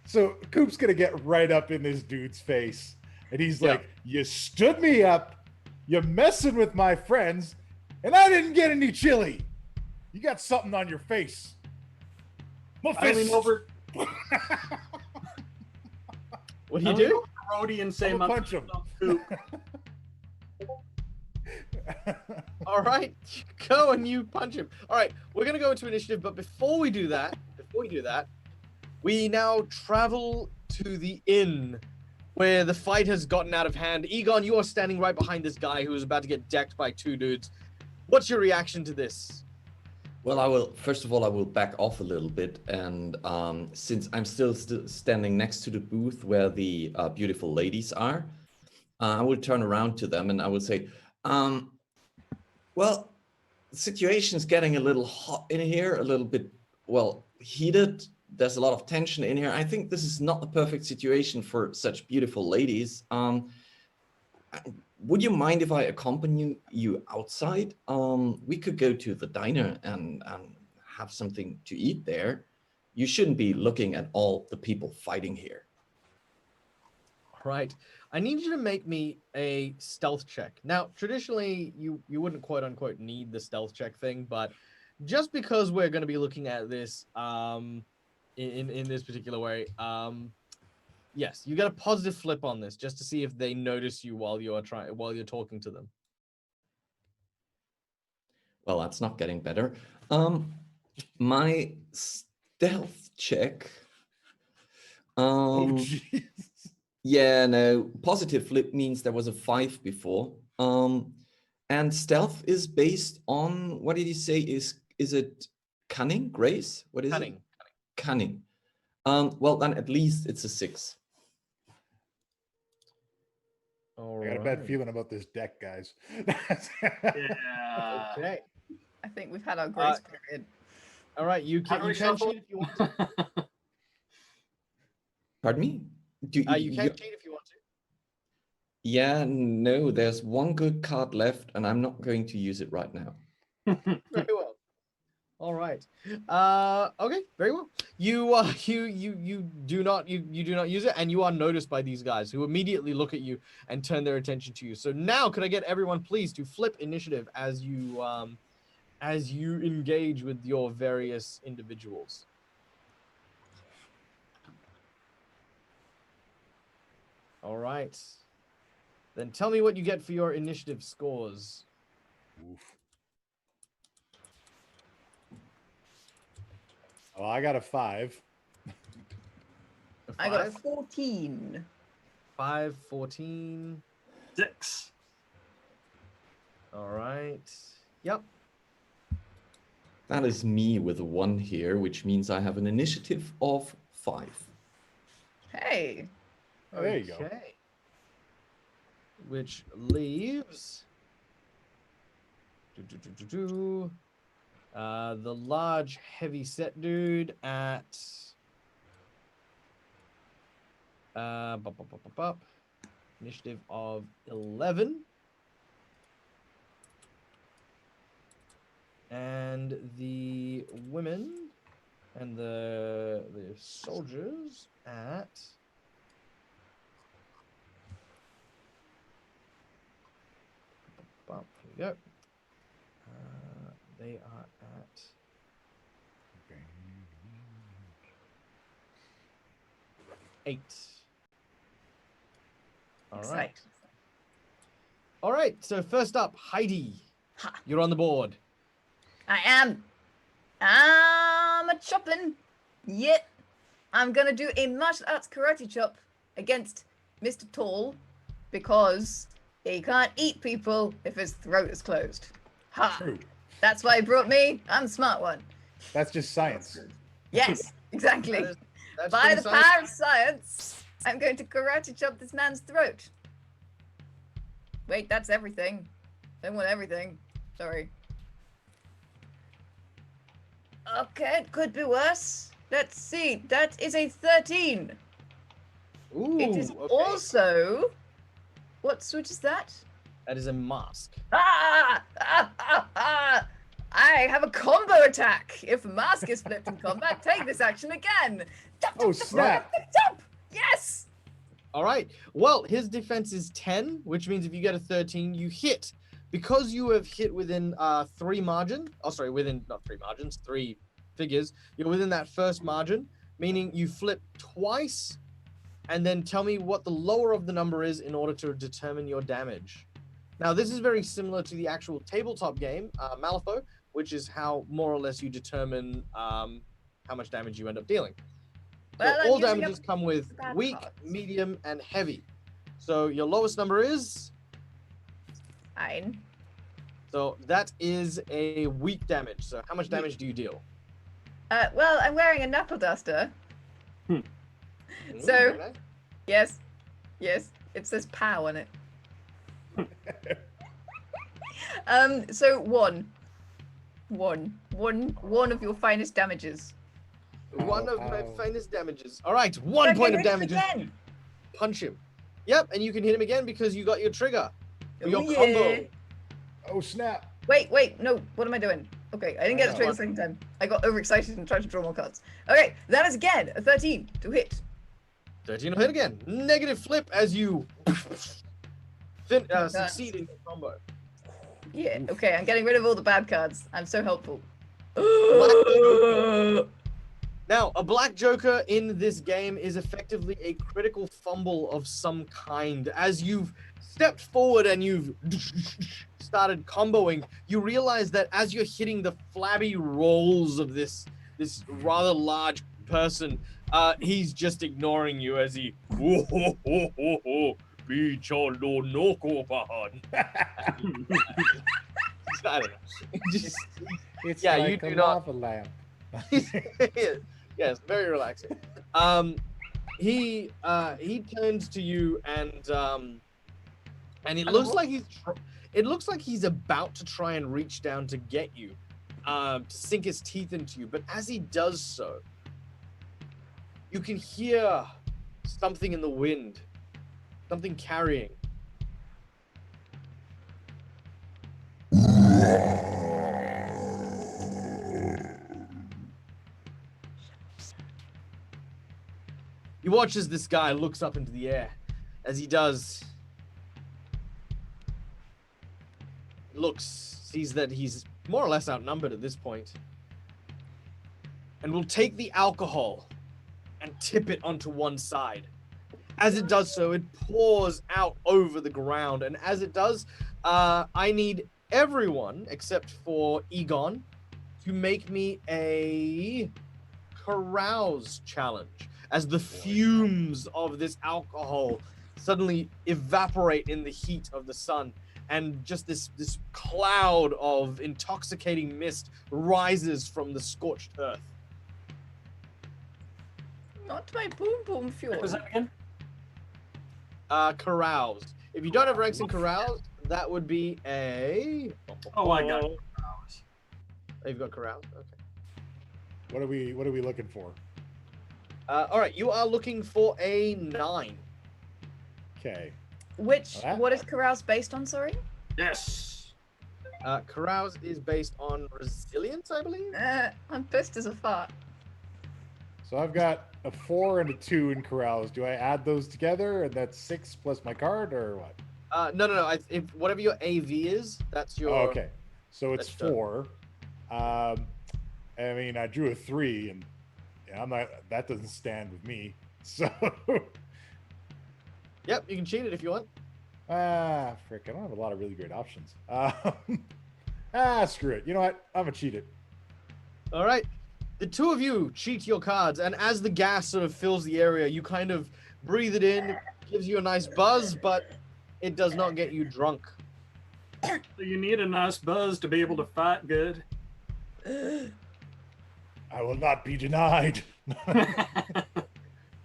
So Coop's gonna get right up in this dude's face, and he's Yeah. like, "You stood me up, you're messing with my friends, and I didn't get any chili. You got something on your face." I lean over. What do I you lean do? over to Rhodey and say, I'm gonna "My punch him. Coop." All right, go and you punch him. All right, we're gonna go into initiative, but before we do that, we now travel to the inn where the fight has gotten out of hand. Egon, you are standing right behind this guy who is about to get decked by 2 dudes. What's your reaction to this? Well, I will. First of all, I will back off a little bit, and since I'm still standing next to the booth where the beautiful ladies are, I will turn around to them and I will say, "Well, the situation is getting a little hot in here, a little bit, well, heated. There's a lot of tension in here. I think this is not the perfect situation for such beautiful ladies. Would you mind if I accompany you outside? We could go to the diner and have something to eat there. You shouldn't be looking at all the people fighting here." Right. I need you to make me a stealth check. Now, traditionally, you wouldn't quote unquote need the stealth check thing, but just because we're going to be looking at this in this particular way, Yes, you get a positive flip on this just to see if they notice you while you're talking to them. Well, that's not getting better. My stealth check. Oh, jeez. Yeah, no. Positive flip means there was a 5 before. And stealth is based on, what did you say? Is it cunning? Grace? What is Cunning. it? Cunning. Well, then at least it's a 6. All I got a bad feeling about this deck, guys. Yeah. Okay. I think we've had our grace period. All right, you How can, do we you can shuffle? cheat if you want to. Pardon me? You can cheat if you want to. Yeah, no, there's one good card left, and I'm not going to use it right now. Very well. All right. Okay. Very well. You do not use it, and you are noticed by these guys who immediately look at you and turn their attention to you. So now, could I get everyone, please, to flip initiative as you engage with your various individuals? All right. Then tell me what you get for your initiative scores. Oof. Well, I got a 5. I got a 14. 5, 14. 6. All right. Yep. That is me with a 1 here, which means I have an initiative of 5. Hey. Oh, there you go. Okay. Which leaves the large heavy set dude at initiative of 11, and the women and the soldiers at here we go. They are at 8. All right. Excite. All right. So first up, Heidi. Ha. You're on the board. I am. I'm a chopping. Yet I'm gonna do a martial arts karate chop against Mr. Tall because he can't eat people if his throat is closed. Ha! True. That's why he brought me. I'm the smart one. That's just science. Yes, exactly. That's By pretty the science- power of science, I'm going to karate chop this man's throat. Wait, that's everything. I don't want everything. Sorry. Okay, it could be worse. Let's see. That is a 13. Ooh, It is okay. also... What switch is that? That is a mask. Ah! I have a combo attack. If mask is flipped in combat, take this action again. Oh, snap. Jump! Yes! All right. Well, his defense is 10, which means if you get a 13, you hit. Because you have hit within 3 margin. Oh, sorry, within not 3 margins, 3 figures. You're within that first margin, meaning you flip twice, and then tell me what the lower of the number is in order to determine your damage. Now, this is very similar to the actual tabletop game, Malifaux, which is how more or less you determine how much damage you end up dealing. So Well, I'm all using damages up come with the bad weak, cards. medium, and heavy. So your lowest number is? Fine. So that is a weak damage. So how much damage do you deal? Well, I'm wearing a knuckle duster. Ooh, So- very nice. Yes. Yes. It says POW on it. So one of your finest damages. One of my Ow. finest damages. All right, 1 Second point of hit damage. again. Punch him. Yep, and you can hit him again because you got your trigger. For your Oh, yeah. combo. Oh, snap. Wait, no. What am I doing? Okay, I didn't get the trigger the second time. I got overexcited and tried to draw more cards. Okay, that is again a 13 to hit. 13 will hit again. Negative flip as you succeed in your combo. Yeah, okay, I'm getting rid of all the bad cards. I'm so helpful. Now, a black joker in this game is effectively a critical fumble of some kind. As you've stepped forward and you've started comboing, you realize that as you're hitting the flabby rolls of this rather large person, he's just ignoring you as he I don't know. Just, It's yeah, like you a do not. lava lamp. Yes, very relaxing. He turns to you and it looks like he's about to try and reach down to get you, to sink his teeth into you. But as he does so, you can hear something in the wind, something carrying. You watch as this guy looks up into the air. As he does, sees that he's more or less outnumbered at this point, and will take the alcohol and tip it onto one side. As it does so, it pours out over the ground, and as it does, I need everyone except for Egon to make me a carouse challenge, as the fumes of this alcohol suddenly evaporate in the heat of the sun, and just this cloud of intoxicating mist rises from the scorched earth. Not my boom boom fuel. What was that again? Carouse. If you don't have ranks in carouse, that would be a. Oh, I got it. Oh, you've got carouse. Okay. What are we looking for? All right, you are looking for a 9. Okay. What is carouse based on, sorry? Yes. Carouse is based on resilience, I believe. I'm pissed as a fart. So I've got a 4 and a 2 in carouse. Do I add those together and that's 6 plus my card or what? No. If whatever your AV is, that's your. Oh, okay. So it's that's 4. I mean, I drew a 3 and I'm not. That doesn't stand with me. So. Yep, you can cheat it if you want. Frick! I don't have a lot of really great options. Screw it. You know what? I'm gonna cheat it. All right. The two of you cheat your cards, and as the gas sort of fills the area, you kind of breathe it in. It gives you a nice buzz, but it does not get you drunk. So you need a nice buzz to be able to fight good. I will not be denied.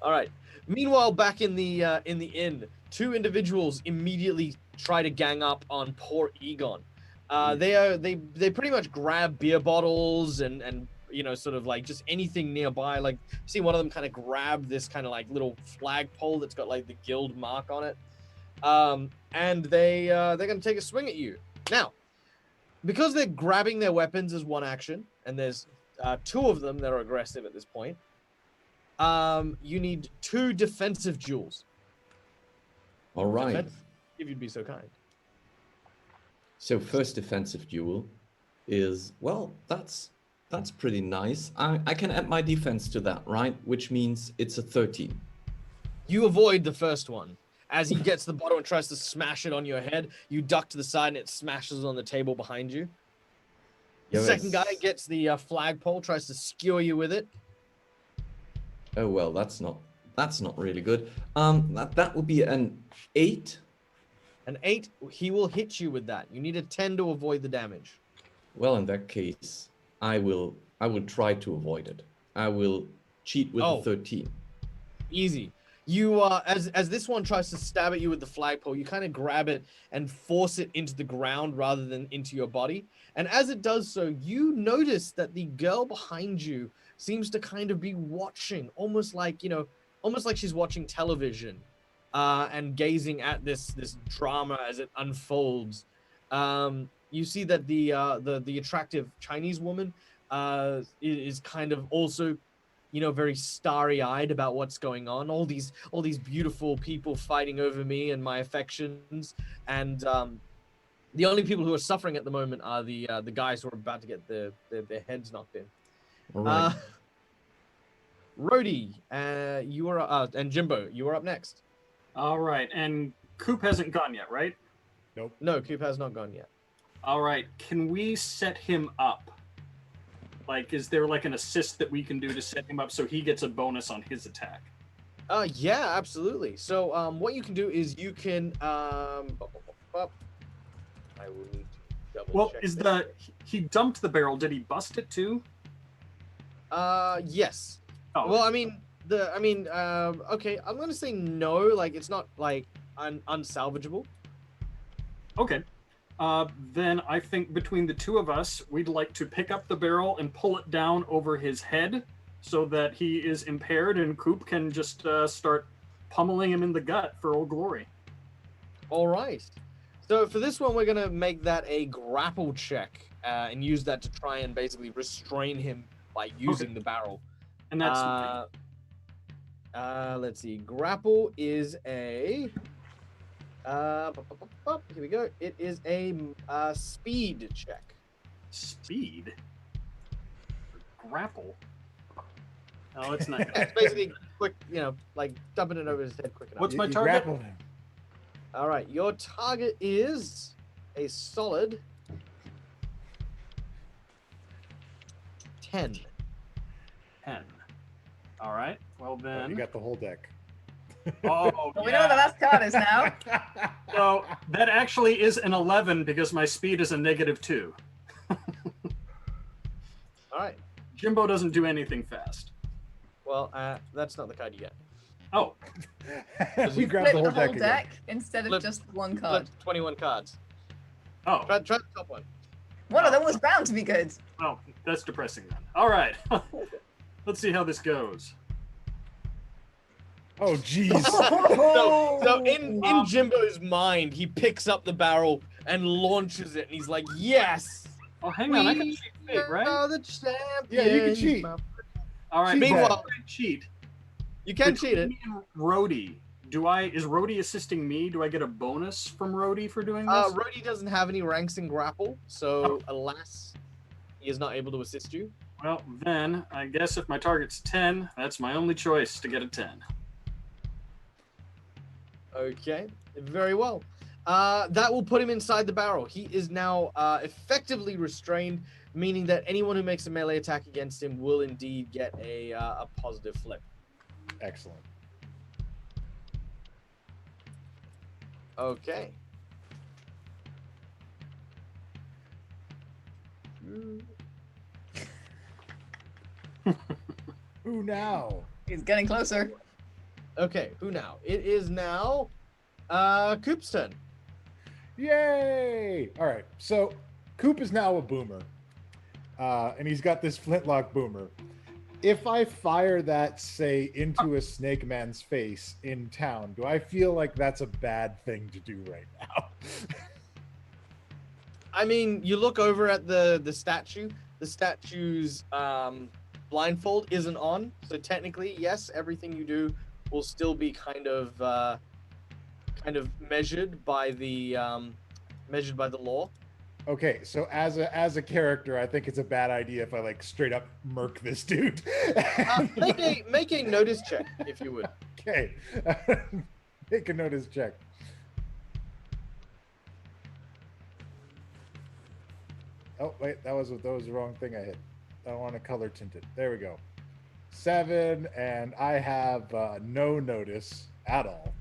All right. Meanwhile, back in the inn, two individuals immediately try to gang up on poor Egon. They pretty much grab beer bottles and you know, sort of like just anything nearby. Like, see one of them kind of grab this kind of like little flagpole that's got like the guild mark on it, and they're gonna take a swing at you. Now, because they're grabbing their weapons as one action, and there's two of them that are aggressive at this point. You need 2 defensive duels. All right. If you'd be so kind. So first defensive duel is, well, that's pretty nice. I can add my defense to that, right? Which means it's a 13. You avoid the first one. As he gets the bottle and tries to smash it on your head, you duck to the side and it smashes on the table behind you. The Yes. second guy gets the flagpole, tries to skewer you with it. Oh well, that's not really good. That would be an 8. An 8, he will hit you with that. You need a 10 to avoid the damage. Well, in that case, I will try to avoid it. I will cheat with a 13. Easy. You as this one tries to stab at you with the flagpole, you kind of grab it and force it into the ground rather than into your body. And as it does so, you notice that the girl behind you seems to kind of be watching, almost like she's watching television, and gazing at this drama as it unfolds. You see that the attractive Chinese woman is kind of also, you know, very starry-eyed about what's going on. All these beautiful people fighting over me and my affections, and the only people who are suffering at the moment are the guys who are about to get their heads knocked in. All right. Rhodey, you are and Jimbo, you are up next. All right, and Coop hasn't gone yet, right? Nope. No, Coop has not gone yet. All right, can we set him up? Like, is there like an assist that we can do to set him up so he gets a bonus on his attack? Yeah, absolutely. So, what you can do is you can, I will need to double Well, check is this. he dumped the barrel? Did he bust it too? Yes. Oh, Well, I mean, okay, I'm gonna say no. Like, it's not like unsalvageable. okay. Then I think between the two of us, we'd like to pick up the barrel and pull it down over his head so that he is impaired and Coop can just start pummeling him in the gut for Old Glory. All right. So for this one, we're gonna make that a grapple check and use that to try and basically restrain him by using the barrel. And that's Let's see. Grapple is a. Here we go. It is a speed check. speed. Grapple. Oh, it's not. It's basically quick, like dumping it over his head quick enough. What's my You target? grappled him. All right, your target is a solid 10. 10. All right. Well Oh, then. you got the whole deck. Oh, Well, we know what the last card is now. So that actually is an 11 because my speed is a -2. All right. Jimbo doesn't do anything fast. Well, that's not the card you get. Oh, We you grabbed Flip the whole deck. again. instead of Flip- just one Flip card. 21 cards. oh. Try the top one. One of them was bound to be good. Well, that's depressing then. All right. Let's see how this goes. Oh, jeez. So in Jimbo's mind, he picks up the barrel and launches it, and he's like, "Yes, Oh, hang on. I can cheat fate, right? are the champions." Yeah, you can cheat. All right. Cheat Meanwhile, cheat. you can cheat it. Me and Rhodey. Is Rhodey assisting me? Do I get a bonus from Rhodey for doing this? Rhodey doesn't have any ranks in grapple, so alas, he is not able to assist you. Well, then I guess if my target's 10, that's my only choice to get a 10. Okay, very well. That will put him inside the barrel. He is now effectively restrained, meaning that anyone who makes a melee attack against him will indeed get a positive flip. Excellent. Okay. Who now? He's getting closer. Okay, who now? It is now Coop's turn. Yay! All right. So Coop is now a boomer, and he's got this flintlock boomer. If I fire that, say, into a snake man's face in town, do I feel like that's a bad thing to do right now? I mean, you look over at the statue. The statue's blindfold isn't on, so technically, yes, everything you do will still be kind of measured by the law. Okay, so as a character, I think it's a bad idea if I like straight up murk this dude. Make a notice check if you would. Okay, make a notice check. Oh wait, that was the wrong thing I hit. I want to color tint it. There we go. 7, and I have no notice at all.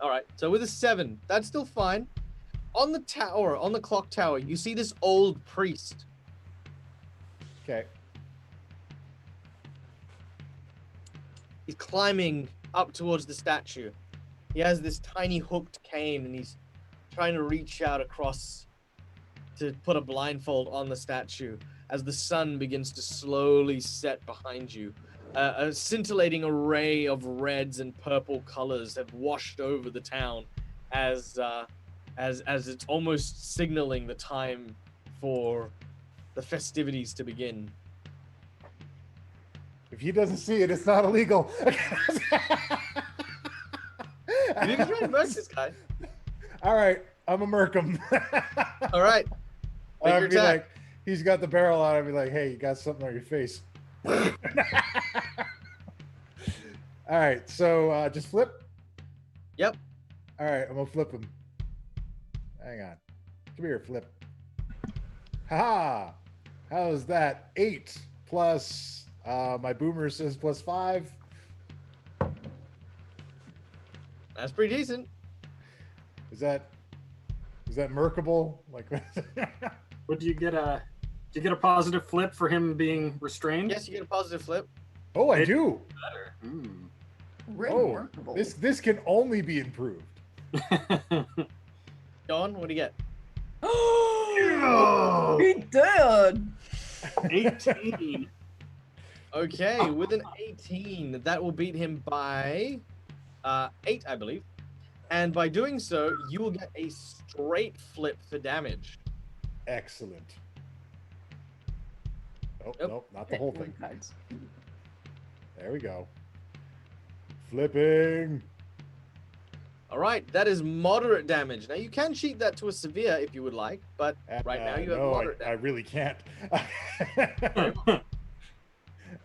All right. So with a 7, that's still fine. On the tower, on the clock tower, you see this old priest. Okay. He's climbing up towards the statue. He has this tiny hooked cane, and he's trying to reach out across to put a blindfold on the statue as the sun begins to slowly set behind you. A scintillating array of reds and purple colors have washed over the town as it's almost signaling the time for the festivities to begin. If he doesn't see it, it's not illegal. You didn't try to murk this guy. All right, I'm a murk him. All right. Make I'd your be attack. like, he's got the barrel out. I'd be like, hey, you got something on your face. All right, so just flip. Yep. All right, I'm gonna flip him. Hang on. Come here, flip. Haha! How's that? 8 plus my boomer says +5. That's pretty decent. Is that merkable? Like, What do you get a positive flip for him being restrained? Yes, you get a positive flip. oh, I do. Better. Remarkable. This can only be improved. Don, what do you get? Oh, He did. 18. Okay, with an 18, that will beat him by 8, I believe. And by doing so, you will get a straight flip for damage. Excellent. Oh, Yep. nope, not the whole thing. Cards. There we go. Flipping. All right, that is moderate damage. Now, you can cheat that to a severe if you would like, but right now you have no, moderate I damage. really can't.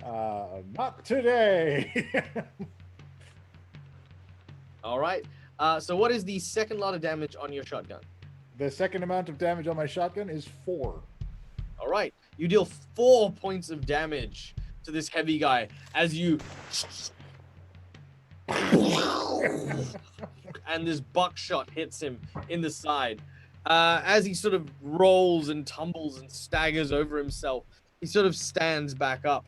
Not today. All right. So what is the second lot of damage on your shotgun? The second amount of damage on my shotgun is 4. All right. You deal 4 points of damage to this heavy guy as you... and this buckshot hits him in the side. As he sort of rolls and tumbles and staggers over himself, he sort of stands back up.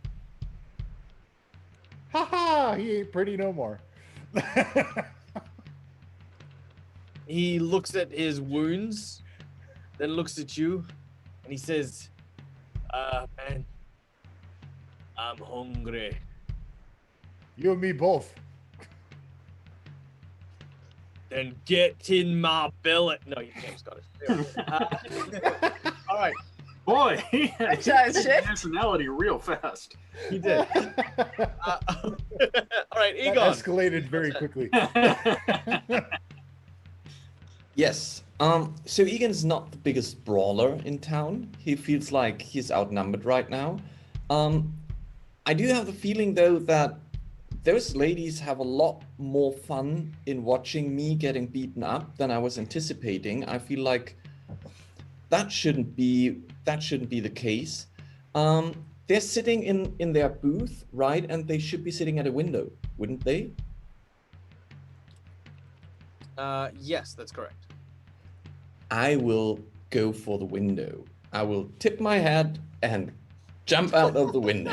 Haha, he ain't pretty no more. He looks at his wounds, then looks at you, and he says, man, I'm hungry. You and me both. Then get in my billet. No, you can't, Scottish. All right, Boy, he had Giant shit. nationality real fast. he did. All right, That Egon. escalated very quickly. Yes. So Egan's not the biggest brawler in town. He feels like he's outnumbered right now. I do have the feeling though that those ladies have a lot more fun in watching me getting beaten up than I was anticipating. I feel like that shouldn't be the case. They're sitting in their booth, right? And they should be sitting at a window, wouldn't they? Yes, that's correct. I will go for the window. I will tip my head and jump out of the window.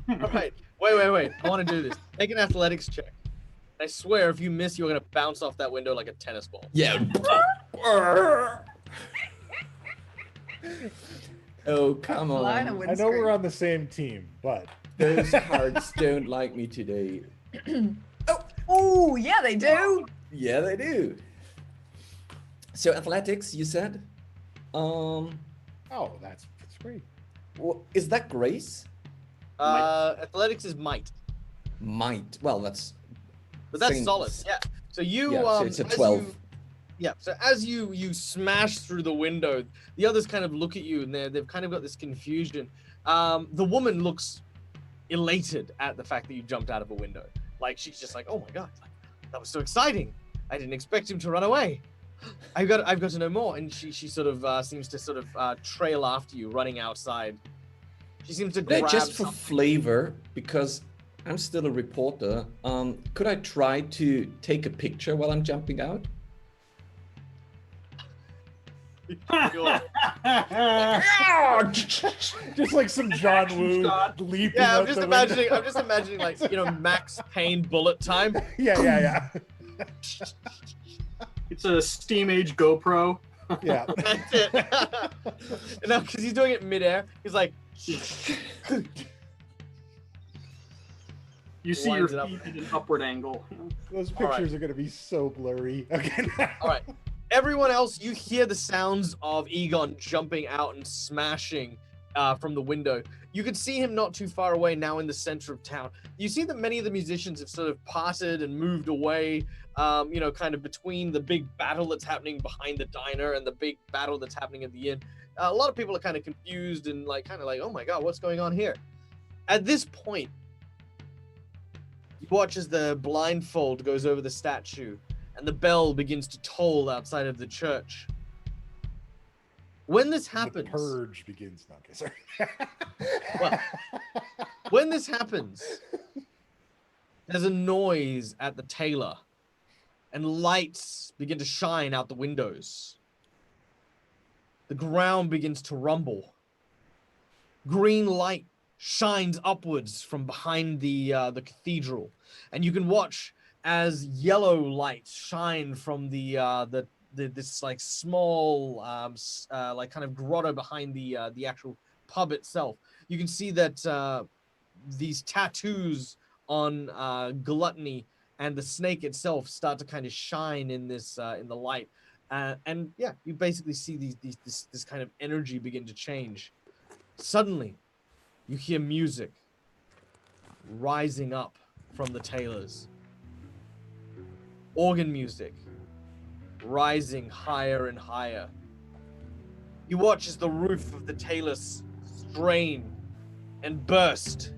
All right, wait. I want to do this. Make an athletics check. I swear, if you miss, you're gonna bounce off that window like a tennis ball. Yeah. Oh, come Line on. of I know we're on the same team, but Those cards don't like me today. Oh, yeah, they do. Yeah, they do. So athletics, you said? oh, that's great. Is that grace? Athletics is might, Might. Well, that's. but that's Same- solid. Yeah. So you, Yeah, so it's a as 12. you- yeah. So as you smash through the window, the others kind of look at you, and they've kind of got this confusion. The woman looks elated at the fact that you jumped out of a window. Like she's just like, oh my god, like, that was so exciting. I didn't expect him to run away. I've got to know more. And she sort of seems to sort of trail after you, running outside. She seems to grab Just for something. flavor, because I'm still a reporter, could I try to take a picture while I'm jumping out? Sure. Just like some John Woo leaping Yeah, out the window. I'm just imagining like, you know, Max Payne bullet time. Yeah. It's a Steam Age GoPro. Yeah. That's it. And now, because he's doing it midair, he's like, You see your Winds it up. feet at an upward angle. Those All right. pictures are going to be so blurry. Okay. all right. Everyone else, you hear the sounds of Egon jumping out and smashing from the window. You can see him not too far away now in the center of town. You see that many of the musicians have sort of parted and moved away, you know, kind of between the big battle that's happening behind the diner and the big battle that's happening at the inn. A lot of people are kind of confused and like, kind of like, oh my God, what's going on here? At this point, You watch as the blindfold goes over the statue and the bell begins to toll outside of the church. When this happens, The purge begins. No, okay, sorry. Well, when this happens, there's a noise at the tailor, and lights begin to shine out the windows. The ground begins to rumble. Green light shines upwards from behind the cathedral, and you can watch as yellow lights shine from this like small like kind of grotto behind the actual pub itself. You can see that these tattoos on Gluttony and the snake itself start to kind of shine in this in the light, and yeah, you basically see this kind of energy begin to change. Suddenly, you hear music rising up from the tailors. Organ music rising higher and higher. You watch as the roof of the tailors strain and burst.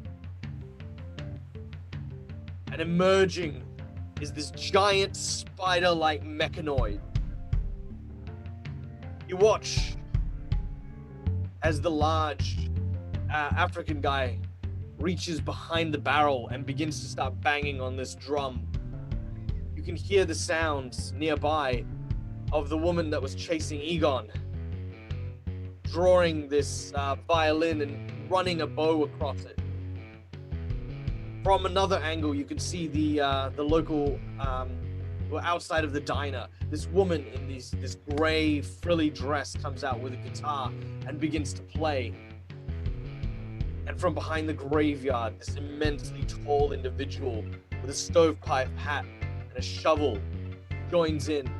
And emerging is this giant spider-like mechanoid. You watch as the large African guy reaches behind the barrel and begins to start banging on this drum. You can hear the sounds nearby of the woman that was chasing Egon, drawing this violin and running a bow across it. From another angle, you can see the local, outside of the diner, this woman in this gray frilly dress comes out with a guitar and begins to play. And from behind the graveyard, this immensely tall individual with a stovepipe hat and a shovel joins in.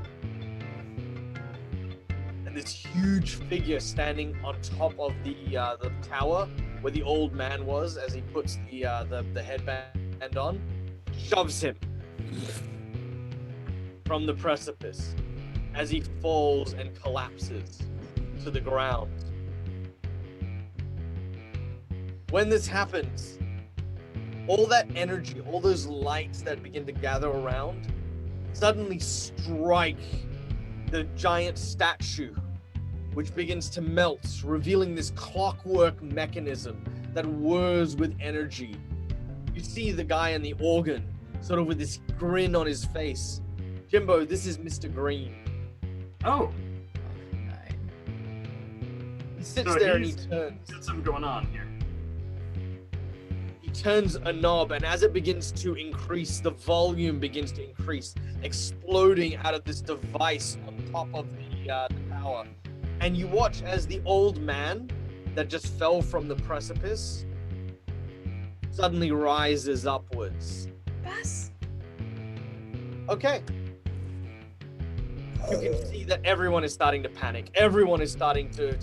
And this huge figure standing on top of the tower where the old man was, as he puts the headband on, shoves him from the precipice as he falls and collapses to the ground. When this happens, all that energy, all those lights that begin to gather around, suddenly strike the giant statue, which begins to melt, revealing this clockwork mechanism that whirs with energy. You see the guy in the organ, sort of with this grin on his face. Jimbo, this is Mr. Green. Oh, He sits So there and he he's- turns. got something going on here. He turns a knob, and as it begins to increase, the volume begins to increase, exploding out of this device on top of the tower. And you watch as the old man that just fell from the precipice suddenly rises upwards. Pass. Okay. You can see that everyone is starting to panic. Everyone is starting to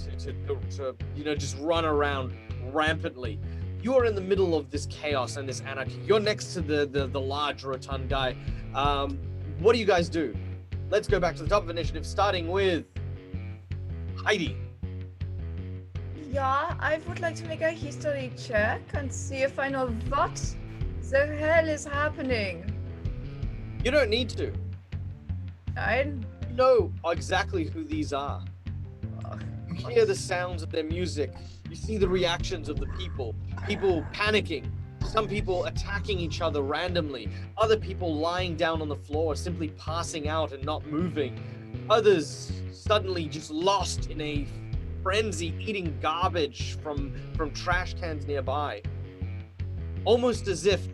just run around rampantly. You are in the middle of this chaos and this anarchy. You're next to the large rotund guy. What do you guys do? Let's go back to the top of initiative, starting with Heidi. Yeah, I would like to make a history check and see if I know what the hell is happening. You don't need to. I You know exactly who these are. You hear the sounds of their music. You see the reactions of the people. People panicking. Some people attacking each other randomly. Other people lying down on the floor, simply passing out and not moving. Others suddenly just lost in a frenzy, eating garbage from trash cans nearby. Almost as if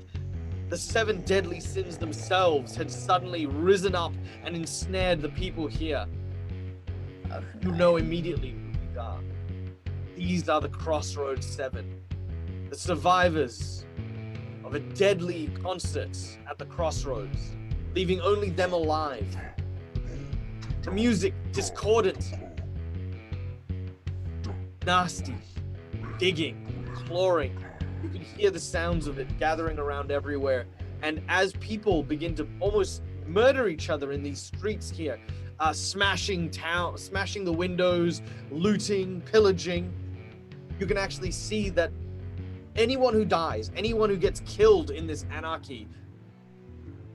the 7 deadly sins themselves had suddenly risen up and ensnared the people here. You know immediately who these are. These are the Crossroads 7, the survivors of a deadly concert at the Crossroads, leaving only them alive. The music discordant, nasty, digging, clawing. You can hear the sounds of it gathering around everywhere. And as people begin to almost murder each other in these streets here, smashing the windows, looting, pillaging, you can actually see that anyone who dies, anyone who gets killed in this anarchy,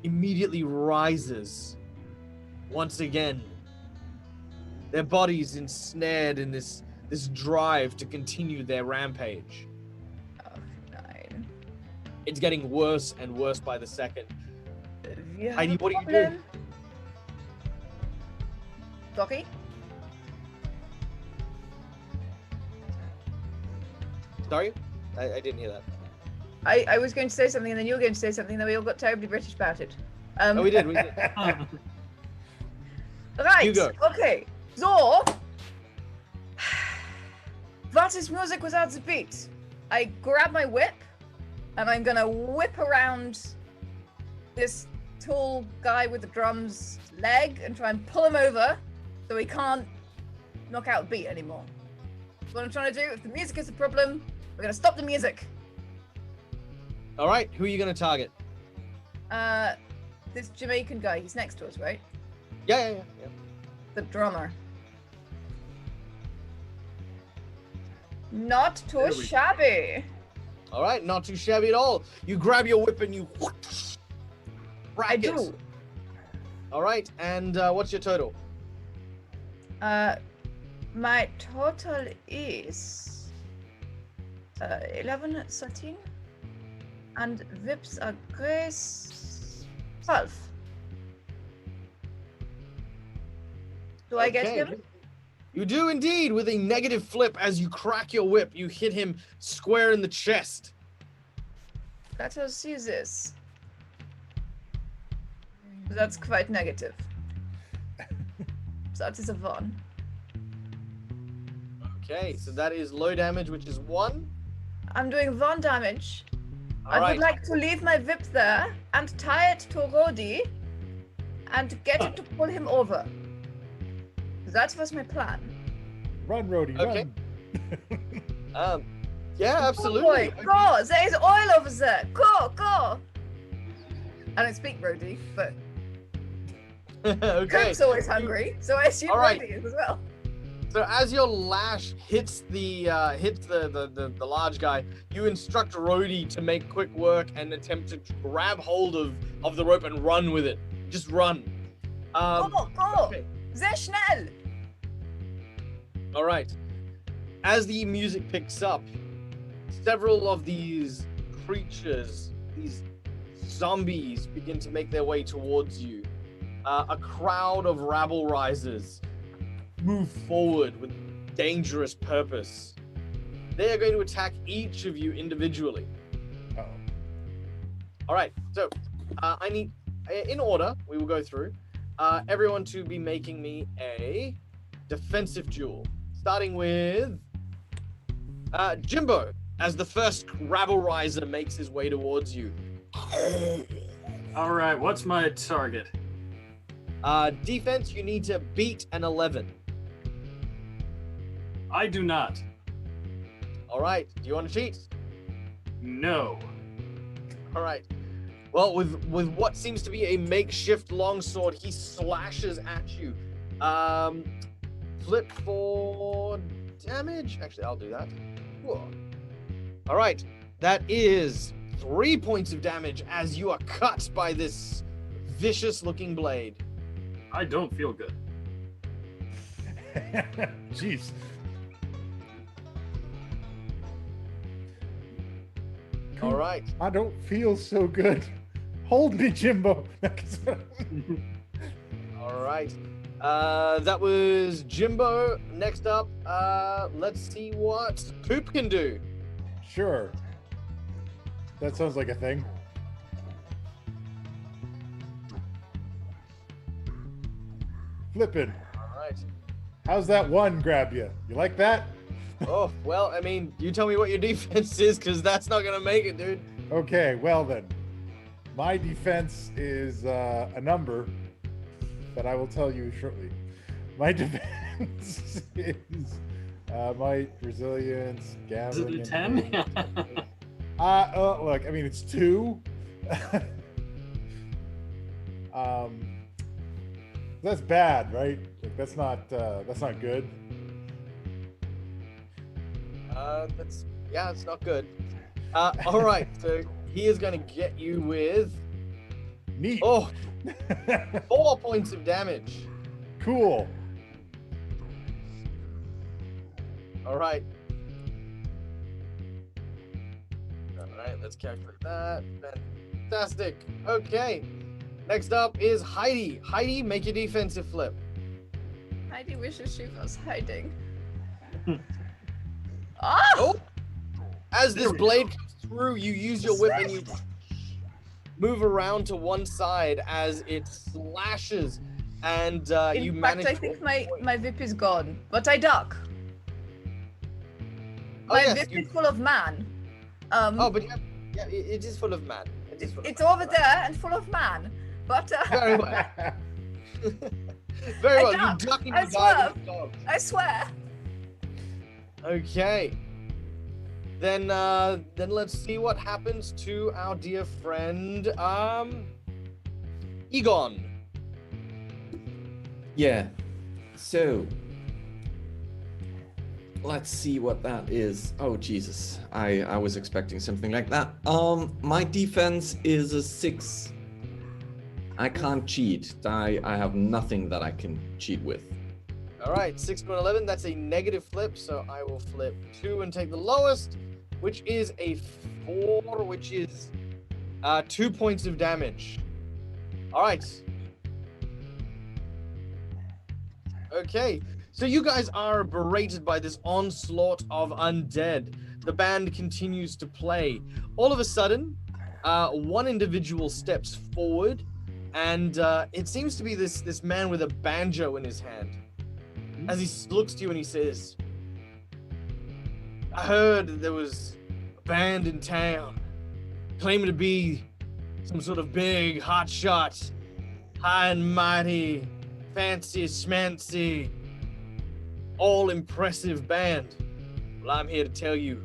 immediately rises once again. Their bodies ensnared in this drive to continue their rampage. Oh, 9. It's getting worse and worse by the second. You have Heidi, a what do you do? problem? Dory? Sorry? I didn't hear that. I was going to say something and then you were going to say something, then we all got terribly British about it. Oh, we did. Right, You go. okay. So, what is music without the beat? I grab my whip, and I'm gonna whip around this tall guy with the drums leg and try and pull him over so he can't knock out beat anymore. That's what I'm trying to do. If the music is the problem, we're gonna stop the music. All right, who are you going to target? This Jamaican guy, he's next to us, right? Yeah. The drummer. Not too shabby. All right, not too shabby at all. You grab your whip and you rack I it. do. All right, and what's your total? My total is 11, 13, and Vips are grace 12. Do I get Okay. him? You do indeed, with a negative flip as you crack your whip. You hit him square in the chest. Let us see this. That's quite negative. That is a 1. Okay, so that is low damage, which is 1. I'm doing 1 damage. All I right. would like to leave my whip there and tie it to Rodi and get it to pull him over. That was my plan. Run, Rhodey, Okay. run. Yeah, Oh absolutely. boy, go! There is oil over there. Go, go! I don't speak Rodi, but Okay. Cook's always hungry, so I assume All right. Rodi is as well. So as your lash hits the large guy, you instruct Rhodey to make quick work and attempt to grab hold of the rope and run with it. Just run. Go, go! Okay. Sehr schnell! All right. As the music picks up, several of these creatures, these zombies, begin to make their way towards you. A crowd of rabble risers move forward with dangerous purpose. They are going to attack each of you individually. Uh-oh. All right. So I need, in order, we will go through. Everyone to be making me a defensive duel, starting with Jimbo, as the first rabble riser makes his way towards you. All right, what's my target? Defense, you need to beat an 11. I do not. All right. Do you want to cheat? No. All right. Well, with what seems to be a makeshift longsword, he slashes at you. Flip for damage. Actually, I'll do that. Whoa. All right. That is 3 points of damage as you are cut by this vicious-looking blade. I don't feel good. Jeez. All right. I don't feel so good. Hold me, Jimbo. All right. That was Jimbo. Next up, let's see what Poop can do. Sure. That sounds like a thing. Flippin'. All right. How's that one grab you? You like that? Oh, well, I mean, you tell me what your defense is, because that's not going to make it, dude. Okay, well then. My defense is a number that I will tell you shortly. My defense is might, resilience, gambling. Is it a 10? Look, I mean, it's 2. That's bad, right? Like, that's not good. It's not good. All right, so he is going to get you with Neat. Oh, 4 points of damage. Cool. All right. All right, let's calculate that. Fantastic. Okay. Next up is Heidi. Heidi, make your defensive flip. Heidi wishes she was hiding. Oh! As this blade comes through, you use your whip and you move around to one side as it slashes, and you In manage. fact, I think my whip is gone, but I duck. Oh, My yes, whip you- is full of man. Oh, but yeah, it is full of man. It is full of It's man. over there and full of man. But Very well. Very I well. duck. You duck and I you dive swerve. into dodge. I swear. Okay. Then let's see what happens to our dear friend, Egon. Yeah. So let's see what that is. Oh Jesus. I was expecting something like that. My defense is a 6. I can't cheat. I have nothing that I can cheat with. All right, 6 to an 11. That's a negative flip, so I will flip 2 and take the lowest, which is a 4, which is 2 points of damage. All right. Okay, so you guys are berated by this onslaught of undead. The band continues to play. All of a sudden, one individual steps forward, and it seems to be this man with a banjo in his hand. As he looks to you and he says, I heard that there was a band in town claiming to be some sort of big, hotshot, high and mighty, fancy schmancy, all impressive band. Well, I'm here to tell you,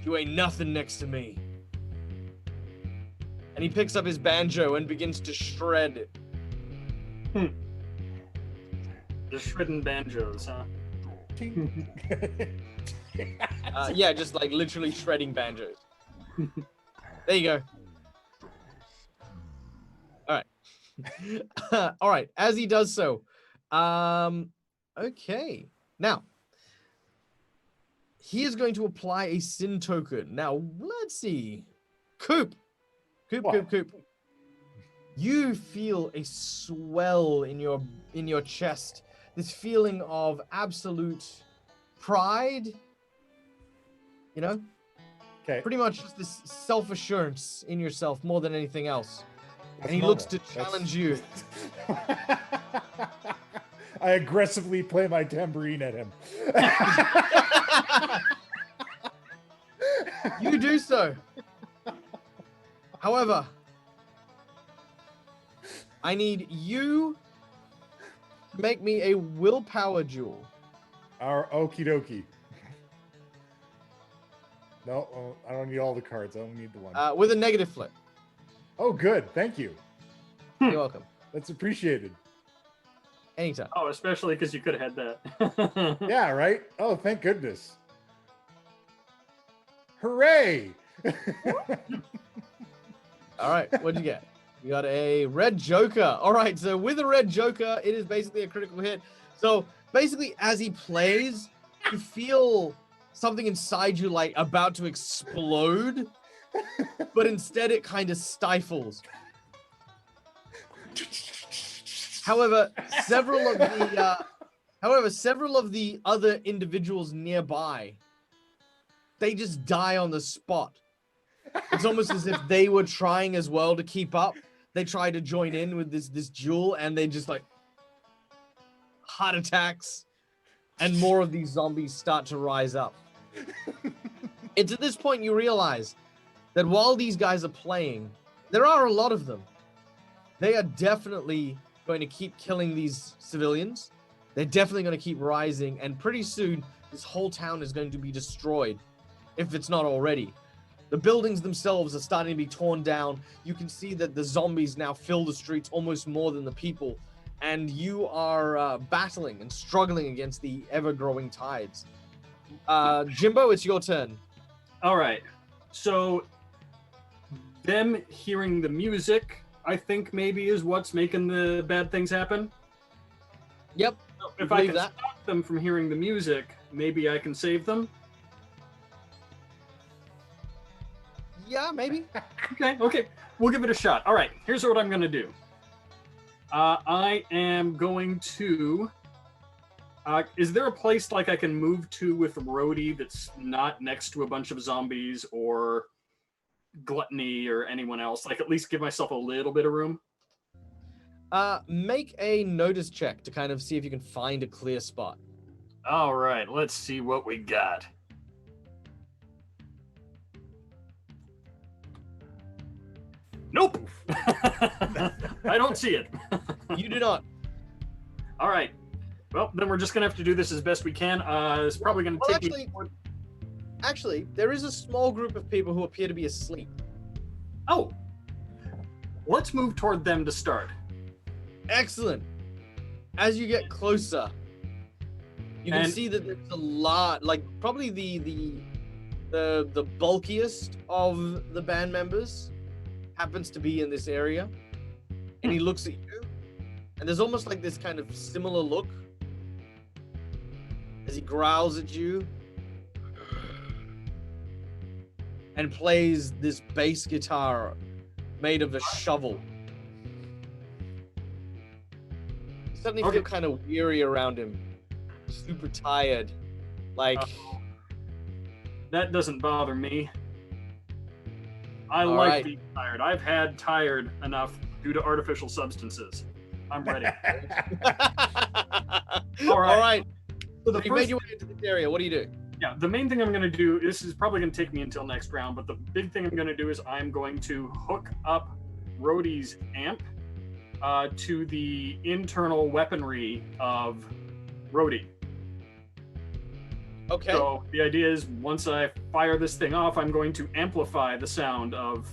you ain't nothing next to me. And he picks up his banjo and begins to shred it. Just shredding banjos, huh? Yeah, just like literally shredding banjos. There you go. All right. All right. As he does so, okay. Now, he is going to apply a sin token. Now, let's see. Coop. Coop. You feel a swell in your chest. This feeling of absolute pride. You know? Okay. Pretty much just this self-assurance in yourself more than anything else. That's And he looks to normal. challenge you. I aggressively play my tambourine at him. You do so. However, I need you to make me a willpower duel. Our okie dokie. No, I don't need all the cards. I only need the one. With a negative flip. Oh, good. Thank you. You're welcome. That's appreciated. Anytime. Oh, especially because you could have had that. Yeah, right? Oh, thank goodness. Hooray! All right, what'd you get? You got a red joker. All right, so with a red joker, it is basically a critical hit. So basically, as he plays, you feel something inside you like about to explode, but instead it kind of stifles. However, several of the other individuals nearby, they just die on the spot. It's almost as if they were trying as well to keep up. They try to join in with this duel, and they just like heart attacks, and more of these zombies start to rise up. It's at this point you realize that while these guys are playing, there are a lot of them. They are definitely going to keep killing these civilians. They're definitely going to keep rising, and pretty soon this whole town is going to be destroyed, if it's not already. The buildings themselves are starting to be torn down. You can see that the zombies now fill the streets almost more than the people, and you are battling and struggling against the ever-growing tides. Jimbo, it's your turn. All right. So, them hearing the music I think maybe is what's making the bad things happen. Yep. So if I I believe can that. stop them from hearing the music, maybe I can save them. Yeah, maybe. Okay. We'll give it a shot. All right, here's what I'm going to do. I am going to... is there a place like I can move to with Rhodey that's not next to a bunch of zombies or Gluttony or anyone else? Like at least give myself a little bit of room? Make a notice check to kind of see if you can find a clear spot. All right, let's see what we got. Nope. I don't see it. You do not. All right. Well, then we're just gonna have to do this as best we can. It's probably gonna Well, take me. Actually, there is a small group of people who appear to be asleep. Oh, let's move toward them to start. Excellent. As you get closer, you can And- see that there's a lot, like probably the bulkiest of the band members happens to be in this area, and he looks at you, and there's almost like this kind of similar look as he growls at you and plays this bass guitar made of a shovel. You suddenly feel kind of weary around him, super tired, like That doesn't bother me. I All like right. being tired. I've had tired enough due to artificial substances. I'm ready. all right. So the You first made your way into this area. What do you do? Yeah, the main thing I'm going to do, this is probably going to take me until next round, but the big thing I'm going to do is I'm going to hook up Rhodey's amp to the internal weaponry of Rhodey. Okay. So the idea is once I fire this thing off, I'm going to amplify the sound of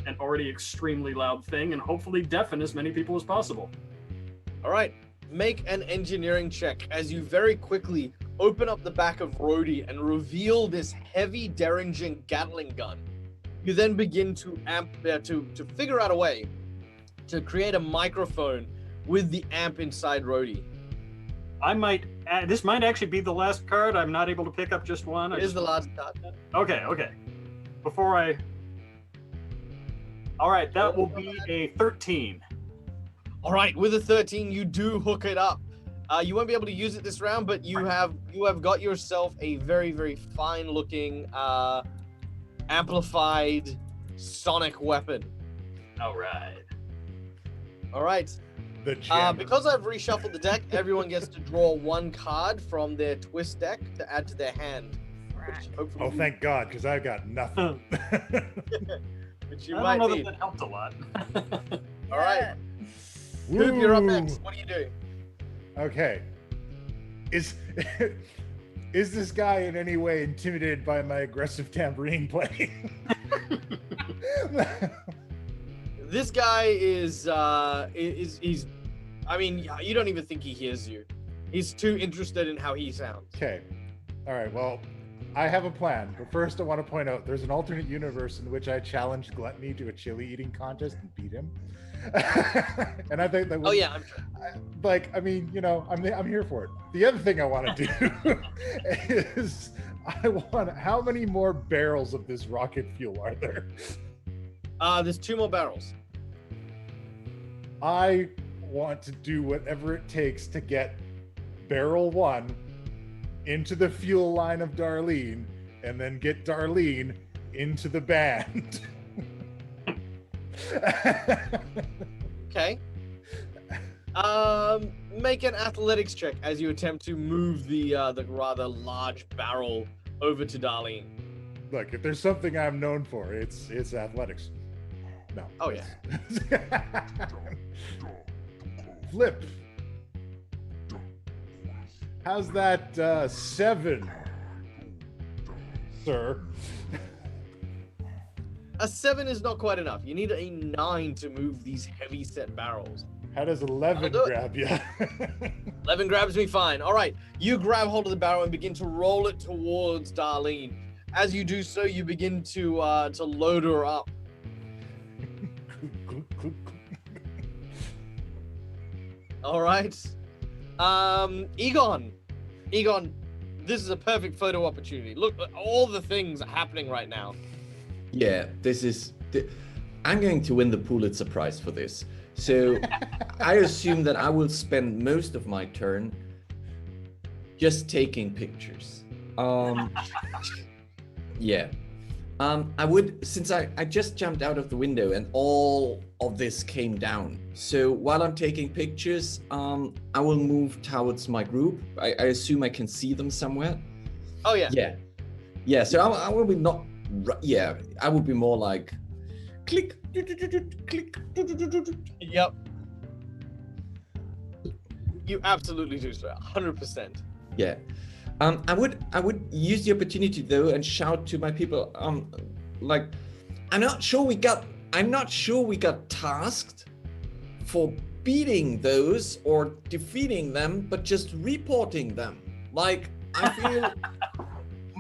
an already extremely loud thing and hopefully deafen as many people as possible. All right. Make an engineering check as you very quickly open up the back of Rhodey and reveal this heavy Derringer Gatling gun. You then begin to to figure out a way to create a microphone with the amp inside Rhodey. I might, this might actually be the last card. I'm not able to pick up just one. It is the last card. Okay. Before I... All right, that will be a 13. All right, with a 13, you do hook it up. You won't be able to use it this round, but you have got yourself a very, very fine-looking, amplified sonic weapon. All right. All right. The jammer. Because I've reshuffled the deck, everyone gets to draw one card from their twist deck to add to their hand. Which hopefully Oh, thank God, because I've got nothing. which you I might don't know need. that helped a lot. All right. Coop, you're up next. What do you do? Okay. Is this guy in any way intimidated by my aggressive tambourine playing? This guy is he's I mean, you don't even think he hears you. He's too interested in how he sounds. Okay. All right. Well, I have a plan, but first I want to point out there's an alternate universe in which I challenged Gluttony to a chili eating contest and beat him. And I think that Oh yeah, I'm sure. I mean, you know, I'm here for it. The other thing I want to do is how many more barrels of this rocket fuel are there? There's 2 more barrels. I want to do whatever it takes to get barrel 1 into the fuel line of Darlene and then get Darlene into the band. Okay. Make an athletics check as you attempt to move the rather large barrel over to Darlene. Look, if there's something I'm known for, it's athletics. No. Oh yeah. Flip. How's that 7, sir? A 7 is not quite enough. You need a 9 to move these heavy set barrels. How does 11 I'll do it. grab you? 11 grabs me fine. All right, you grab hold of the barrel and begin to roll it towards Darlene. As you do so, you begin to load her up. All right. Egon, this is a perfect photo opportunity. Look, all the things are happening right now. Yeah, I'm going to win the Pulitzer Prize for this. So I assume that I will spend most of my turn just taking pictures. Yeah. I would, since I just jumped out of the window and all of this came down. So while I'm taking pictures, I will move towards my group. I assume I can see them somewhere. Oh yeah. Yeah. Yeah, so I will be not, yeah, I would be more like, click, click. Yep. You absolutely do, sir. 100%. Yeah. I would use the opportunity though and shout to my people, like, I'm not sure we got tasked for beating those or defeating them, but just reporting them. Like, I feel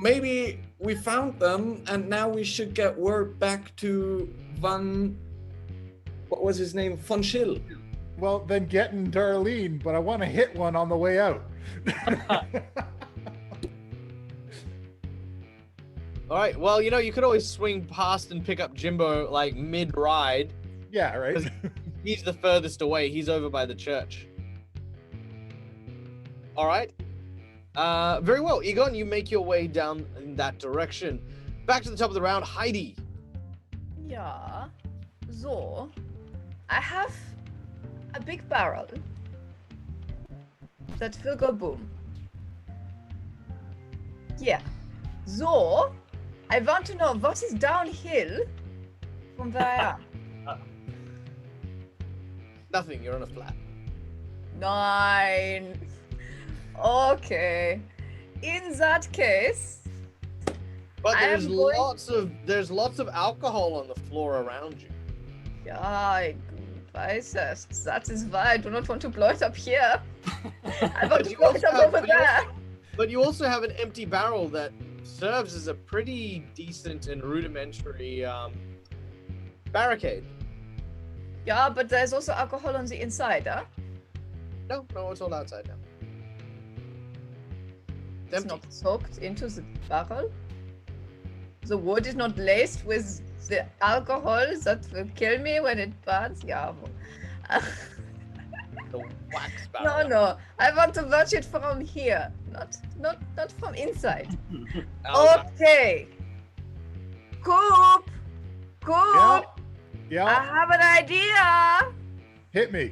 maybe we found them and now we should get word back to what was his name? Von Schill. Well, then getting Darlene, but I want to hit one on the way out. All right. Well, you know, you could always swing past and pick up Jimbo like mid-ride. Yeah, right. He's the furthest away. He's over by the church. All right. Very well, Egon. You make your way down in that direction. Back to the top of the round, Heidi. Yeah. So, I have a big barrel that will go boom. Yeah. So, I want to know what is downhill from where I am. Nothing. You're on a flat. 9. Okay. In that case, But I there's am going- lots of alcohol on the floor around you. ja, I weißt, that is why I do not want to blow it up here. I want to you blow also it up have- over but you there. But you also have an empty barrel that serves as a pretty decent and rudimentary barricade. Yeah, but there's also alcohol on the inside, huh? No, it's all outside now. It's It's empty. not soaked into the barrel. The wood is not laced with the alcohol that will kill me when it burns. Yeah. The wax No, barrel. no. I want to watch it from here, not from inside. Oh, Okay. Coop. Yeah. I Yeah. have an idea. Hit me.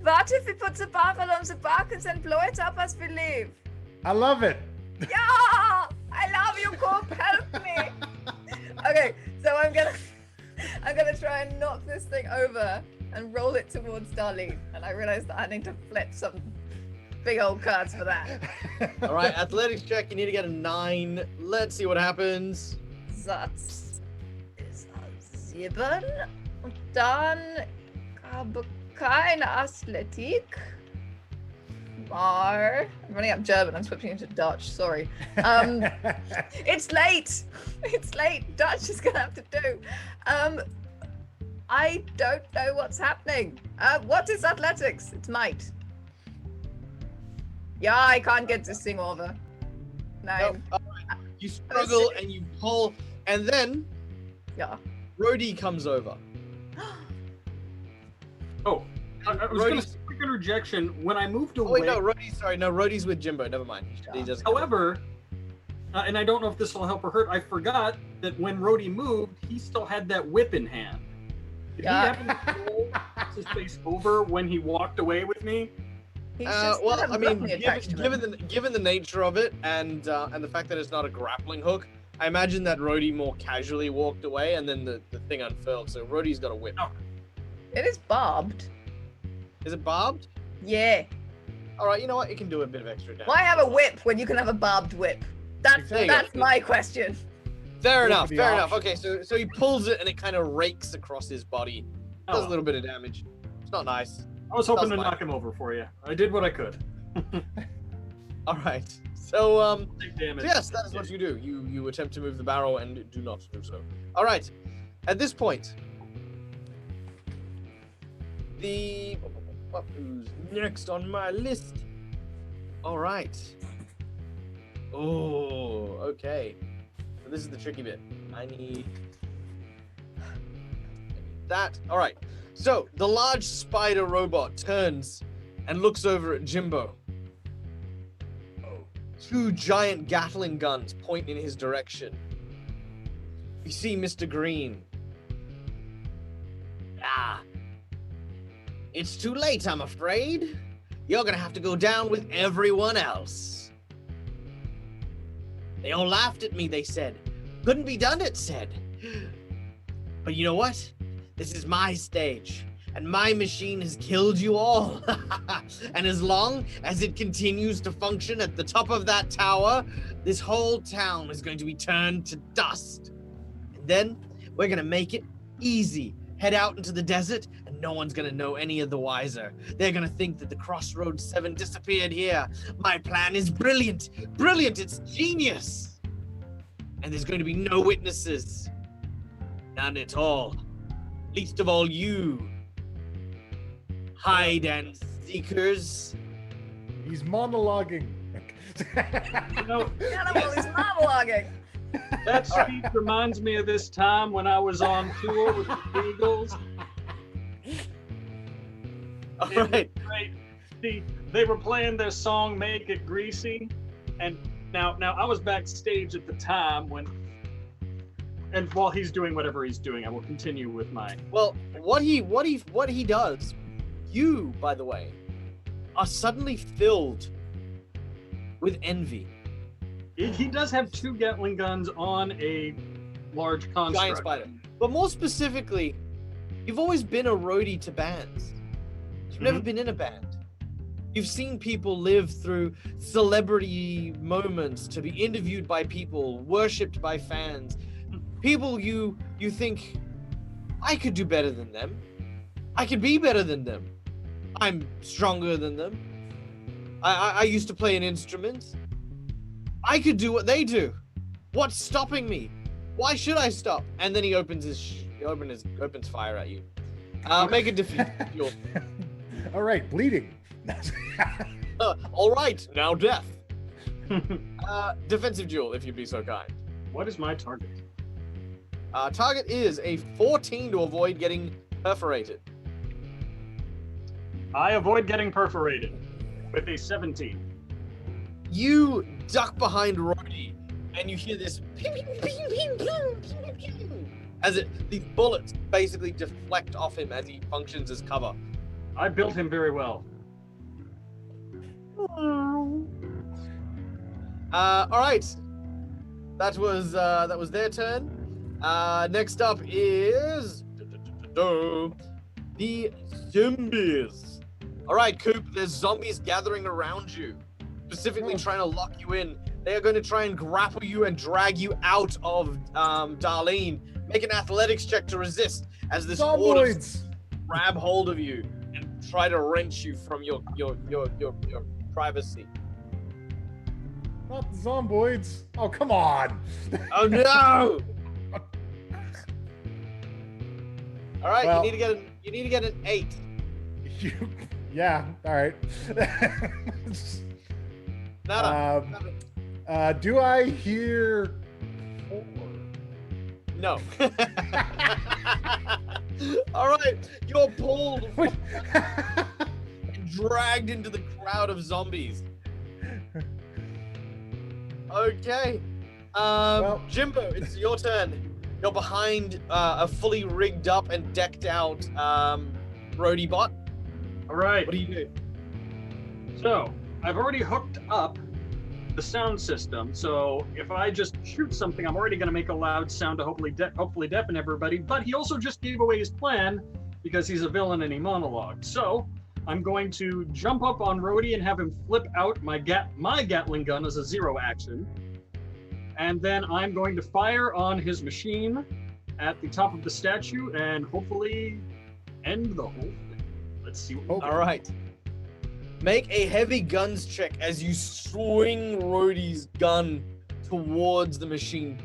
What if we put the barrel on the back and then blow it up as we leave? I love it. Yeah! I love you, Coop. Help me. Okay, so I'm gonna try and knock this thing over and roll it towards Darlene. And I realize that I need to flip some big old cards for that. all right, athletics check. You need to get a 9. Let's see what happens. That is a 7. Und dann habe keine Athletik. I'm running up German. I'm switching into Dutch. Sorry. It's late. It's late. Dutch is gonna have to do. I don't know what's happening. What is athletics? It's might. Yeah, I can't get this thing over. 9. No, you struggle and you pull, and then Yeah. Rhodey comes over. Oh, I was going to Rhodey's- say quick interjection. When I moved Oh away, wait, no, Rhodey's sorry. No, Rhodey's with Jimbo. Never mind. He doesn't. however, and I don't know if this will help or hurt, I forgot that when Rhodey moved, he still had that whip in hand. Did Yeah. he happen to roll his face over when he walked away with me? He's just Well, kind I of mean, roughly attached to him. given the nature of it and the fact that it's not a grappling hook, I imagine that Rhodey more casually walked away and then the thing unfurled. So Rhodey's got a whip. Oh. It is barbed. Is it barbed? Yeah. All right, you know what? It can do a bit of extra damage. Why have a whip when you can have a barbed whip? That's There you go. that's my question. Fair Go enough. for the Fair enough. option. Okay, so he pulls it and it kind of rakes across his body. Does a Oh, little bit of damage. It's not nice. I was hoping Does to fine. knock him over for you. I did what I could. All right. So Take damage. yes, that is what you do. You attempt to move the barrel and do not do so. All right. At this point, Who's next on my list? All right. Oh, okay. So this is the tricky bit. I need that. All right. So the large spider robot turns and looks over at Jimbo. Two giant Gatling guns point in his direction. You see Mr. Green. Ah. It's too late, I'm afraid. You're gonna have to go down with everyone else. They all laughed at me, they said. Couldn't be done, it said. But you know what? This is my stage, and my machine has killed you all. And as long as it continues to function at the top of that tower, this whole town is going to be turned to dust. And then we're gonna make it easy. Head out into the desert, and no one's gonna know any of the wiser. They're gonna think that the Crossroads 7 disappeared here. My plan is brilliant. Brilliant, it's genius. And there's going to be no witnesses. None at all. Least of all you. Hide and seekers. He's monologuing. You know, Cannibal is monologuing. that speech reminds me of this time when I was on tour with the Eagles. All right. They were playing their song "Make It Greasy," and now I was backstage at the time and while he's doing whatever he's doing, I will continue with my. Well, what he does, you, by the way, are suddenly filled with envy. He does have two Gatling guns on a large construct. Giant spider. But more specifically, you've always been a roadie to bands. You've never been in a band. You've seen people live through celebrity moments, to be interviewed by people, worshipped by fans. People you think, I could do better than them. I could be better than them. I'm stronger than them. I used to play an instrument. I could do what they do. What's stopping me? Why should I stop? And then he opens opens fire at you. Make a defensive duel. All right, bleeding. All right, now death. Defensive duel, if you'd be so kind. What is my target? Target is a 14 to avoid getting perforated. I avoid getting perforated with a 17. You duck behind Rhodey, and you hear this as these bullets basically deflect off him as he functions as cover. I built him very well. All right, that was their turn. Next up is the zombies. All right, Coop, there's zombies gathering around you, specifically trying to lock you in. They are going to try and grapple you and drag you out of Darlene. Make an athletics check to resist as this horde grab hold of you and try to wrench you from your privacy. Not the zomboids. Oh, come on. Oh no! All right, Well, you need to get an 8. Yeah, all right. Nada. Do I hear 4? No. All right, you're pulled and dragged into the crowd of zombies. Okay. Well- Jimbo, it's your turn. You're behind a fully rigged up and decked out roadie bot. All right. What do you do? So I've already hooked up the sound system. So if I just shoot something, I'm already going to make a loud sound to hopefully deafen everybody. But he also just gave away his plan because he's a villain and he monologued. So I'm going to jump up on Rhodey and have him flip out my Gatling gun as a 0 action. And then I'm going to fire on his machine at the top of the statue and hopefully end the whole thing. Let's see what All right. Make a heavy guns check as you swing Rhodey's gun towards the machine.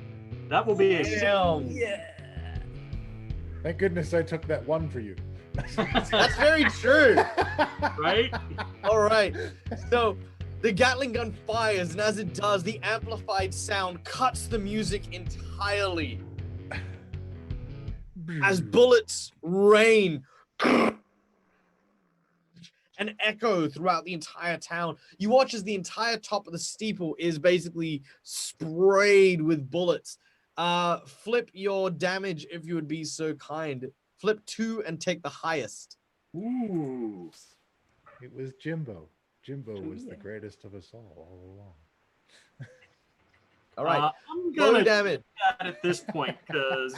that will be a Damn. Yeah. Thank goodness I took that 1 for you. That's very true. right? All right. So the Gatling gun fires, and as it does, the amplified sound cuts the music entirely. As bullets rain and echo throughout the entire town. You watch as the entire top of the steeple is basically sprayed with bullets. Flip your damage if you would be so kind. Flip 2 and take the highest. Ooh. It was Jimbo. Jimbo was the greatest of us all along. All right. I'm Low gonna damage. at this point because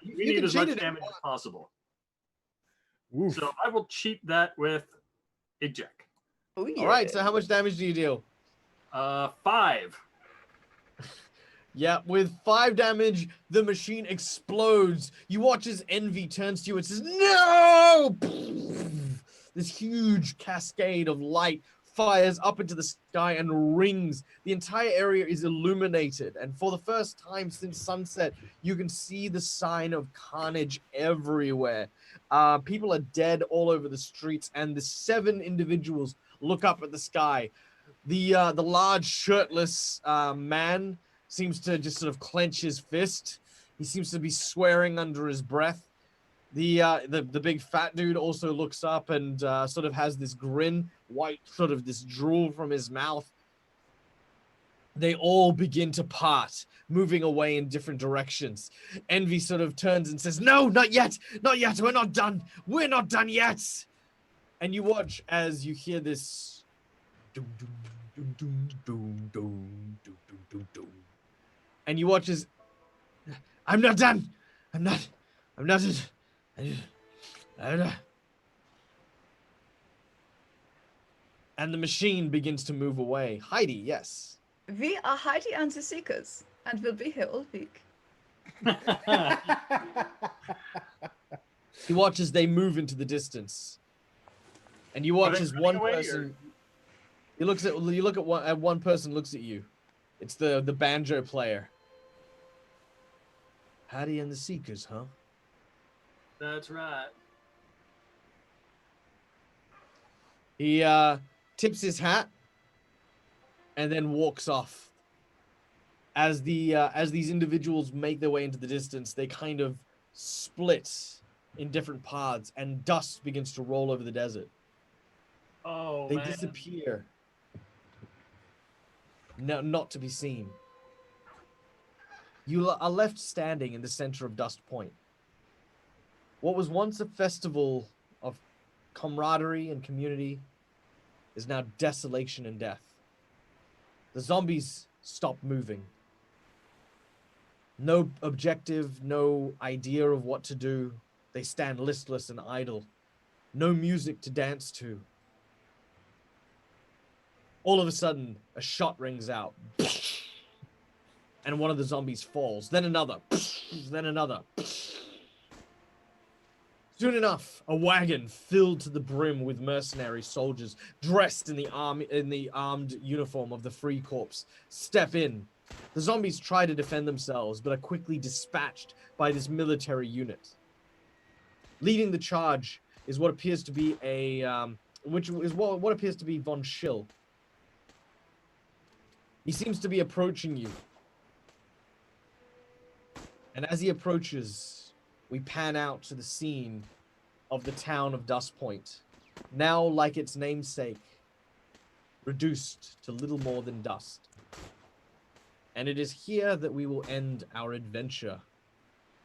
we You need can as cheat much it if damage you as possible. Oof. So I will cheat that with a jack. Oh yeah. All right. So how much damage do you deal? 5. Yeah, with 5 damage, the machine explodes. You watch as Envy turns to you and says, "No!" This huge cascade of light fires up into the sky and rings. The entire area is illuminated, and for the first time since sunset, you can see the sign of carnage everywhere. People are dead all over the streets, and the 7 individuals look up at the sky. The large shirtless man seems to just sort of clench his fist. He seems to be swearing under his breath. The big fat dude also looks up and sort of has this grin, white sort of this drool from his mouth. They all begin to part, moving away in different directions. Envy sort of turns and says, "No, not yet, not yet. We're not done. We're not done yet." And you watch as you hear this. Doom, doom, doom, doom, doom, doom, doom, doom, doom. And you watch as, "I'm not done. I'm not. And the machine begins to move away. Heidi, yes. We are Heidi and the Seekers, and we'll be here all week. You watch as they move into the distance. And you watch as one person. You look at one person looks at you. It's the banjo player. Heidi and the Seekers, huh? That's right. He tips his hat and then walks off. As these individuals make their way into the distance, they kind of split in different paths, and dust begins to roll over the desert. Oh, They man. disappear. No, not to be seen. You are left standing in the center of Dust Point. What was once a festival of camaraderie and community is now desolation and death. The zombies stop moving. No objective, no idea of what to do. They stand listless and idle. No music to dance to. All of a sudden, a shot rings out. And one of the zombies falls. Then another. Then another. Soon enough, a wagon filled to the brim with mercenary soldiers dressed in the armed uniform of the Free Corps step in. The zombies try to defend themselves, but are quickly dispatched by this military unit. Leading the charge is what appears to be what appears to be Von Schill. He seems to be approaching you. And as he approaches, we pan out to the scene of the town of Dust Point, now like its namesake, reduced to little more than dust. And it is here that we will end our adventure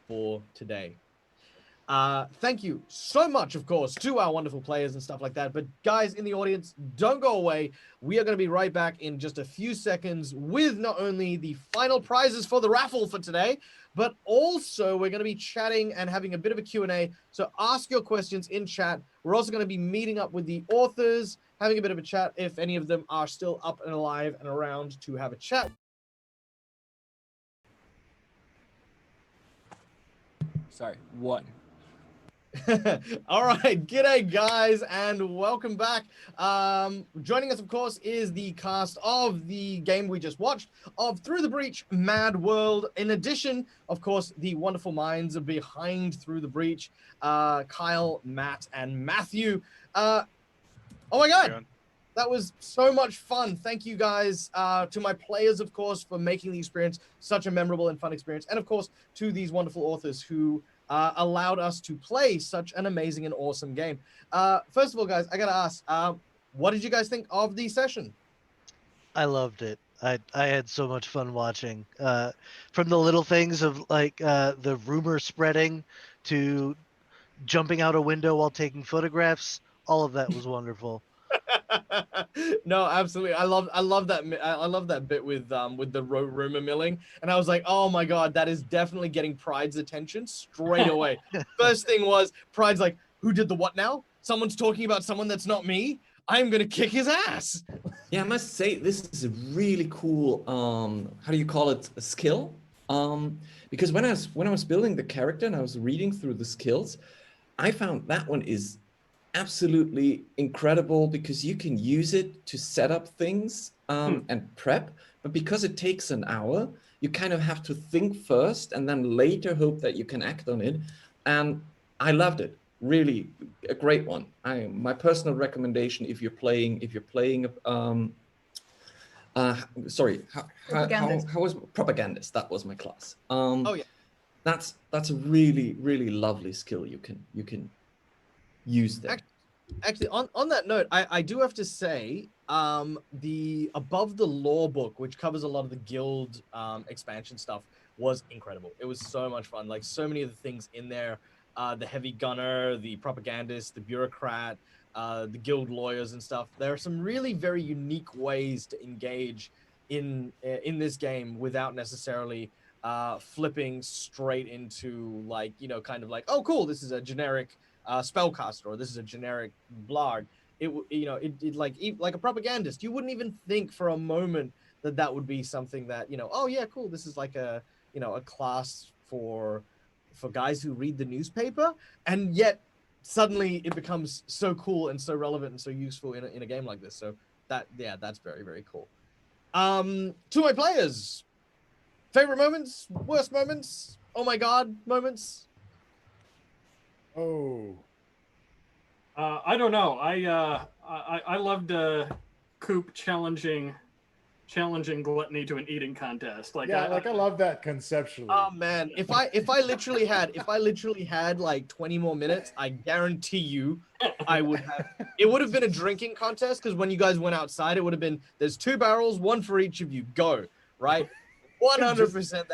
for today. Thank you so much, of course, to our wonderful players and stuff like that. But guys in the audience, don't go away. We are going to be right back in just a few seconds with not only the final prizes for the raffle for today, but also we're going to be chatting and having a bit of a Q&A. So ask your questions in chat. We're also going to be meeting up with the authors, having a bit of a chat if any of them are still up and alive and around to have a chat. Sorry, one. All right, g'day guys, and welcome back. Joining us, of course, is the cast of the game we just watched, of Through the Breach, Mad World. In addition, of course, the wonderful minds behind Through the Breach, Kyle, Matt, and Matthew. Oh my God, that was so much fun. Thank you guys, to my players, of course, for making the experience such a memorable and fun experience, and of course, to these wonderful authors who allowed us to play such an amazing and awesome game. First of all, guys, I gotta ask, what did you guys think of the session? I loved it. I had so much fun watching. From the little things of like the rumor spreading to jumping out a window while taking photographs. All of that was wonderful. No, absolutely. I love that. I love that bit with the rumor milling, and I was like, oh my God, that is definitely getting Pride's attention straight away. First thing was Pride's like, who did the what now? Someone's talking about someone that's not me. I'm gonna kick his ass. Yeah, I must say this is a really cool how do you call it, a skill? Because when I was building the character and I was reading through the skills, I found that one is absolutely incredible because you can use it to set up things and prep, but because it takes an hour, you kind of have to think first and then later hope that you can act on it. And I loved it. Really a great one. My personal recommendation if you're playing how was propagandist? That was my class. Oh yeah. That's a really, really lovely skill you can use there. Actually, on that note, I do have to say, the Above the Law book, which covers a lot of the guild expansion stuff, was incredible. It was so much fun. Like so many of the things in there, the heavy gunner, the propagandist, the bureaucrat, the guild lawyers and stuff. There are some really very unique ways to engage in this game without necessarily flipping straight into like, you know, kind of like, oh cool, this is a generic spellcaster, or this is a generic blarg. It like a propagandist, you wouldn't even think for a moment that that would be something that, you know, oh yeah, cool, this is like a, you know, a class for guys who read the newspaper, and yet suddenly it becomes so cool and so relevant and so useful in a game like this. So that, yeah, that's very, very cool. To my players, favorite moments, worst moments, oh my God moments. Oh, I don't know. I loved Coop challenging Gluttony to an eating contest. Like yeah, I love that conceptually. Oh man, if I literally had like 20 more minutes, I guarantee you I would have, it would have been a drinking contest, because when you guys went outside, it would have been, there's 2 barrels, one for each of you, go, right? 100%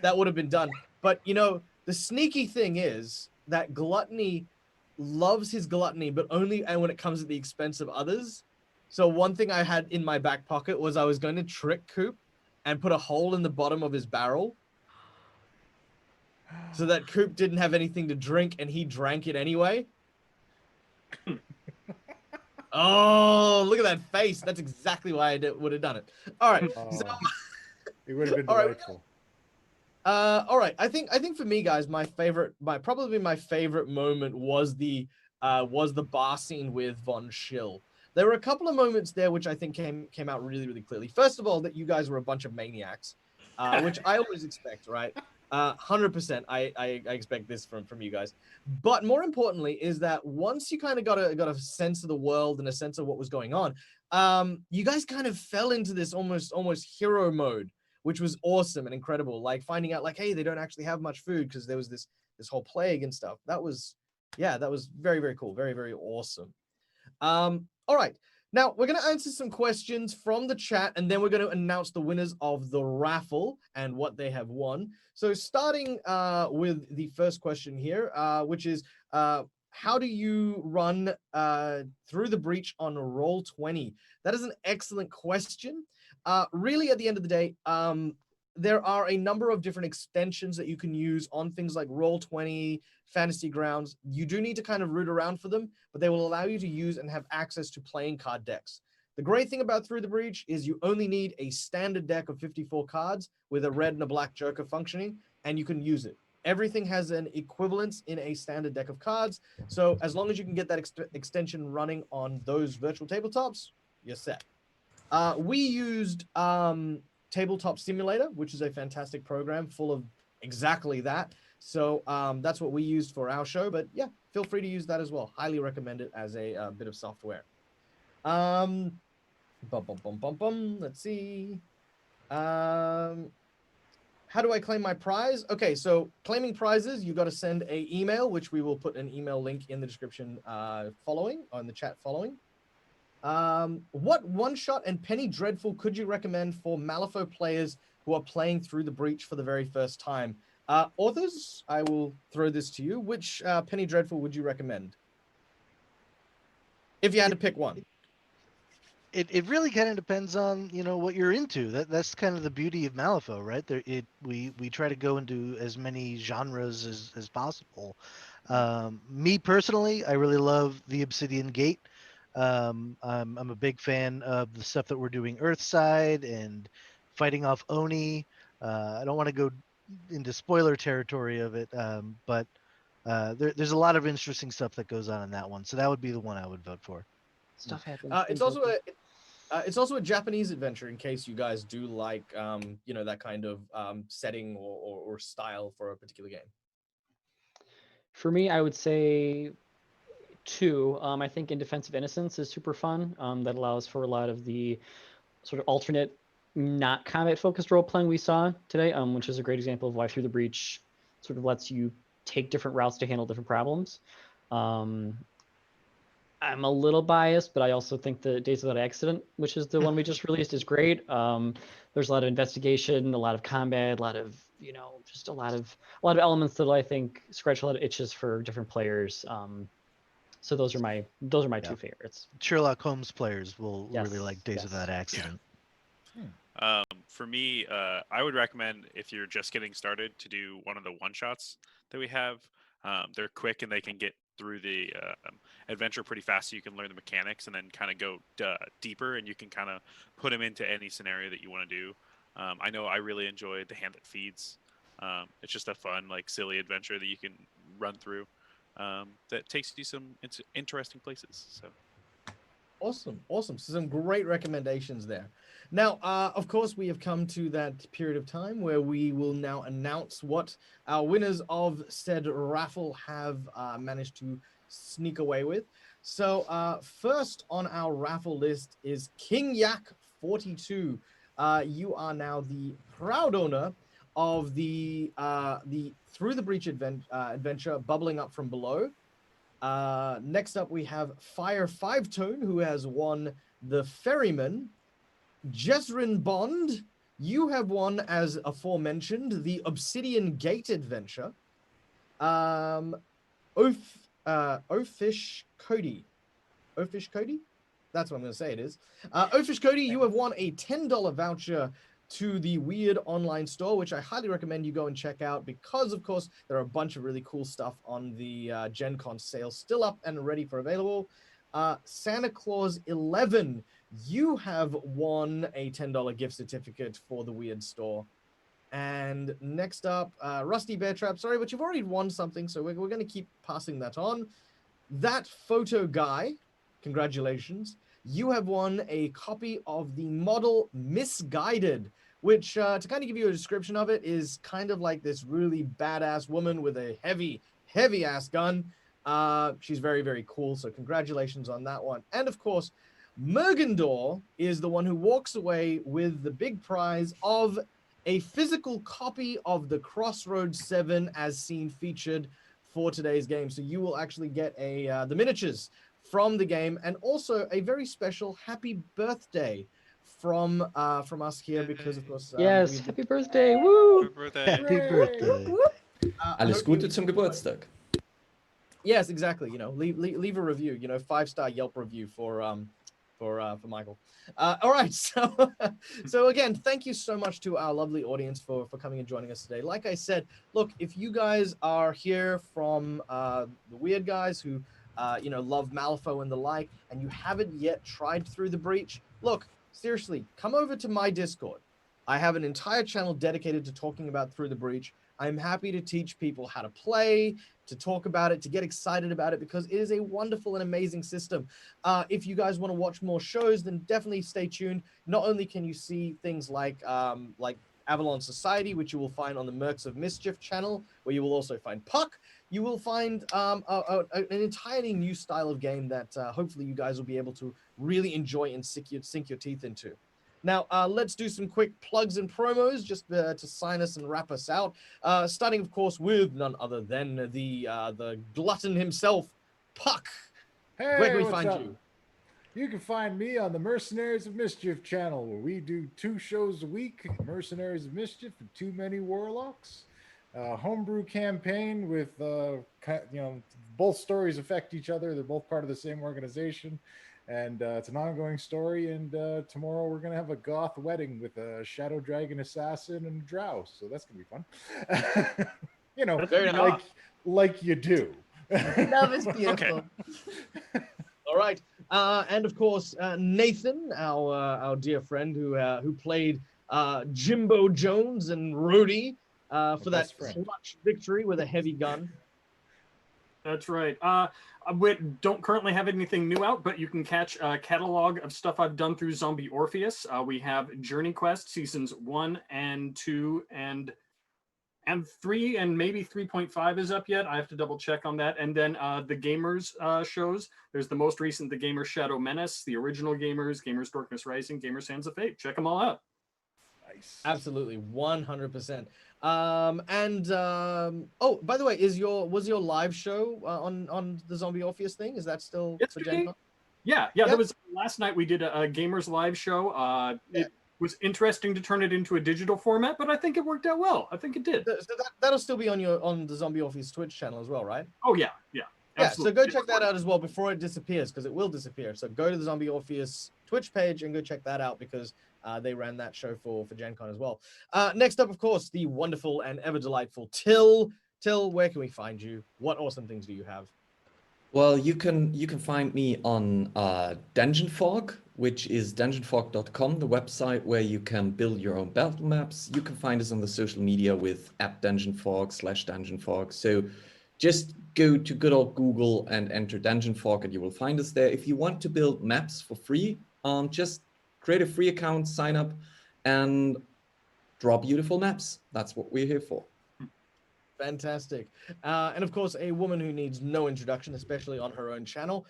that would have been done. But you know, the sneaky thing is that Gluttony loves his gluttony, but only and when it comes at the expense of others. So one thing I had in my back pocket was I was going to trick Coop and put a hole in the bottom of his barrel so that Coop didn't have anything to drink and he drank it anyway. Oh, look at that face. That's exactly why I would have done it. All right. So, It would have been all right, delightful. all right. I think for me, guys, probably my favorite moment was the bar scene with Von Schill. There were a couple of moments there which I think came out really, really clearly. First of all, that you guys were a bunch of maniacs, which I always expect, right? 100%. I expect this from you guys. But more importantly is that once you kind of got a sense of the world and a sense of what was going on, you guys kind of fell into this almost hero mode, which was awesome and incredible. Like finding out like, hey, they don't actually have much food because there was this whole plague and stuff. That was very, very cool. Very, very awesome. All right. Now we're going to answer some questions from the chat, and then we're going to announce the winners of the raffle and what they have won. So starting with the first question here, which is, how do you run Through the Breach on Roll20? That is an excellent question. Really, at the end of the day, there are a number of different extensions that you can use on things like Roll20, Fantasy Grounds. You do need to kind of root around for them, but they will allow you to use and have access to playing card decks. The great thing about Through the Breach is you only need a standard deck of 54 cards with a red and a black joker functioning, and you can use it. everything has an equivalence in a standard deck of cards. So as long as you can get that extension running on those virtual tabletops, you're set. We used Tabletop Simulator, which is a fantastic program full of exactly that. So that's what we used for our show. But yeah, feel free to use that as well. Highly recommend it as a bit of software. Let's see. How do I claim my prize? Okay, so claiming prizes, you got to send a email, which we will put an email link in the description following, on the chat following. What one-shot and Penny Dreadful could you recommend for Malifaux players who are playing Through the Breach for the very first time? Authors, I will throw this to you. Which Penny Dreadful would you recommend? If you had to pick one. It really kind of depends on what you're into. That's kind of the beauty of Malifaux, right? We try to go into as many genres as possible. Me personally, I really love the Obsidian Gate. I'm a big fan of the stuff that we're doing Earthside and fighting off Oni. I don't want to go into spoiler territory of it, but there's a lot of interesting stuff that goes on in that one. So that would be the one I would vote for. Stuff happens. It's also a Japanese adventure in case you guys do like that kind of setting or style for a particular game. For me, I would say 2. I think In Defense of Innocence is super fun. That allows for a lot of the sort of alternate, not combat-focused role-playing we saw today, which is a great example of why Through the Breach sort of lets you take different routes to handle different problems. I'm a little biased, but I also think the Days Without Accident, which is the one we just released, is great. There's a lot of investigation, a lot of combat, a lot of just a lot of elements that I think scratch a lot of itches for different players. So those are my 2 favorites. Sherlock Holmes players will Yes, really like Days Without Accident. For me, I would recommend if you're just getting started to do one of the one-shots that we have. They're quick and they can get through the adventure pretty fast, so you can learn the mechanics and then kind of go deeper, and you can kind of put them into any scenario that you want to do. I know I really enjoyed The Hand That Feeds. It's just a fun, like, silly adventure that you can run through that takes you some interesting places. So. Awesome. So some great recommendations there. Now, of course, we have come to that period of time where we will now announce what our winners of said raffle have managed to sneak away with. So first on our raffle list is King Yak 42. You are now the proud owner of the Through the Breach adventure, Bubbling Up From Below. Next up, we have Fire 5-Tone, who has won the Ferryman. Jezrin Bond, you have won, as aforementioned, the Obsidian Gate adventure. Ofish Cody. That's what I'm going to say it is. Ofish Cody, you have won a $10 voucher to the Weird online store, which I highly recommend you go and check out because, of course, there are a bunch of really cool stuff on the Gen Con sale still up and ready for available. Santa Claus 11, you have won a $10 gift certificate for the Weird store. And next up, Rusty Bear Trap, sorry, but you've already won something, so we're going to keep passing that on. That Photo Guy, congratulations. You have won a copy of the model Misguided, which, to kind of give you a description of it, is kind of like this really badass woman with a heavy ass gun. She's very, very cool, so congratulations on that one. And of course, Mergendor is the one who walks away with the big prize of a physical copy of the Crossroads 7 as seen featured for today's game. So you will actually get the miniatures from the game, and also a very special happy birthday from us here, because of course Yes, happy birthday! Woo! Happy birthday. Happy birthday. Alles Gute zum Geburtstag. Yes, exactly. Leave a review. 5-star Yelp review for Michael. All right, so again, thank you so much to our lovely audience for coming and joining us today. Like I said, look, if you guys are here from the Weird guys who love Malifaux and the like, and you haven't yet tried Through the Breach, look, seriously, come over to my Discord. I have an entire channel dedicated to talking about Through the Breach. I'm happy to teach people how to play, to talk about it, to get excited about it, because it is a wonderful and amazing system. If you guys want to watch more shows, then definitely stay tuned. Not only can you see things like Avalon Society, which you will find on the Mercs of Mischief channel, where you will also find Puck. You will find an entirely new style of game that hopefully you guys will be able to really enjoy and sink your teeth into. Now, let's do some quick plugs and promos just to sign us and wrap us out. Starting, of course, with none other than the glutton himself, Puck. Hey, Where can we what's find up? you? You can find me on the Mercenaries of Mischief channel, where we do 2 shows a week, Mercenaries of Mischief and Too Many Warlocks. Homebrew campaign with, both stories affect each other. They're both part of the same organization. And it's an ongoing story. And tomorrow we're going to have a goth wedding with a shadow dragon assassin and a drow. So that's going to be fun. Very nice. like you do. Love is beautiful. All right, and of course Nathan, our dear friend who played Jimbo Jones and Rudy for that clutch victory with a heavy gun. That's right. We don't currently have anything new out, but you can catch a catalog of stuff I've done through Zombie Orpheus. We have Journey Quest seasons 1 and 2 and 3, and maybe 3.5 is up yet. I have to double check on that. And then the Gamers shows. There's the most recent, the Gamers Shadow Menace, the original Gamers, Gamers Darkness Rising, Gamers Hands of Fate. Check them all out. Nice. Absolutely, 100%. Oh, by the way, was your live show on the Zombie Orpheus thing? Is that still for Gen Con? Yeah. There was last night we did a Gamers live show. It was interesting to turn it into a digital format, but I think it worked out well. I think it did. So that'll still be on the Zombie Orpheus Twitch channel as well, right? Oh yeah. Yeah, so go check that out as well before it disappears, because it will disappear. So go to the Zombie Orpheus Twitch page and go check that out, because they ran that show for Gen Con as well. Next up, of course, the wonderful and ever delightful Till. Till, where can we find you? What awesome things do you have? Well, you can find me on Dungeon Fog, which is dungeonfog.com, the website where you can build your own battle maps. You can find us on the social media with @dungeonfog/dungeonfog. So just go to good old Google and enter Dungeon Fog, and you will find us there. If you want to build maps for free, just create a free account, sign up, and draw beautiful maps. That's what we're here for. Fantastic. And of course, a woman who needs no introduction, especially on her own channel,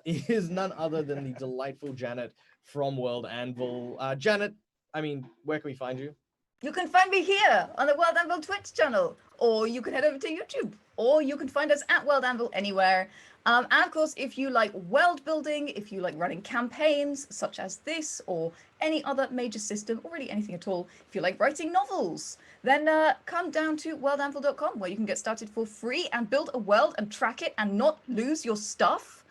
is none other than the delightful Janet from World Anvil. Janet, where can we find you? You can find me here on the World Anvil Twitch channel, or you can head over to YouTube, or you can find us at World Anvil anywhere. And of course, if you like world building, if you like running campaigns such as this or any other major system, or really anything at all, if you like writing novels, then come down to worldanvil.com, where you can get started for free and build a world and track it and not lose your stuff,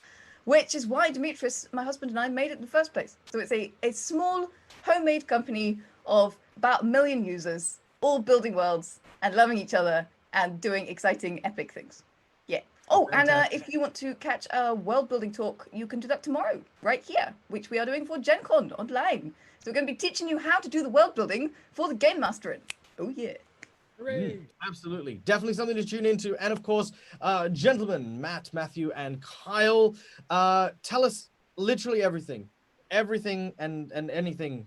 which is why Demetrius, my husband, and I made it in the first place. So it's a small homemade company of about 1 million users, all building worlds and loving each other and doing exciting, epic things. Yeah. Oh, Fantastic. and if you want to catch a world building talk, you can do that tomorrow, right here, which we are doing for Gen Con online. So we're going to be teaching you how to do the world building for the Game Mastering. Oh, yeah. Hooray. Absolutely. Definitely something to tune into. And of course, gentlemen, Matt, Matthew, and Kyle, tell us literally everything and anything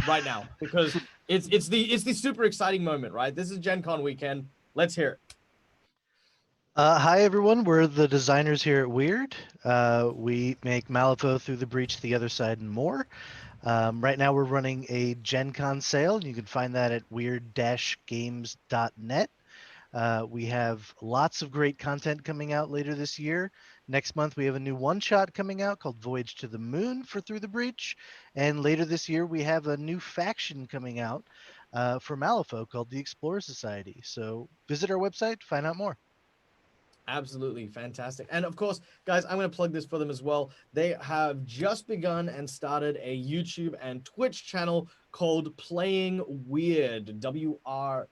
right now, because it's the super exciting moment, right? This is Gen Con weekend. Let's hear it. Hi, everyone. We're the designers here at Weird. We make Malifaux, Through the Breach, The Other Side, and more. Right now, we're running a Gen Con sale. You can find that at weird-games.net. We have lots of great content coming out later this year. Next month, we have a new one-shot coming out called Voyage to the Moon for Through the Breach. And later this year, we have a new faction coming out for Malifaux called the Explorer Society. So visit our website to find out more. Absolutely fantastic. And of course, guys, I'm going to plug this for them as well. They have just begun and started a YouTube and Twitch channel called Playing Weird. WYRD.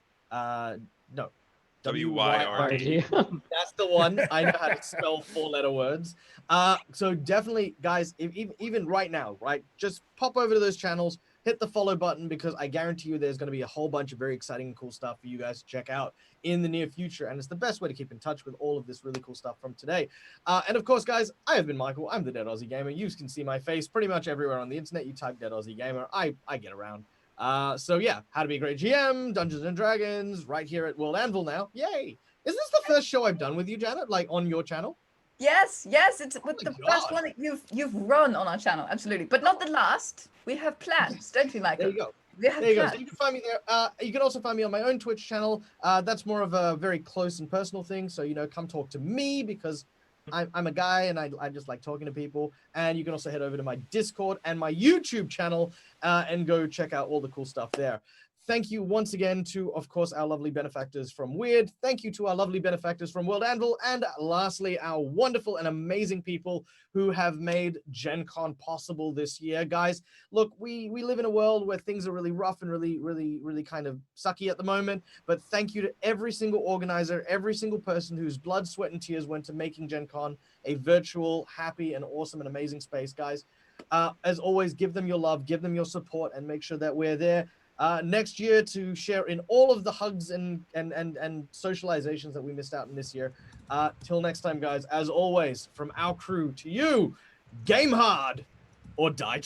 That's the one. I know how to spell 4-letter words. So definitely, guys, even right now, right, just pop over to those channels, hit the follow button because I guarantee you there's going to be a whole bunch of very exciting and cool stuff for you guys to check out in the near future. And it's the best way to keep in touch with all of this really cool stuff from today. And of course, guys, I have been Michael. I'm the Dead Aussie Gamer. You can see my face pretty much everywhere on the internet. You type Dead Aussie Gamer. I get around. So yeah, How to Be a Great GM, Dungeons and Dragons, right here at World Anvil now. Yay! Is this the first show I've done with you, Janet? Like on your channel? Yes, it's with the first one you've run on our channel, absolutely, but not the last. We have plans, don't we, Michael? There you go. We have There you go. plans. So you can find me there. You can also find me on my own Twitch channel. That's more of a very close and personal thing. So, come talk to me because I'm a guy and I just like talking to people. And you can also head over to my Discord and my YouTube channel and go check out all the cool stuff there. Thank you once again to, of course, our lovely benefactors from Weird. Thank you to our lovely benefactors from World Anvil. And lastly, our wonderful and amazing people who have made Gen Con possible this year. Guys, look, we live in a world where things are really rough and really kind of sucky at the moment. But thank you to every single organizer, every single person whose blood, sweat, and tears went to making Gen Con a virtual, happy, and awesome and amazing space, guys. As always, give them your love, give them your support, and make sure that we're there next year to share in all of the hugs and socializations that we missed out in this year. Till next time, guys, as always, from our crew to you, game hard or die